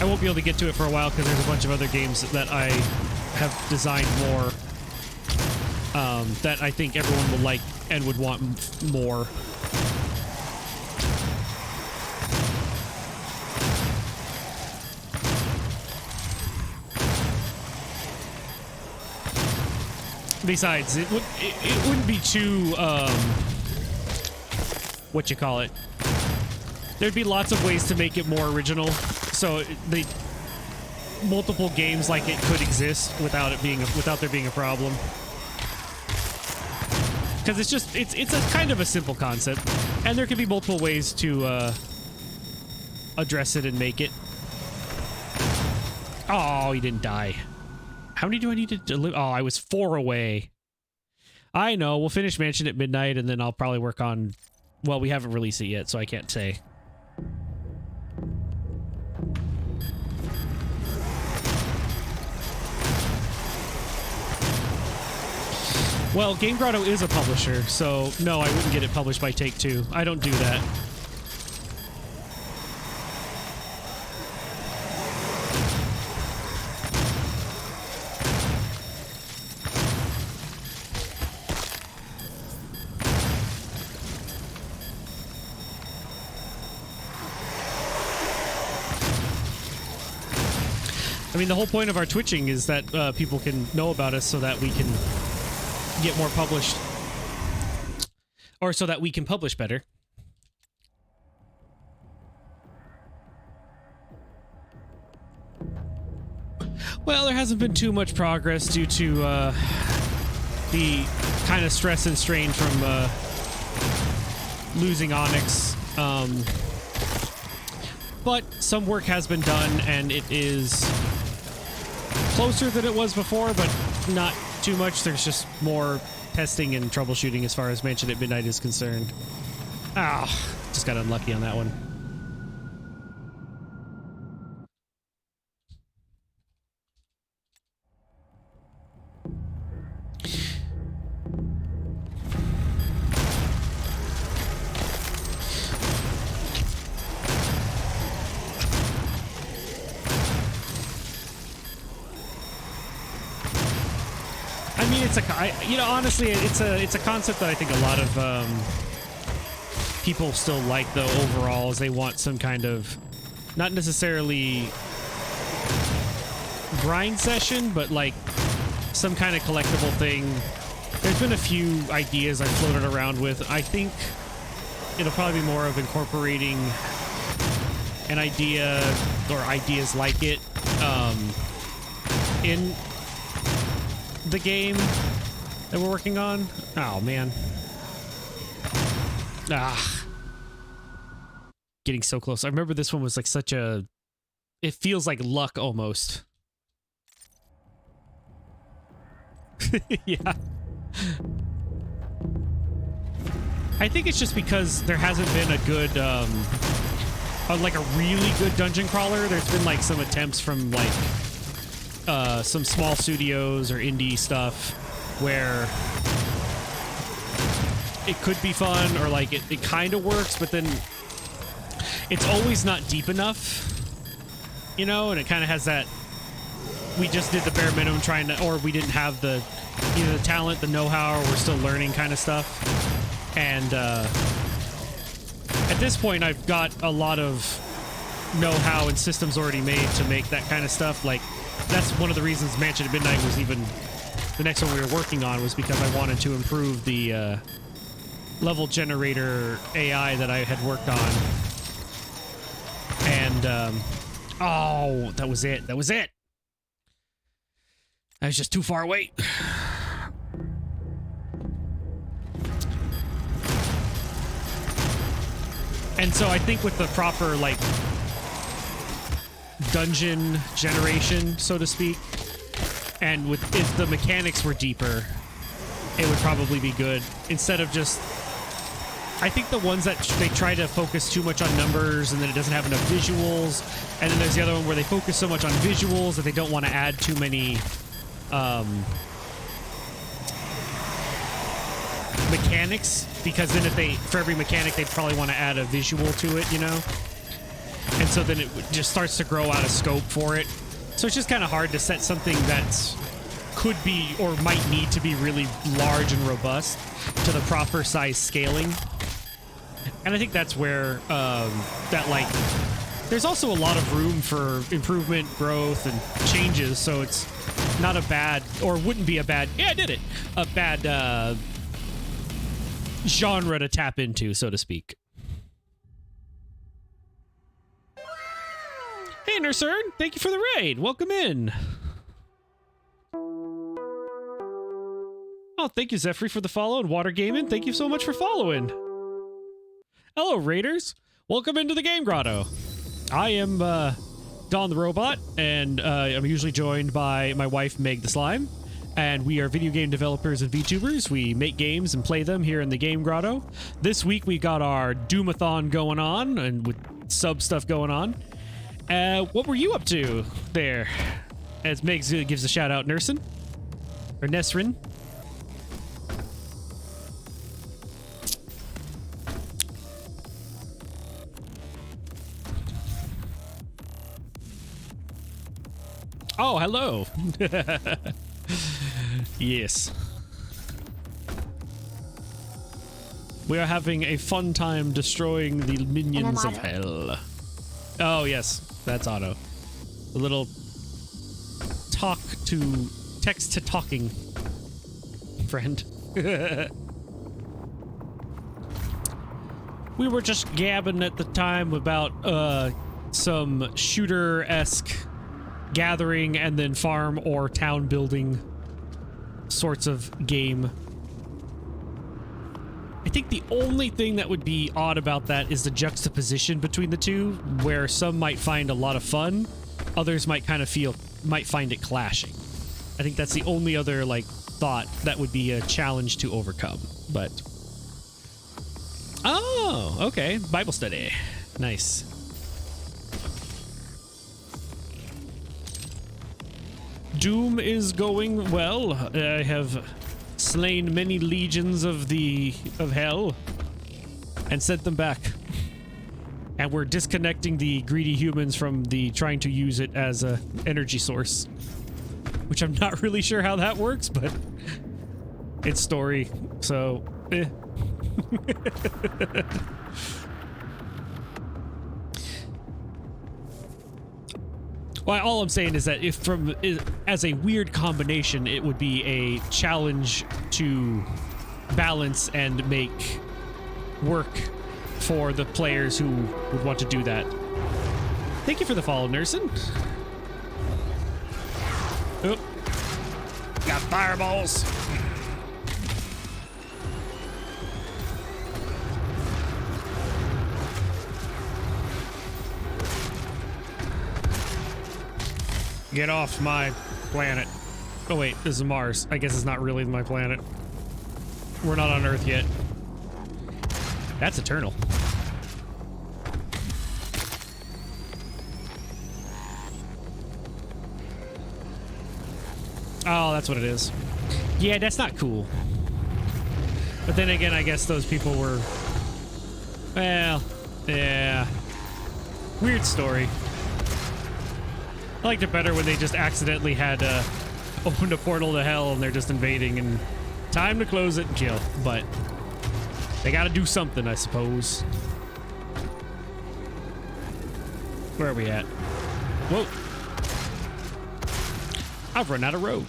I won't be able to get to it for a while because there's a bunch of other games that I have designed more that I think everyone will like and would want more. Besides, it wouldn't be too what you call it. There'd be lots of ways to make it more original. So multiple games like it could exist without there being a problem. Because it's a kind of a simple concept, and there can be multiple ways to address it and make it. Oh, he didn't die. How many do I need to deliver? Oh, I was 4 away. I know. We'll finish Mansion at midnight, and then I'll probably work on... Well, we haven't released it yet, so I can't say. Well, Game Grotto is a publisher, so no, I wouldn't get it published by Take-Two. I don't do that. I mean, the whole point of our twitching is that people can know about us so that we can get more published. Or so that we can publish better. Well, there hasn't been too much progress due to the kind of stress and strain from losing Onyx. But some work has been done, and it is closer than it was before, but not too much. There's just more testing and troubleshooting as far as Mansion at Midnight is concerned. Ah, just got unlucky on that one. I mean, you know, honestly, it's a concept that I think a lot of people still like, though. Overall, is they want some kind of, not necessarily grind session, but like some kind of collectible thing. There's been a few ideas I've floated around with. I think it'll probably be more of incorporating an idea or ideas like it in the game that we're working on. Oh man. Getting so close. I remember this one was like such a, it feels like luck almost. Yeah. I think it's just because there hasn't been a good like a really good dungeon crawler. There's been like some attempts from like some small studios or indie stuff where it could be fun, or like it kind of works, but then it's always not deep enough, you know, and it kind of has that, we just did the bare minimum trying to, or we didn't have the, either the talent, the know-how, or we're still learning kind of stuff. And at this point, I've got a lot of know-how and systems already made to make that kind of stuff. Like, that's one of the reasons Mansion at Midnight was even the next one we were working on, was because I wanted to improve the level generator AI that I had worked on. And oh, that was it. That was it. I was just too far away. And so I think with the proper, like, dungeon generation, so to speak, and with, if the mechanics were deeper, it would probably be good. Instead of just, I think the ones that they try to focus too much on numbers and then it doesn't have enough visuals, and then there's the other one where they focus so much on visuals that they don't want to add too many mechanics, because then if they, for every mechanic, they'd probably want to add a visual to it, you know? And so then it just starts to grow out of scope for it. So it's just kind of hard to set something that's could be or might need to be really large and robust to the proper size scaling. And I think that's where that, like, there's also a lot of room for improvement, growth, and changes, so it's not a bad, or wouldn't be a bad, yeah, I did it, a bad genre to tap into, so to speak. Hey, Nursern, thank you for the raid. Welcome in. Oh, thank you, Zephyr, for the follow, and Water Gaming, thank you so much for following. Hello, Raiders. Welcome into the Game Grotto. I am Don the Robot, and I'm usually joined by my wife, Meg the Slime, and we are video game developers and VTubers. We make games and play them here in the Game Grotto. This week, we got our Doomathon going on, and with sub stuff going on. What were you up to there? As Meg gives a shout out, Nersin, or Nesrin. Oh, hello. Yes. We are having a fun time destroying the minions of hell. Oh, yes. That's Otto. The little text to talking friend. We were just gabbing at the time about some shooter-esque gathering and then farm or town building sorts of game. I think the only thing that would be odd about that is the juxtaposition between the two, where some might find a lot of fun, others might find it clashing. I think that's the only other like thought that would be a challenge to overcome. But oh, okay, Bible study, nice. Doom is going well. I have slain many legions of hell and sent them back. And we're disconnecting the greedy humans from the trying to use it as a energy source, which I'm not really sure how that works, but it's story, so eh. Well, all I'm saying is that as a weird combination, it would be a challenge to balance and make work for the players who would want to do that. Thank you for the follow, Nerson. Oop. Got fireballs. Get off my planet. Oh wait, this is Mars. I guess it's not really my planet. We're not on Earth yet. That's eternal. Oh, that's what it is. Yeah, that's not cool. But then again, I guess those people were... Well, yeah. Weird story. I liked it better when they just accidentally had opened a portal to hell and they're just invading and time to close it and kill. But they gotta do something, I suppose. Where are we at? Whoa. I've run out of road.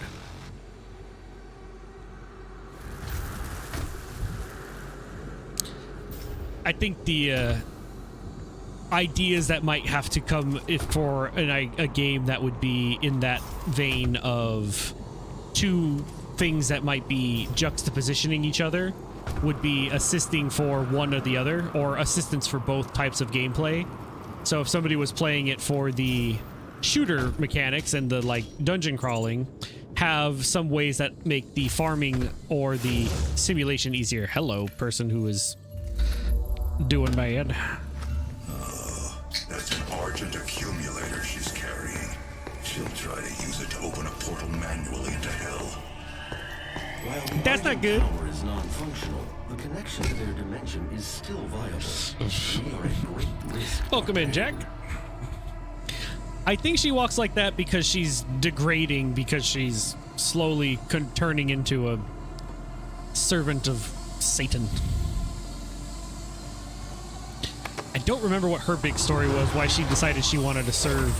I think the ideas that might have to come for a game that would be in that vein of two things that might be juxtapositioning each other would be assisting for one or the other, or assistance for both types of gameplay. So if somebody was playing it for the shooter mechanics and the like dungeon crawling, have some ways that make the farming or the simulation easier. Hello, person who is doing bad. That's an Argent accumulator she's carrying. She'll try to use it to open a portal manually into hell. While the That's not good. Power is non-functional, the connection to their dimension is still viable. We are at great risk. Welcome in, Jack. I think she walks like that because she's degrading, because she's slowly turning into a servant of Satan. I don't remember what her big story was, why she decided she wanted to serve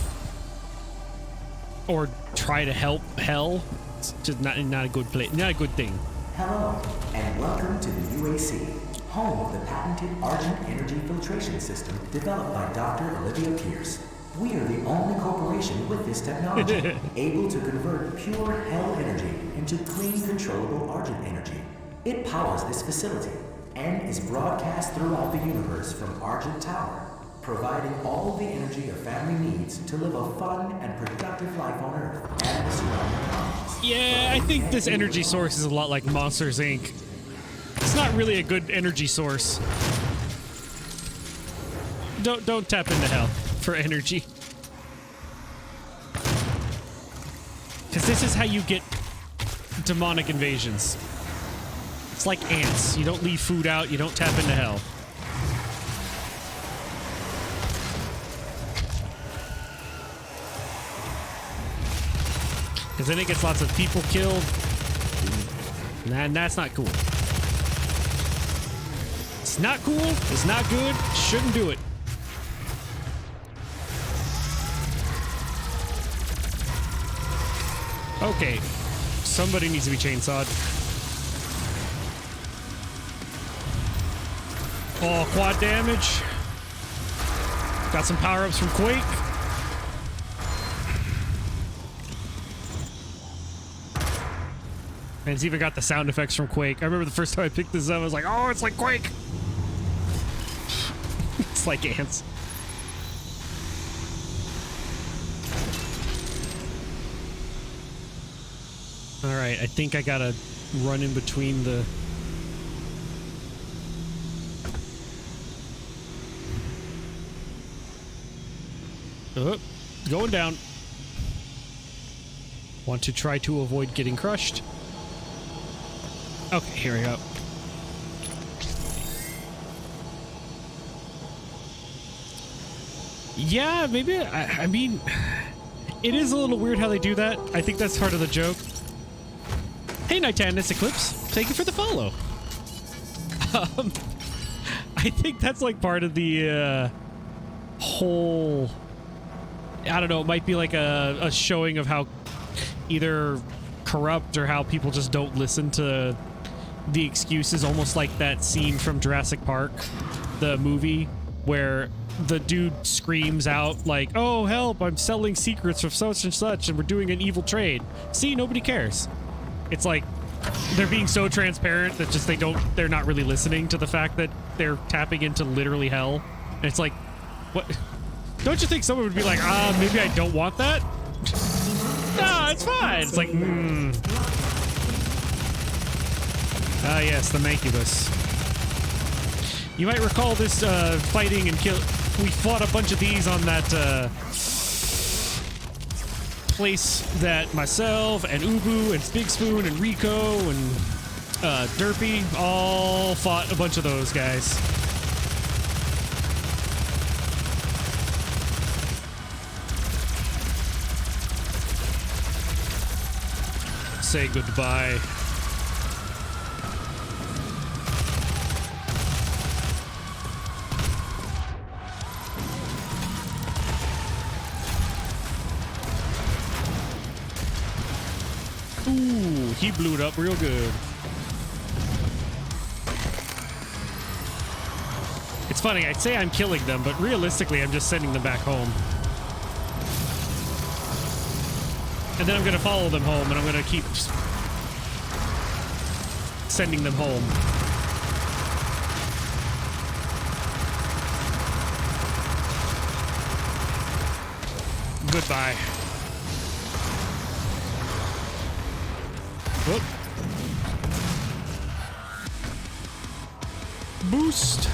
or try to help hell. It's just not a good place, not a good thing. Hello, and welcome to the UAC, home of the patented Argent Energy Filtration System developed by Dr. Olivia Pierce. We are the only corporation with this technology, able to convert pure hell energy into clean, controllable Argent energy. It powers this facility and is broadcast throughout the universe from Argent Tower, providing all the energy a family needs to live a fun and productive life on Earth and the surrounding planets. Yeah, I think this energy source is a lot like Monsters, Inc. It's not really a good energy source. Don't tap into hell for energy. Because this is how you get demonic invasions. It's like ants. You don't leave food out, you don't tap into hell. Because then it gets lots of people killed. And that's not cool. It's not cool, it's not good, shouldn't do it. Okay, somebody needs to be chainsawed. Oh, quad damage. Got some power-ups from Quake. And it's even got the sound effects from Quake. I remember the first time I picked this up, I was like, oh, it's like Quake. It's like ants. All right, I think I gotta run in between the... Going down. Want to try to avoid getting crushed. Okay, here we go. Yeah, maybe, I mean, it is a little weird how they do that. I think that's part of the joke. Hey, Nightanus Eclipse, thank you for the follow. I think that's like part of the whole... I don't know, it might be like a showing of how either corrupt or how people just don't listen to the excuses, almost like that scene from Jurassic Park, the movie, where the dude screams out like, oh, help, I'm selling secrets of such and such and we're doing an evil trade. See, nobody cares. It's like they're being so transparent that just they're not really listening to the fact that they're tapping into literally hell. And it's like, what? Don't you think someone would be like, maybe I don't want that? No, it's fine. It's like, Ah, yes, the Mancubus. You might recall this fighting and kill. We fought a bunch of these on that place that myself and Ubu and Big Spoon and Rico and Derpy all fought a bunch of those guys. Say goodbye. Ooh, he blew it up real good. It's funny, I'd say I'm killing them, but realistically I'm just sending them back home. And then I'm going to follow them home, and I'm going to keep sending them home. Goodbye. Whoop. Boost.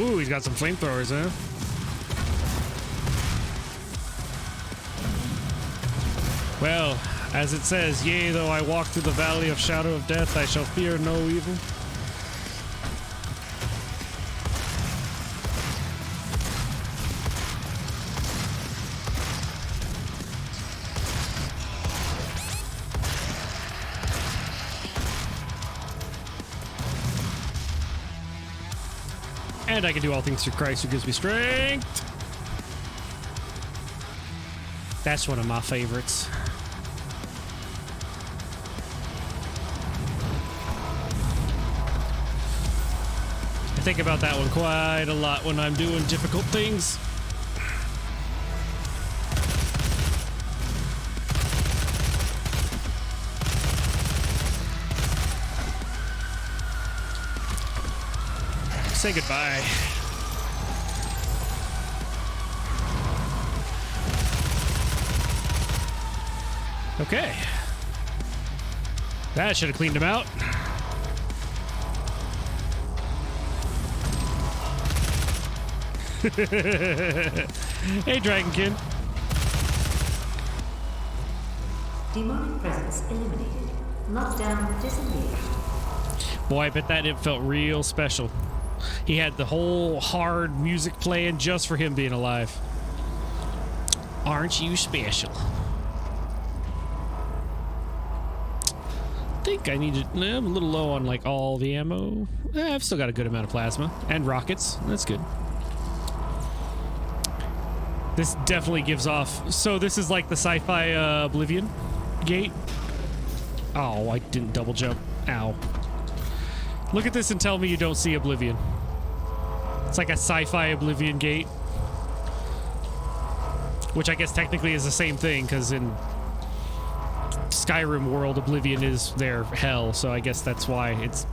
Ooh, he's got some flamethrowers, huh? Well, as it says, yea, though I walk through the valley of shadow of death, I shall fear no evil. And I can do all things through Christ who gives me strength. That's one of my favorites. I think about that one quite a lot when I'm doing difficult things. Say goodbye. Okay. That should have cleaned him out. Hey, Dragonkin. Demonic presence eliminated. Lockdown disengaged. Boy, I bet that it felt real special. He had the whole hard music playing just for him being alive. Aren't you special? I think I need to... I'm a little low on like all the ammo. I've still got a good amount of plasma and rockets. That's good. This definitely gives off. So this is like the sci-fi Oblivion gate. Oh, I didn't double jump. Ow. Look at this and tell me you don't see Oblivion. It's like a sci-fi Oblivion gate. Which I guess technically is the same thing, because in Skyrim world, Oblivion is their hell, so I guess that's why it's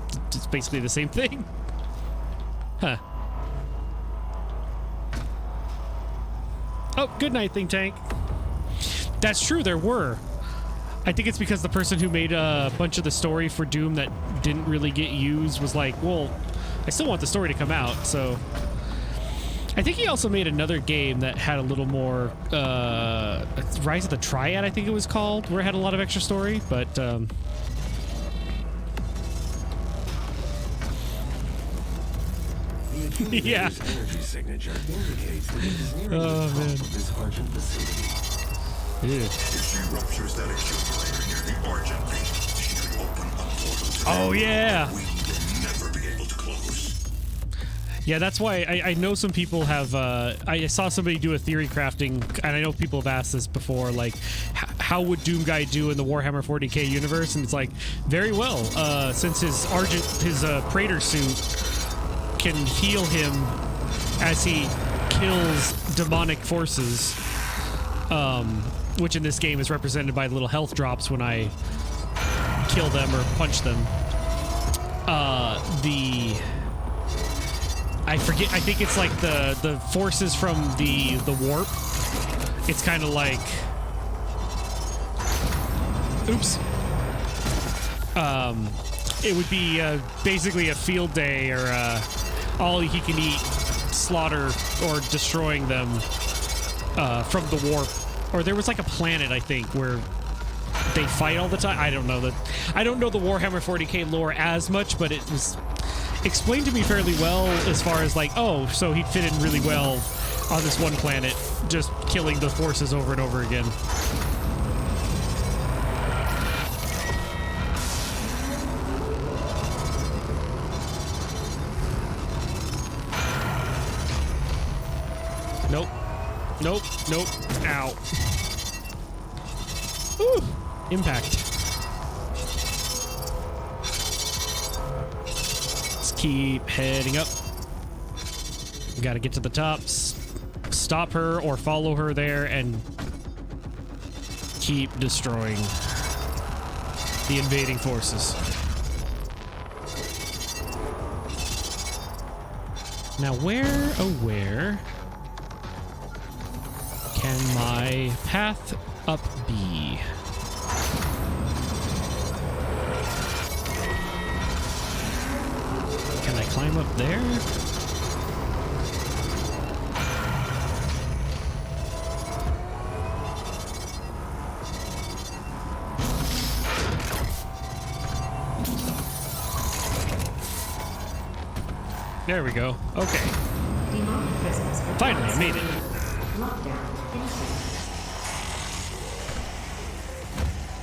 basically the same thing. Huh. Oh, good night, Think Tank. That's true, there were. I think it's because the person who made a bunch of the story for Doom that didn't really get used was like, well, I still want the story to come out, so... I think he also made another game that had a little more, Rise of the Triad, I think it was called, where it had a lot of extra story, but, yeah. Energy signature indicates that it is nearing Oh, the top man. of this Argent facility. Yeah. If she ruptures that accumulator near the Argent Gate, she could open a portal to Oh, yeah. we will never be able to close. Yeah, that's why I know some people have, I saw somebody do a theory crafting, and I know people have asked this before, like, how would Doom Guy do in the Warhammer 40k universe? And it's like, very well, since his Praetor suit can heal him as he kills demonic forces, which in this game is represented by little health drops when I kill them or punch them. I forget, I think it's like the forces from the warp. It's kind of like, oops. It would be basically a field day or all he can eat slaughter or destroying them from the warp. Or there was like a planet, I think, where they fight all the time. I don't know that. I don't know the Warhammer 40k lore as much, but it was explained to me fairly well as far as like, oh, so he'd fit in really well on this one planet, just killing the forces over and over again. Nope. Nope. Nope. Ow. Whew. Impact. Let's keep heading up. We gotta get to the top. Stop her or follow her there and keep destroying the invading forces. Now where, oh where can my path up be? Can I climb up there? There we go. Okay. Finally, I made it.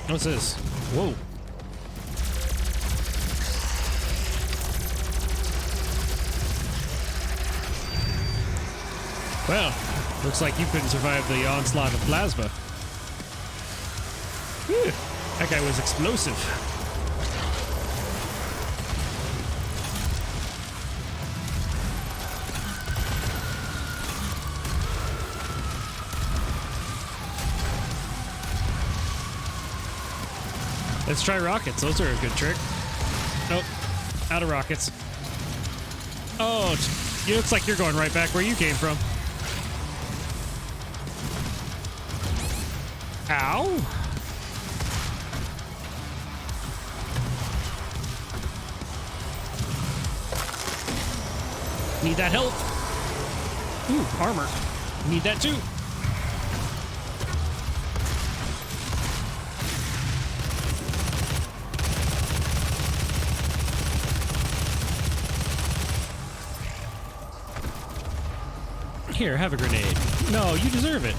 What's this? Whoa. Well, looks like you couldn't survive the onslaught of plasma. Whew, that guy was explosive. Let's try rockets. Those are a good trick. Nope. Out of rockets. Oh, it looks like you're going right back where you came from. Ow. Need that help. Ooh, armor. Need that too. Here, have a grenade. No, you deserve it.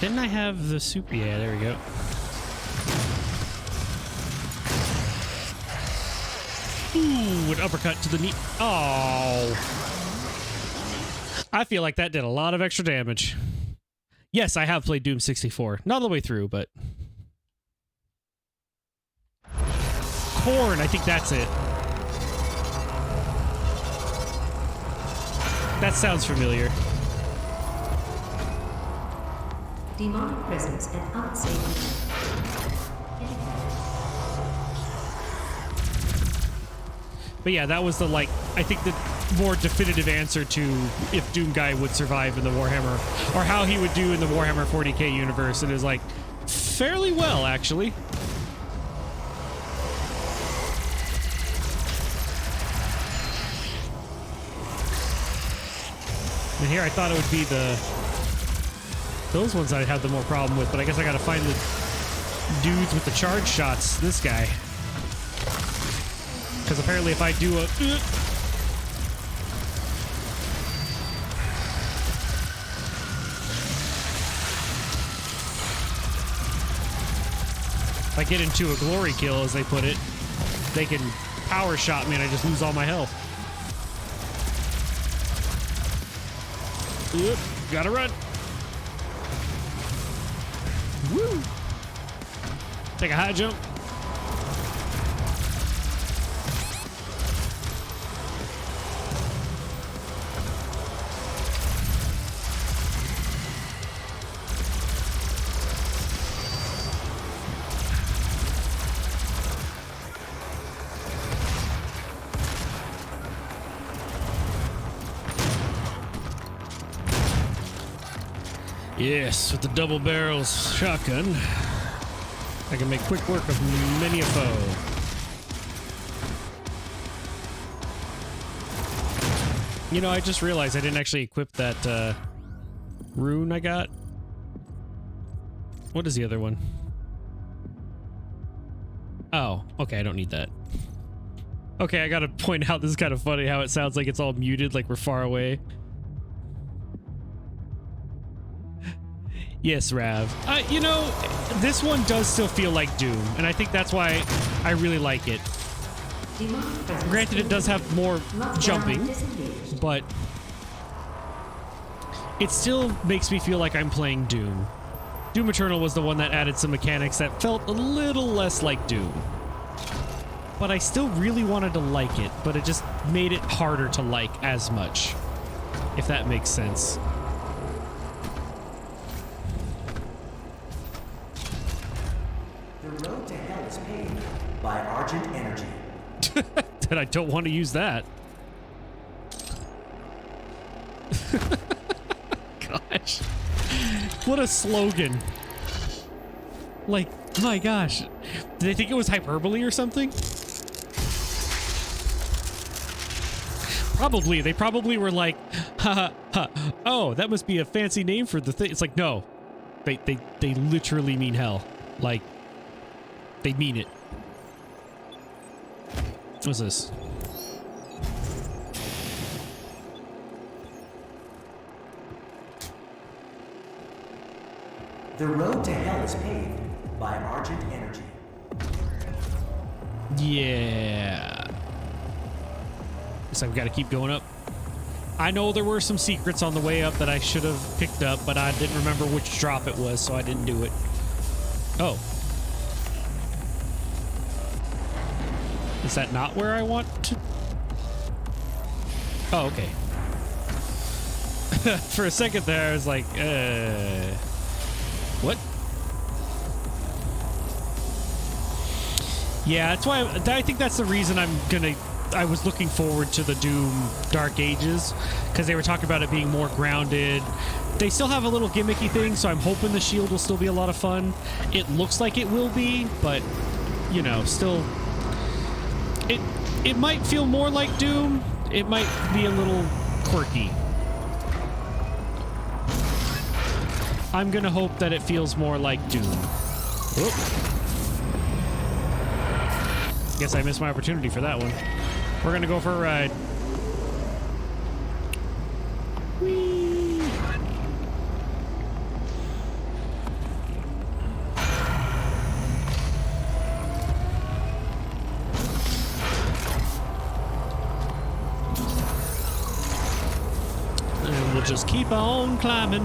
Didn't I have the soup? Yeah, there we go. would uppercut to the knee. Oh. I feel like that did a lot of extra damage. Yes, I have played Doom 64. Not all the way through, but... Corn, I think that's it. That sounds familiar. Demonic presence at unsafe. But yeah, that was the, like, I think the more definitive answer to if Doom Guy would survive in the Warhammer, or how he would do in the Warhammer 40k universe. It is, like, fairly well, actually. And here I thought it would be those ones I'd have the more problem with, but I guess I gotta find the dudes with the charge shots. This guy. Because apparently if I do a... If I get into a glory kill, as they put it, they can power shot me and I just lose all my health. Oop, gotta run. Woo! Take a high jump. Yes, with the double barrels shotgun, I can make quick work of many a foe. You know, I just realized I didn't actually equip that rune I got. What is the other one? Oh, okay, I don't need that. Okay, I gotta point out, this is kind of funny how it sounds like it's all muted, like we're far away. Yes, Rav. You know, this one does still feel like Doom, and I think that's why I really like it. Granted, it does have more jumping, but it still makes me feel like I'm playing Doom. Doom Eternal was the one that added some mechanics that felt a little less like Doom. But I still really wanted to like it, but it just made it harder to like as much, if that makes sense. The road to hell is paved by Argent Energy. That I don't want to use that. Gosh. What a slogan. Like, my gosh. Did they think it was hyperbole or something? Probably. They probably were like, ha ha ha. Oh, that must be a fancy name for the thing. It's like, no. They literally mean hell. Like, they mean it. What's this? The road to hell is paved by Argent Energy. Yeah. Guess I've got to keep going up. I know there were some secrets on the way up that I should have picked up, but I didn't remember which drop it was, so I didn't do it. Oh. Is that not where I want to? Oh, okay. For a second there, I was like, what? Yeah, that's why I think that's the reason I was looking forward to the Doom Dark Ages, because they were talking about it being more grounded. They still have a little gimmicky thing, so I'm hoping the shield will still be a lot of fun. It looks like it will be, but, you know, still... It might feel more like Doom. It might be a little quirky. I'm gonna hope that it feels more like Doom. Whoop. Guess I missed my opportunity for that one. We're gonna go for a ride. Whee! just keep on climbing.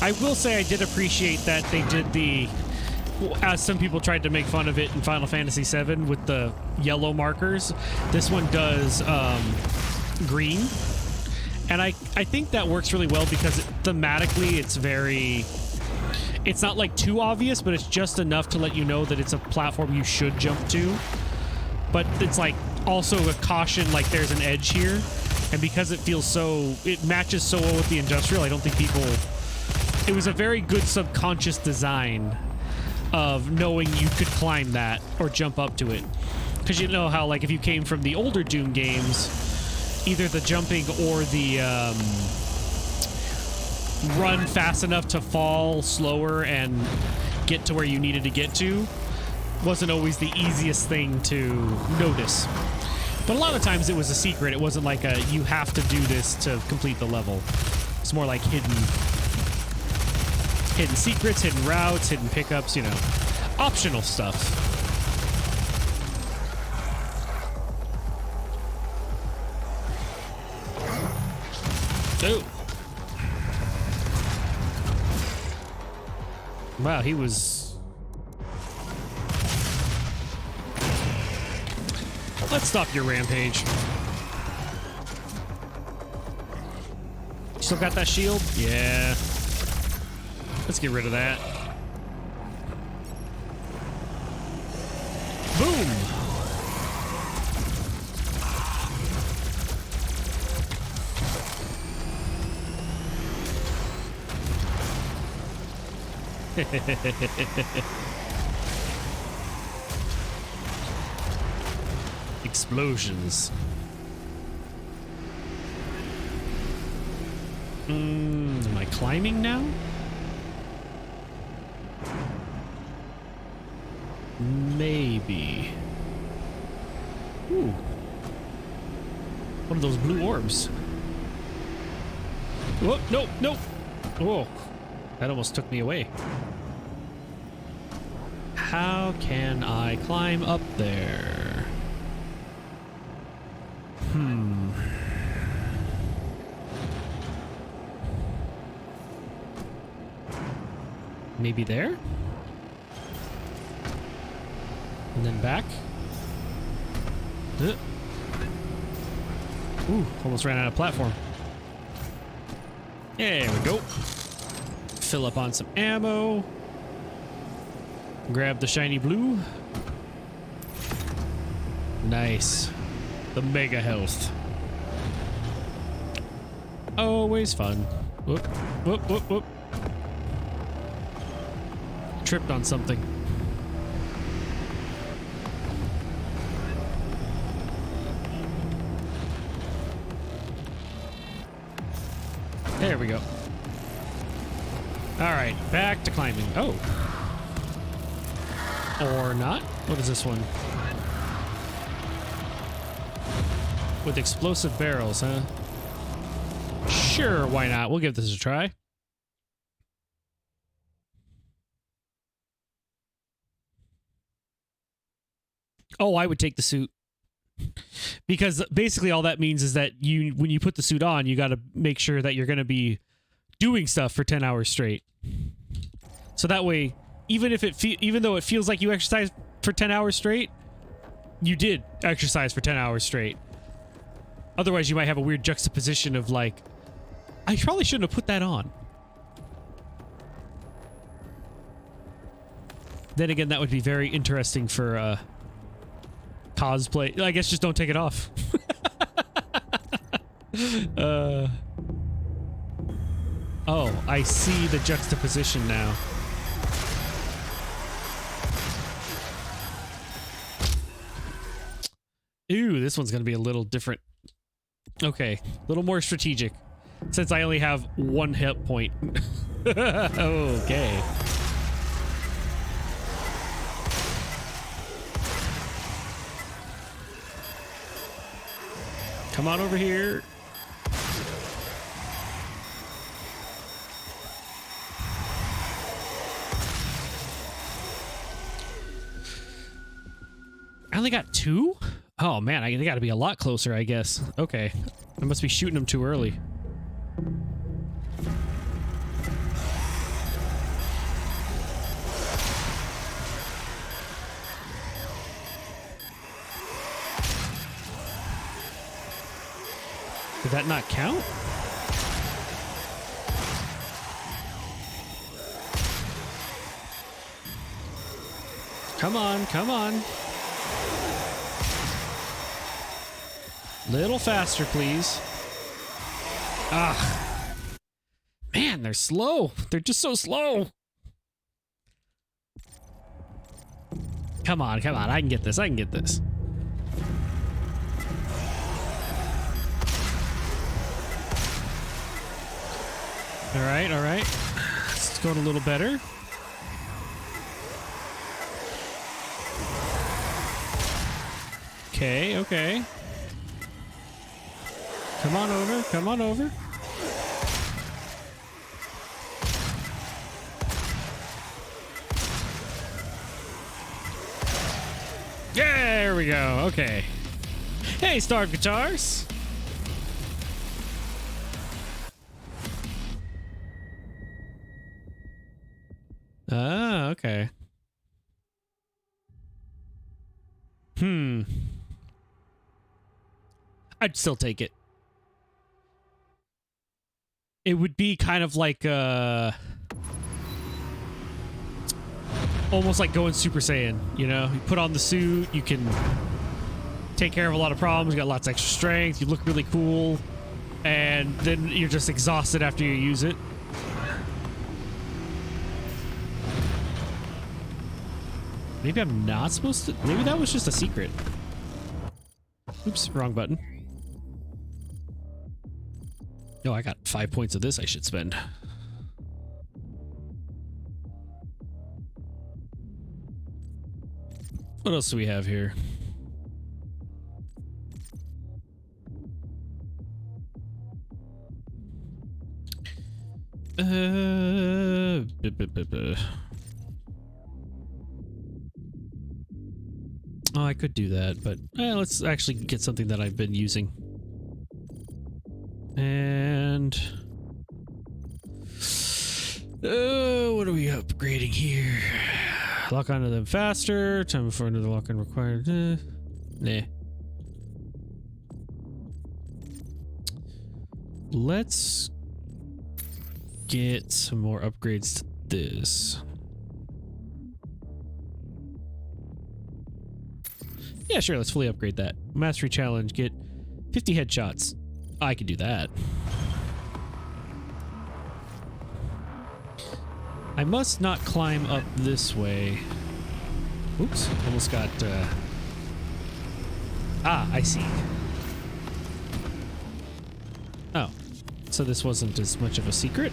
I will say I did appreciate that they did the, as some people tried to make fun of it in Final Fantasy VII with the yellow markers, this one does green. And I think that works really well because thematically it's not like too obvious, but it's just enough to let you know that it's a platform you should jump to. But it's like also a caution, like there's an edge here. And because it matches so well with the industrial, I don't think it was a very good subconscious design of knowing you could climb that or jump up to it. Because you know how, like, if you came from the older Doom games, either the jumping or the run fast enough to fall slower and get to where you needed to get to wasn't always the easiest thing to notice. But a lot of times it was a secret. It wasn't like you have to do this to complete the level. It's more like hidden secrets, hidden routes, hidden pickups, you know, optional stuff. Oh. Wow, he was... Let's stop your rampage. Still got that shield? Yeah. Let's get rid of that. Boom! Explosions. Am I climbing now? Maybe. Ooh. One of those blue orbs. Whoa, no, no. Whoa. That almost took me away. How can I climb up there? Maybe there? And then back. Ooh, almost ran out of platform. There we go. Fill up on some ammo. Grab the shiny blue. Nice. The mega health. Always fun. Whoop, whoop, whoop, whoop. Tripped on something. There we go. All right, back to climbing. Oh. Or not. What is this one? With explosive barrels, huh? Sure, why not? We'll give this a try. Oh, I would take the suit. Because basically all that means is that when you put the suit on, you got to make sure that you're going to be doing stuff for 10 hours straight. So that way, even though it feels like you exercised for 10 hours straight, you did exercise for 10 hours straight. Otherwise, you might have a weird juxtaposition of like, I probably shouldn't have put that on. Then again, that would be very interesting for cosplay. I guess just don't take it off. Oh, I see the juxtaposition now. Ooh, this one's gonna be a little different. Okay, a little more strategic. Since I only have one hit point. Okay. Come on over here. only got 2? Oh man, they gotta be a lot closer, I guess. Okay. I must be shooting them too early. Did that not count? Come on, come on. Little faster, please. Ah. Man, they're slow. They're just so slow. Come on, come on. I can get this. I can get this. All right, all right. It's going a little better. Okay, okay. Come on over, come on over. There we go, okay. Hey, Starved Guitars! Ah, okay. I'd still take it. It would be kind of like, almost like going Super Saiyan, you know? You put on the suit, you can take care of a lot of problems, you got lots of extra strength, you look really cool, and then you're just exhausted after you use it. Maybe I'm not supposed to... Maybe that was just a secret. Oops, wrong button. No, I got 5 points of this I should spend. What else do we have here? Oh, I could do that, but let's actually get something that I've been using. And what are we upgrading here? Lock onto them faster. Time before another lock-on required. Nah. Let's get some more upgrades to this. Yeah, sure, let's fully upgrade that. Mastery challenge, get 50 headshots. I can do that. I must not climb up this way. Oops, almost got, Ah, I see. Oh, so this wasn't as much of a secret?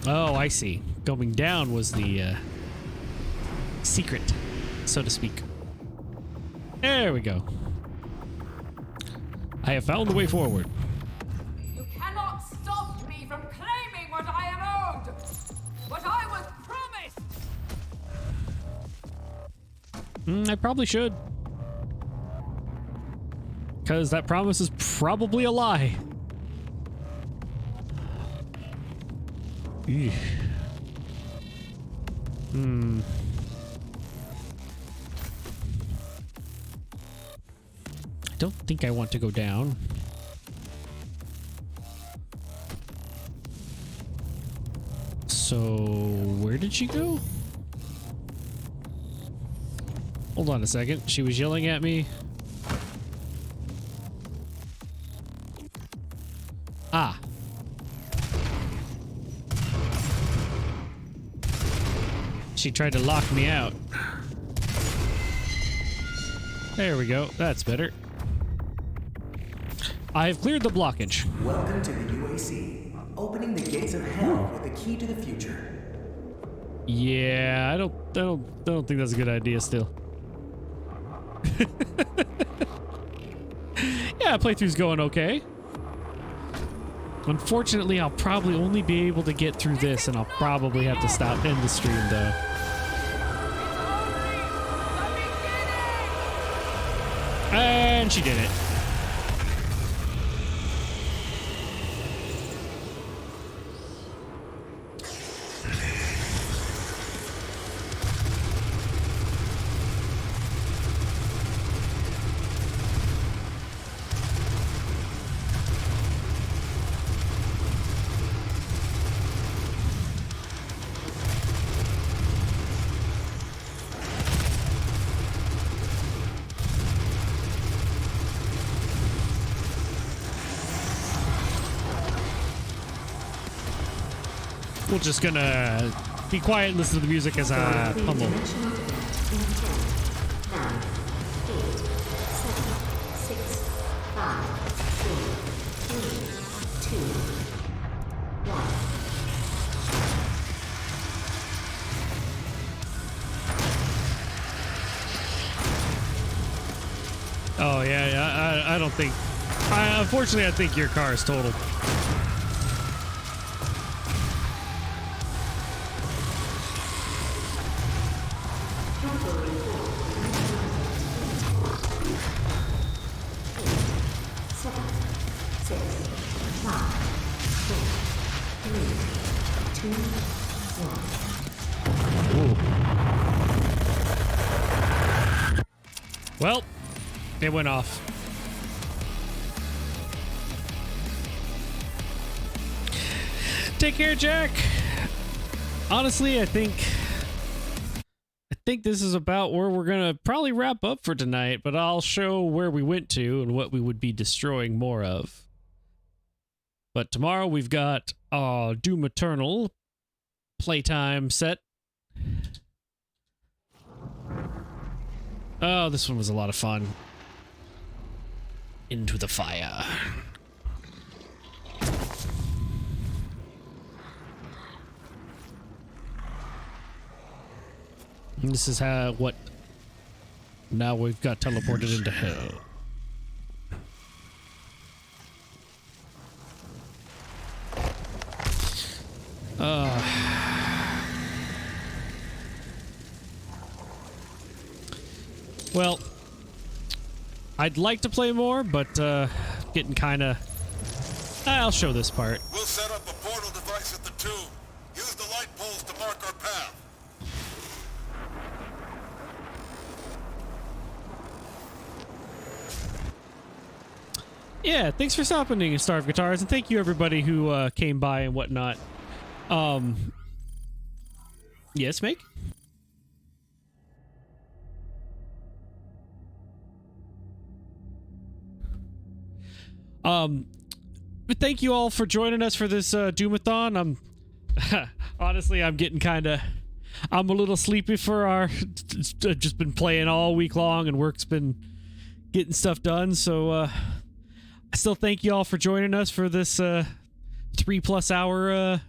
Oh, I see. Going down was the, secret, so to speak. There we go. I have found the way forward. You cannot stop me from claiming what I am owed! What I was promised! I probably should. Because that promise is probably a lie. Eesh. I don't think I want to go down. So, where did she go? Hold on a second. She was yelling at me. Ah. She tried to lock me out. There we go. That's better. I've cleared the blockage. Welcome to the UAC, opening the gates of hell with the key to the future. Yeah, I don't think that's a good idea still. Yeah, playthrough's going okay. Unfortunately, I'll probably only be able to get through this, and I'll probably have to end the stream, though. And she did it. We're just gonna be quiet and listen to the music as I humble. Oh yeah, I don't think. Unfortunately, I think your car is totaled. Well, it went off. Take care, Jack. Honestly, I think this is about where we're gonna probably wrap up for tonight, but I'll show where we went to and what we would be destroying more of. But tomorrow we've got Doom Eternal playtime set. Oh, this one was a lot of fun. Into the fire. And this is what now we've got teleported into hell. Well, I'd like to play more, but getting kind of... I'll show this part. We'll set up a portal device at the tomb. Use the light poles to mark our path. Yeah, thanks for stopping in, Star of Guitars, and thank you everybody who came by and whatnot. Yes, Meg? But thank you all for joining us for this Doomathon. Honestly, I'm getting I'm a little sleepy for I've just been playing all week long and work's been getting stuff done. So I still thank you all for joining us for this 3+ hour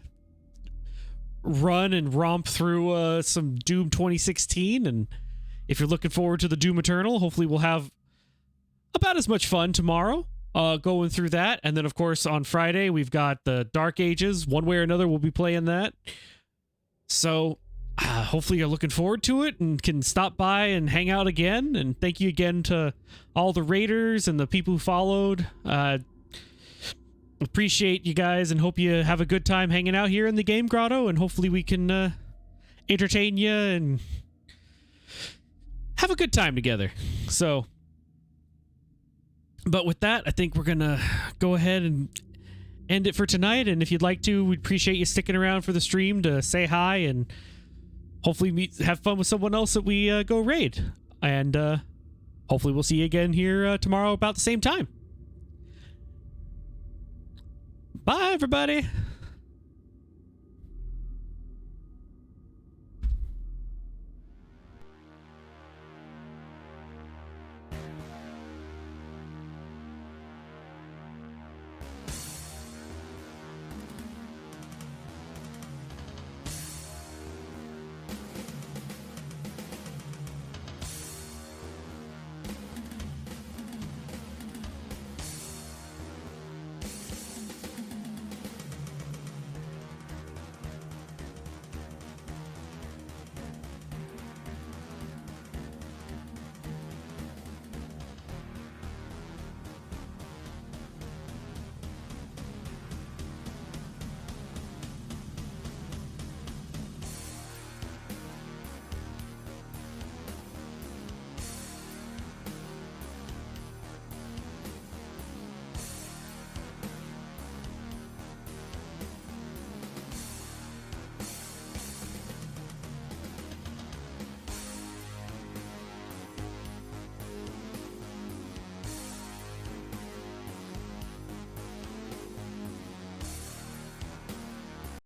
run and romp through some Doom 2016. And if you're looking forward to the Doom Eternal, hopefully we'll have about as much fun tomorrow. Going through that, and then of course on Friday we've got the Dark Ages. One way or another we'll be playing that, so hopefully you're looking forward to it and can stop by and hang out again. And thank you again to all the raiders and the people who followed. Appreciate you guys and hope you have a good time hanging out here in the Game Grotto, and hopefully we can entertain you and have a good time together. So but with that, I think we're going to go ahead and end it for tonight. And if you'd like to, we'd appreciate you sticking around for the stream to say hi and hopefully have fun with someone else that we go raid. And hopefully we'll see you again here tomorrow about the same time. Bye, everybody.